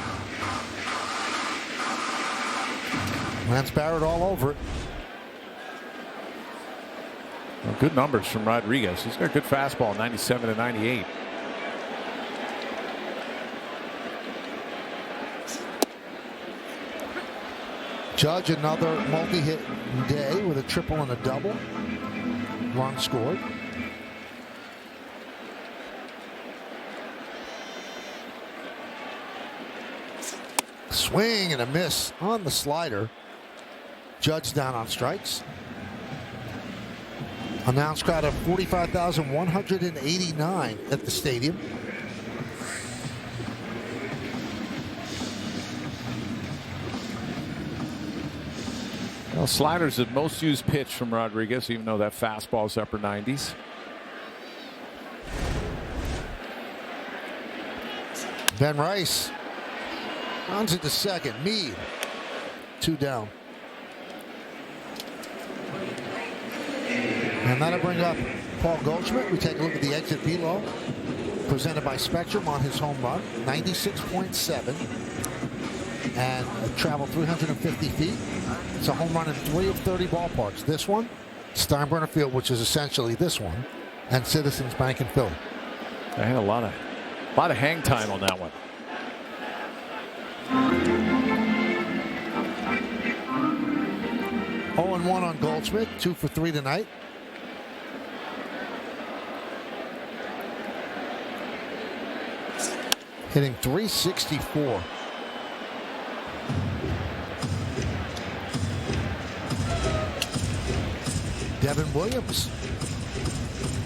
[SPEAKER 1] Lance Barrett all over it.
[SPEAKER 2] Well, good numbers from Rodriguez. He's got a good fastball, 97 to 98.
[SPEAKER 1] Judge, another multi-hit day with a triple and a double. Run scored. Swing and a miss on the slider. Judge down on strikes. Announced crowd of 45,189 at the stadium.
[SPEAKER 2] Well, slider's the most used pitch from Rodriguez, even though that fastball is upper 90s.
[SPEAKER 1] Ben Rice runs it to second. Meade, 2 down. And that'll bring up Paul Goldschmidt. We take a look at the exit velo presented by Spectrum on his home run, 96.7, and traveled 350 feet. It's a home run in 3 of 30 ballparks. This one, Steinbrenner Field, which is essentially this one, and Citizens Bank in Philly.
[SPEAKER 2] I had a lot of hang time on that one.
[SPEAKER 1] 0-1 on Goldschmidt, 2 for 3 tonight. Hitting .364. Devin Williams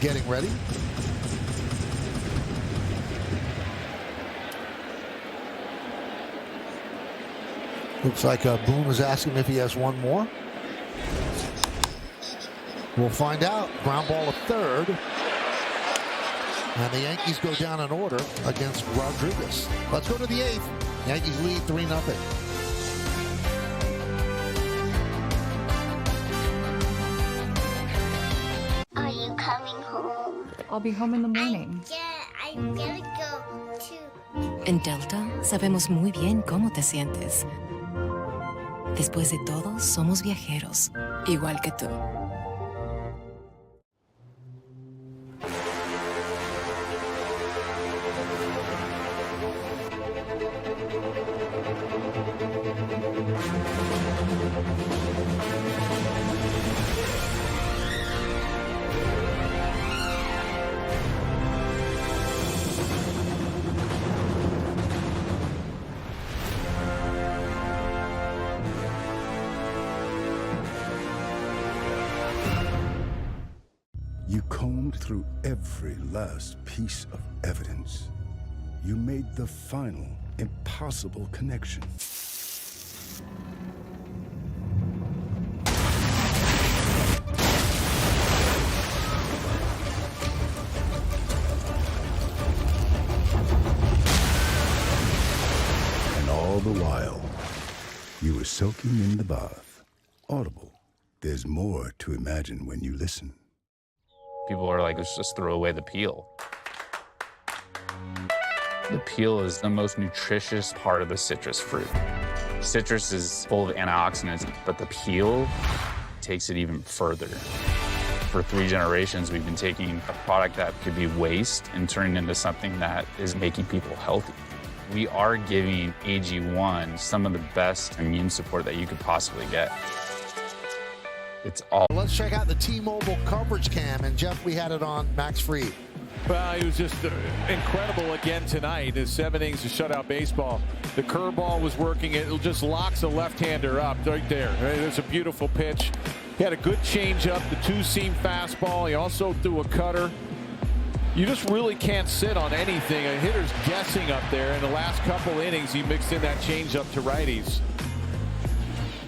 [SPEAKER 1] getting ready. Looks like Boone was asking if he has one more. We'll find out. Ground ball at third. And the Yankees go down in order against Rodriguez. Let's go to the 8th. Yankees lead 3-0.
[SPEAKER 16] Are you coming home?
[SPEAKER 18] I'll be home in the morning.
[SPEAKER 16] I gotta go too.
[SPEAKER 19] En Delta sabemos muy bien cómo te sientes. Después de todo, somos viajeros, igual que tú.
[SPEAKER 14] You combed through every last piece of evidence. You made the final, impossible connection. And all the while, you were soaking in the bath. Audible. There's more to imagine when you listen.
[SPEAKER 3] People are like, let's just throw away the peel. The peel is the most nutritious part of the citrus fruit. Citrus is full of antioxidants, but the peel takes it even further. For 3 generations, we've been taking a product that could be waste and turning it into something that is making people healthy. We are giving AG1 some of the best immune support that you could possibly get. It's all.
[SPEAKER 1] Let's check out the T-Mobile coverage cam. And Jeff, we had it on Max Fried.
[SPEAKER 2] Well, he was just incredible again tonight. His 7 innings of shutout baseball. The curveball was working. It just locks a left-hander up right there. It's a beautiful pitch. He had a good changeup, the 2-seam fastball. He also threw a cutter. You just really can't sit on anything. A hitter's guessing up there. In the last couple innings, he mixed in that changeup to righties.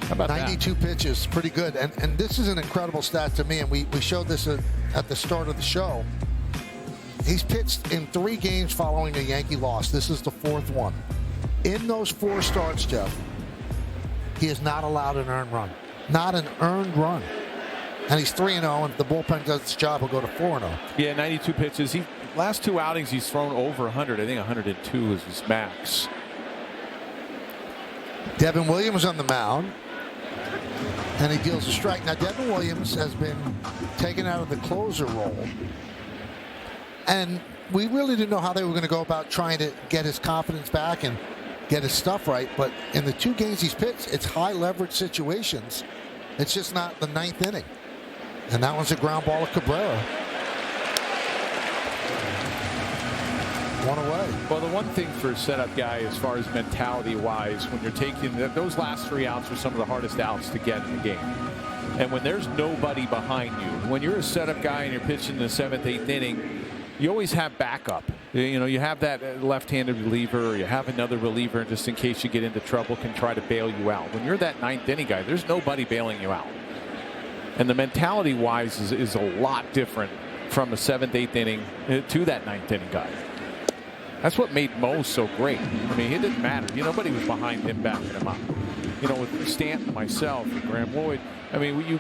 [SPEAKER 2] How about
[SPEAKER 1] 92
[SPEAKER 2] that?
[SPEAKER 1] pitches, pretty good. And this is an incredible stat to me, and we showed this at the start of the show. He's pitched in 3 games following a Yankee loss. This is the 4th one. In those 4 starts, Jeff, he has not allowed an earned run. Not an earned run. And he's 3-0, and if the bullpen does its job, he'll go to 4-0.
[SPEAKER 2] Yeah, 92 pitches. Last 2 outings, he's thrown over 100. I think 102 is his max.
[SPEAKER 1] Devin Williams on the mound. And he deals a strike. Now, Devin Williams has been taken out of the closer role. And we really didn't know how they were going to go about trying to get his confidence back and get his stuff right. But in the 2 games he's pitched, it's high leverage situations. It's just not the 9th inning. And that one's a ground ball to Cabrera. 1 away.
[SPEAKER 2] Well, the one thing for a setup guy, as far as mentality-wise, when you're taking those last 3 outs are some of the hardest outs to get in the game. And when there's nobody behind you, when you're a setup guy and you're pitching the 7th, 8th inning, you always have backup. You know, you have that left-handed reliever, or you have another reliever just in case you get into trouble, can try to bail you out. When you're that 9th inning guy, there's nobody bailing you out. And the mentality-wise is a lot different from a 7th, 8th inning to that 9th inning guy. That's what made Mo so great. I mean, it didn't matter. Nobody was behind him, backing him up. You know, with Stanton, myself, and Graham Lloyd, I mean,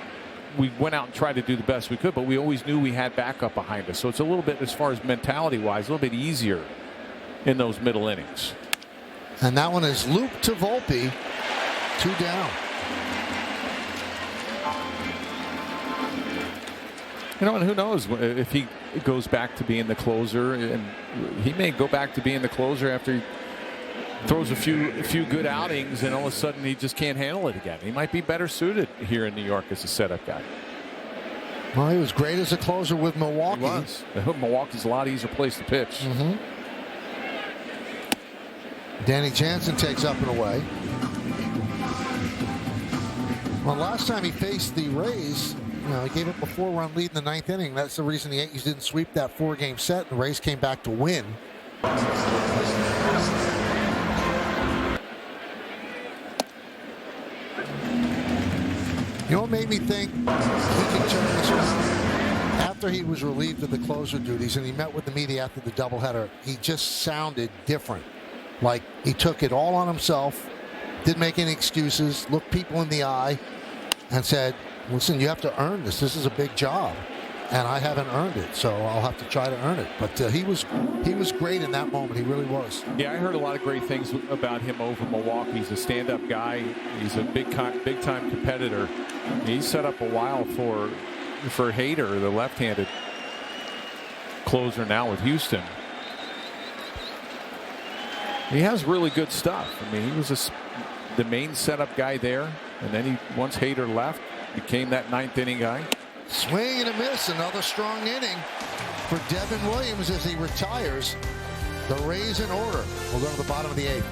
[SPEAKER 2] we went out and tried to do the best we could, but we always knew we had backup behind us. So it's a little bit, as far as mentality-wise, a little bit easier in those middle innings.
[SPEAKER 1] And that one is looped to Volpe. 2 down.
[SPEAKER 2] You know, and who knows if he goes back to being the closer, and he may go back to being the closer after he throws a few good outings, and all of a sudden he just can't handle it again. He might be better suited here in New York as a setup guy.
[SPEAKER 1] Well, he was great as a closer with Milwaukee.
[SPEAKER 2] He was. Milwaukee's a lot easier place to pitch.
[SPEAKER 1] Danny Jansen takes up and away. Well, last time he faced the Rays, he gave up a 4-run lead in the 9th inning. That's the reason the Yankees didn't sweep that 4-game set. The Rays came back to win. You know what made me think he could turn this around? After he was relieved of the closer duties and he met with the media after the doubleheader, he just sounded different. Like he took it all on himself, didn't make any excuses, looked people in the eye, and said, listen, you have to earn this. This is a big job, and I haven't earned it, so I'll have to try to earn it. But he was great in that moment. He really was.
[SPEAKER 2] Yeah, I heard a lot of great things about him over Milwaukee. He's a stand-up guy. He's a big-time competitor. He's set up a while for Hader, the left-handed closer now with Houston. He has really good stuff. I mean, he was the main setup guy there, and then once Hader left, became that 9th inning guy.
[SPEAKER 1] Swing and a miss. Another strong inning for Devin Williams as he retires. The Rays in order. We'll go to the bottom of the 8th.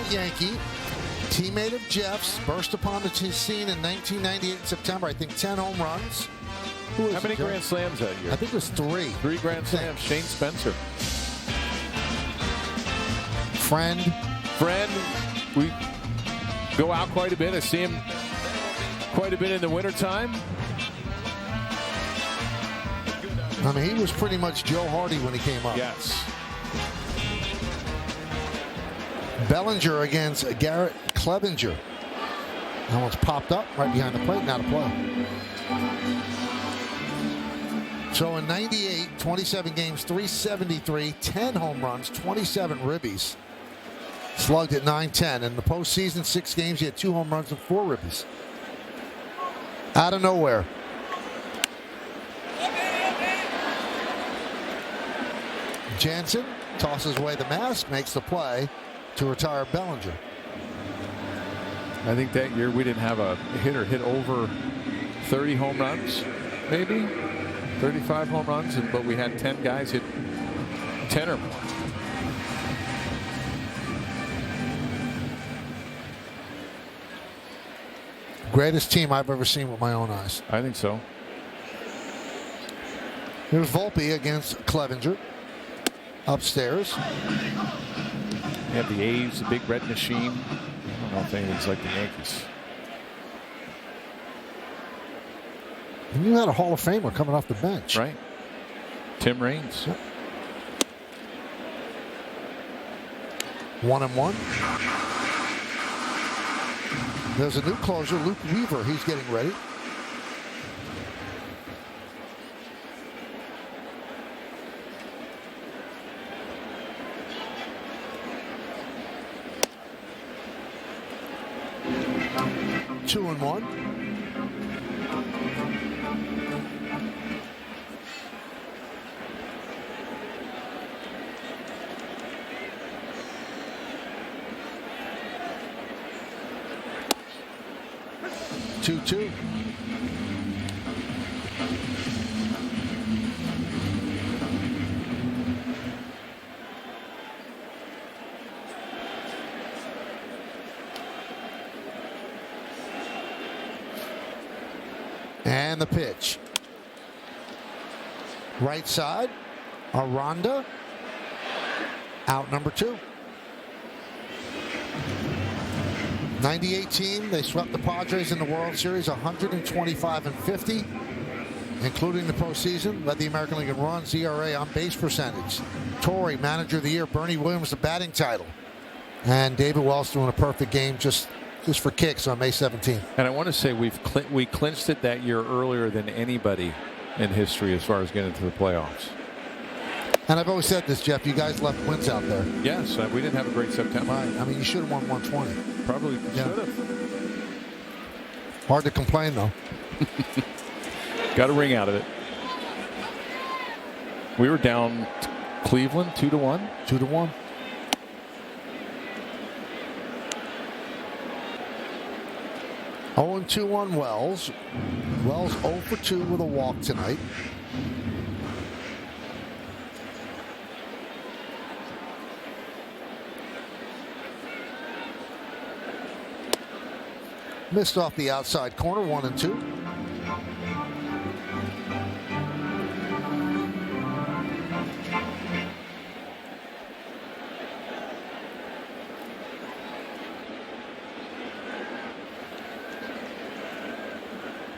[SPEAKER 1] Yankee, teammate of Jeff's, burst upon the scene in 1998 in September. I think 10 home runs.
[SPEAKER 2] How many grand slams that year?
[SPEAKER 1] I think it was 3.
[SPEAKER 2] 3 grand slams. Shane Spencer.
[SPEAKER 1] Friend.
[SPEAKER 2] We go out quite a bit. I see him quite a bit in the wintertime.
[SPEAKER 1] I mean, he was pretty much Joe Hardy when he came up.
[SPEAKER 2] Yes.
[SPEAKER 1] Bellinger against Garrett Clevenger. That one's popped up right behind the plate, not a play. So in 98, 27 games, 373, 10 home runs, 27 ribbies. Slugged at .910. In the postseason, 6 games, he had 2 home runs and 4 ribbies. Out of nowhere. Jansen tosses away the mask, makes the play to retire Bellinger.
[SPEAKER 2] I think that year we didn't have a hitter hit over 30 home runs, maybe 35 home runs, but we had 10 guys hit 10 or more.
[SPEAKER 1] Greatest team I've ever seen with my own eyes.
[SPEAKER 2] I think so.
[SPEAKER 1] Here's Volpe against Clevenger. Upstairs.
[SPEAKER 2] You have the A's, the big red machine. I don't know if anything's like the Yankees.
[SPEAKER 1] And you had a Hall of Famer coming off the bench.
[SPEAKER 2] Right. Tim Raines.
[SPEAKER 1] 1-1. There's a new closer, Luke Weaver. He's getting ready. Two and one. Two. And the pitch. Right side. Aranda. Out number 2. 98 team. They swept the Padres in the World Series 125-50, including the postseason. Led the American League in runs, ERA, on base percentage. Torrey, manager of the year. Bernie Williams, the batting title. And David Wells doing a perfect game just for kicks on May 17th.
[SPEAKER 2] And I want to say we clinched it that year earlier than anybody in history as far as getting to the playoffs.
[SPEAKER 1] And I've always said this, Jeff, you guys left wins out there.
[SPEAKER 2] Yes, we didn't have a great September.
[SPEAKER 1] Right. I mean, you should have won 120.
[SPEAKER 2] Probably should have.
[SPEAKER 1] Hard to complain, though.
[SPEAKER 2] Got a ring out of it. We were down Cleveland 2-1.
[SPEAKER 1] 2-1. Oh, 2 on Wells. Wells 0 for 2 with a walk tonight. Missed off the outside corner, 1-2.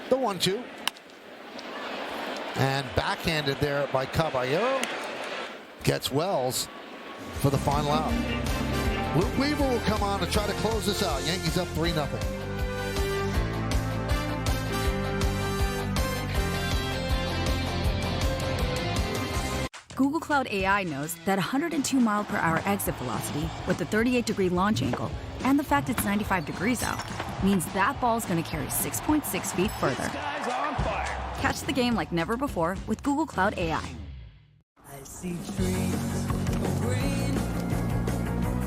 [SPEAKER 1] The 1-2. And backhanded there by Caballero. Gets Wells for the final out. Luke Weaver will come on to try to close this out. Yankees up 3-0.
[SPEAKER 17] Google Cloud AI knows that 102 mile per hour exit velocity with the 38-degree launch angle and the fact it's 95 degrees out means that ball's going to carry 6.6 feet further. Catch the game like never before with Google Cloud AI.
[SPEAKER 18] I see trees of green,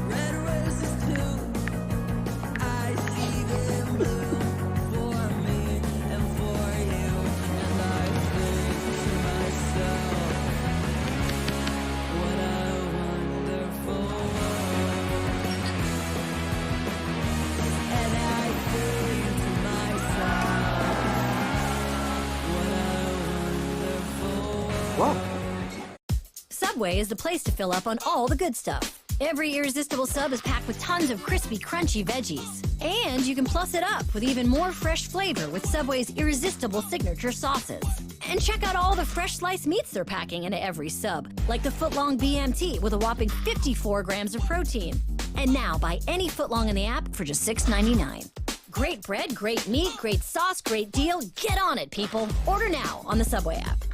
[SPEAKER 18] red roses too. I see them blue for me and for you. And I think to myself, what a wonderful world. And I think to myself, what a wonderful world.
[SPEAKER 20] Whoa. Subway is the place to fill up on all the good stuff. Every irresistible sub is packed with tons of crispy, crunchy veggies. And you can plus it up with even more fresh flavor with Subway's irresistible signature sauces. And check out all the fresh sliced meats they're packing into every sub, like the footlong BMT with a whopping 54 grams of protein. And now buy any footlong in the app for just $6.99. Great bread, great meat, great sauce, great deal. Get on it, people. Order now on the Subway app.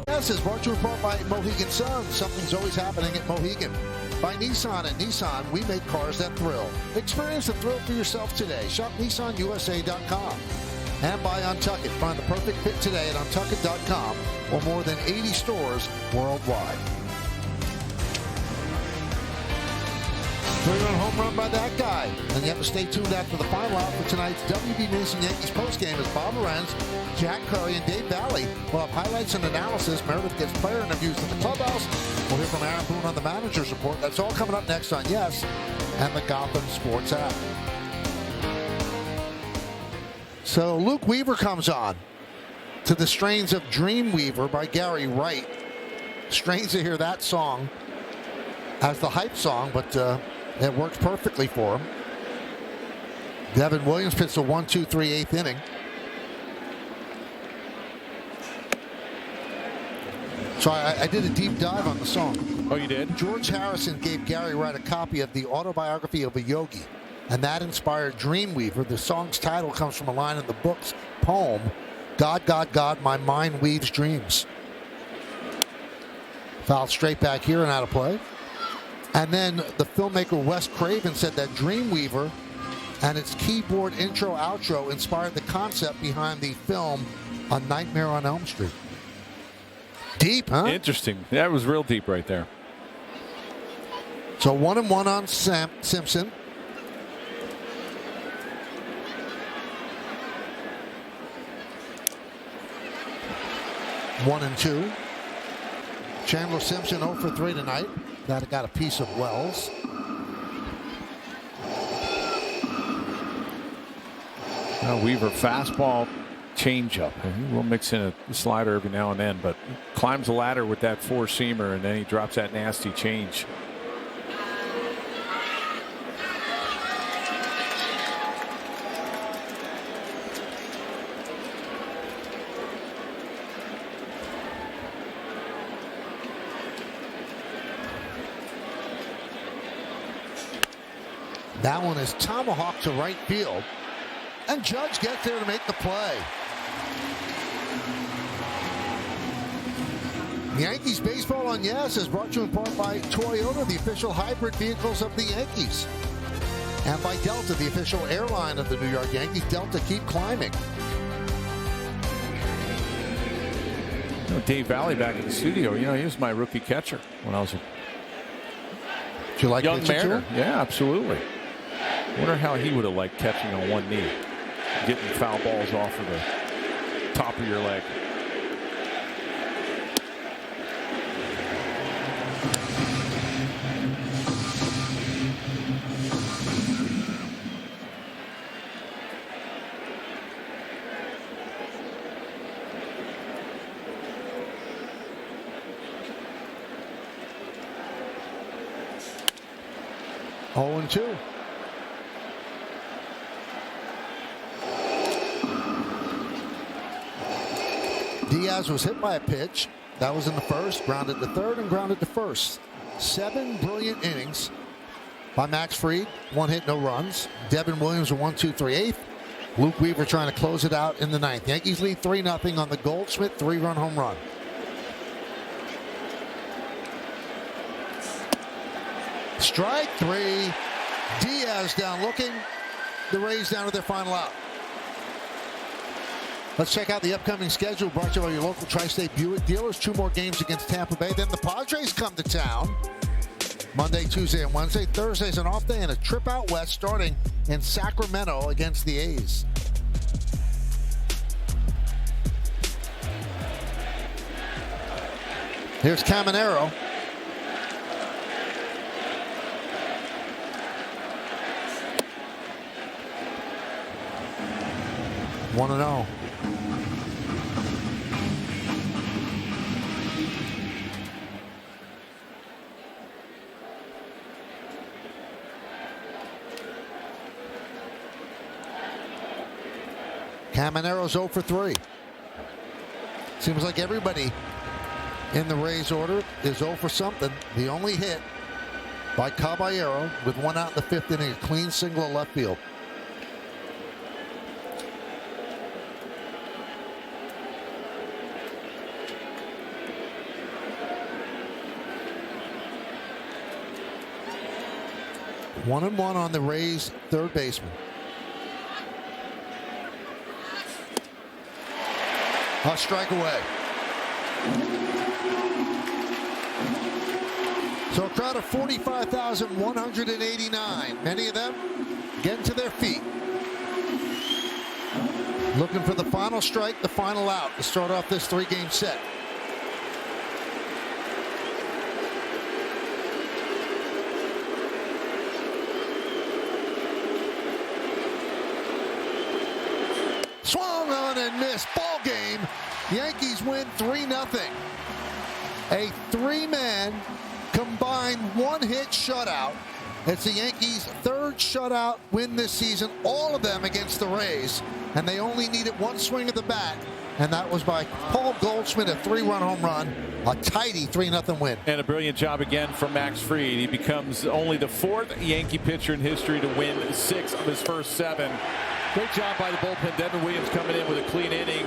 [SPEAKER 1] This is brought to you in part by Mohegan Sun. Something's always happening at Mohegan. By Nissan. At Nissan, we make cars that thrill. Experience the thrill for yourself today. Shop NissanUSA.com. And by Untuckit. Find the perfect fit today at Untuckit.com or more than 80 stores worldwide. 3-run home run by that guy. And you have to stay tuned after the final out for tonight's WB Mason Yankees postgame as Bob Lorenz, Jack Curry, and Dave Valley will have highlights and analysis. Meredith gets player interviews in the clubhouse. We'll hear from Aaron Boone on the manager's report. That's all coming up next on Yes and the Gotham Sports app. So Luke Weaver comes on to the strains of Dreamweaver by Gary Wright. Strange to hear that song as the hype song, but it works perfectly for him. Devin Williams pitched a 1-2-3 8th inning. So I did a deep dive on the song.
[SPEAKER 2] Oh, you did?
[SPEAKER 1] George Harrison gave Gary Wright a copy of the autobiography of a yogi, and that inspired Dreamweaver. The song's title comes from a line in the book's poem, God, God, God, my mind weaves dreams. Fouled straight back here and out of play. And then the filmmaker Wes Craven said that Dreamweaver and its keyboard intro-outro inspired the concept behind the film A Nightmare on Elm Street. Deep, huh?
[SPEAKER 2] Interesting. That was real deep right there.
[SPEAKER 1] So 1-1 on Simpson. One and two. Chandler Simpson 0 for 3 tonight. That got a piece of Wells.
[SPEAKER 2] Weaver fastball, changeup. We'll mix in a slider every now and then, but climbs the ladder with that four-seamer, and then he drops that nasty change.
[SPEAKER 1] That one is tomahawked to right field. And Judge gets there to make the play. Yankees Baseball on Yes is brought to you in part by Toyota, the official hybrid vehicles of the Yankees. And by Delta, the official airline of the New York Yankees. Delta, keep climbing.
[SPEAKER 2] Dave Valley back in the studio. He was my rookie catcher when I was a
[SPEAKER 1] Did you like
[SPEAKER 2] young
[SPEAKER 1] pitching
[SPEAKER 2] Mariner.
[SPEAKER 1] to him?
[SPEAKER 2] Yeah, absolutely. Wonder how he would have liked catching on one knee, getting foul balls off of the top of your leg.
[SPEAKER 1] Oh, and 2. Diaz was hit by a pitch. That was in the first. Grounded to third and grounded to first. 7 brilliant innings by Max Fried. 1 hit, no runs. Devin Williams a 1-2-3 8th. Luke Weaver trying to close it out in the 9th. Yankees lead 3-0 on the Goldschmidt 3-run home run. Strike 3. Diaz down looking. The Rays down to their final out. Let's check out the upcoming schedule brought to you by your local Tri-State Buick dealers. 2 more games against Tampa Bay. Then the Padres come to town. Monday, Tuesday, and Wednesday. Thursday's an off day and a trip out west starting in Sacramento against the A's. Here's Caminero. One and 0. Caminero's 0 for 3. Seems like everybody in the Rays order is 0 for something. The only hit by Caballero with 1 out in the 5th inning, a clean single to left field. One and 1 on the Rays' third baseman. A strike away. So a crowd of 45,189. Many of them getting to their feet. Looking for the final strike, the final out to start off this 3-game set. Swung on and missed. Ball game. Yankees win 3-0. A three-man combined one-hit shutout. It's the Yankees' third shutout win this season, all of them against the Rays, and they only needed one swing of the bat, and that was by Paul Goldschmidt, a 3-run home run, a tidy 3-0 win.
[SPEAKER 2] And a brilliant job again from Max Fried. He becomes only the 4th Yankee pitcher in history to win 6 of his first 7. Great job by the bullpen. Devin Williams coming in with a clean inning,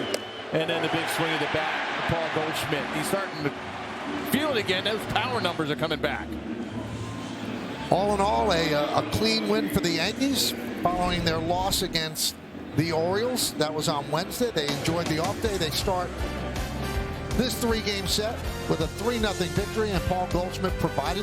[SPEAKER 2] and then the big swing of the bat, Paul Goldschmidt. He's starting to feel it again. Those power numbers are coming back.
[SPEAKER 1] All in all, a clean win for the Yankees following their loss against the Orioles. That was on Wednesday. They enjoyed the off day. They start this 3-game set with a 3-0 victory, and Paul Goldschmidt provided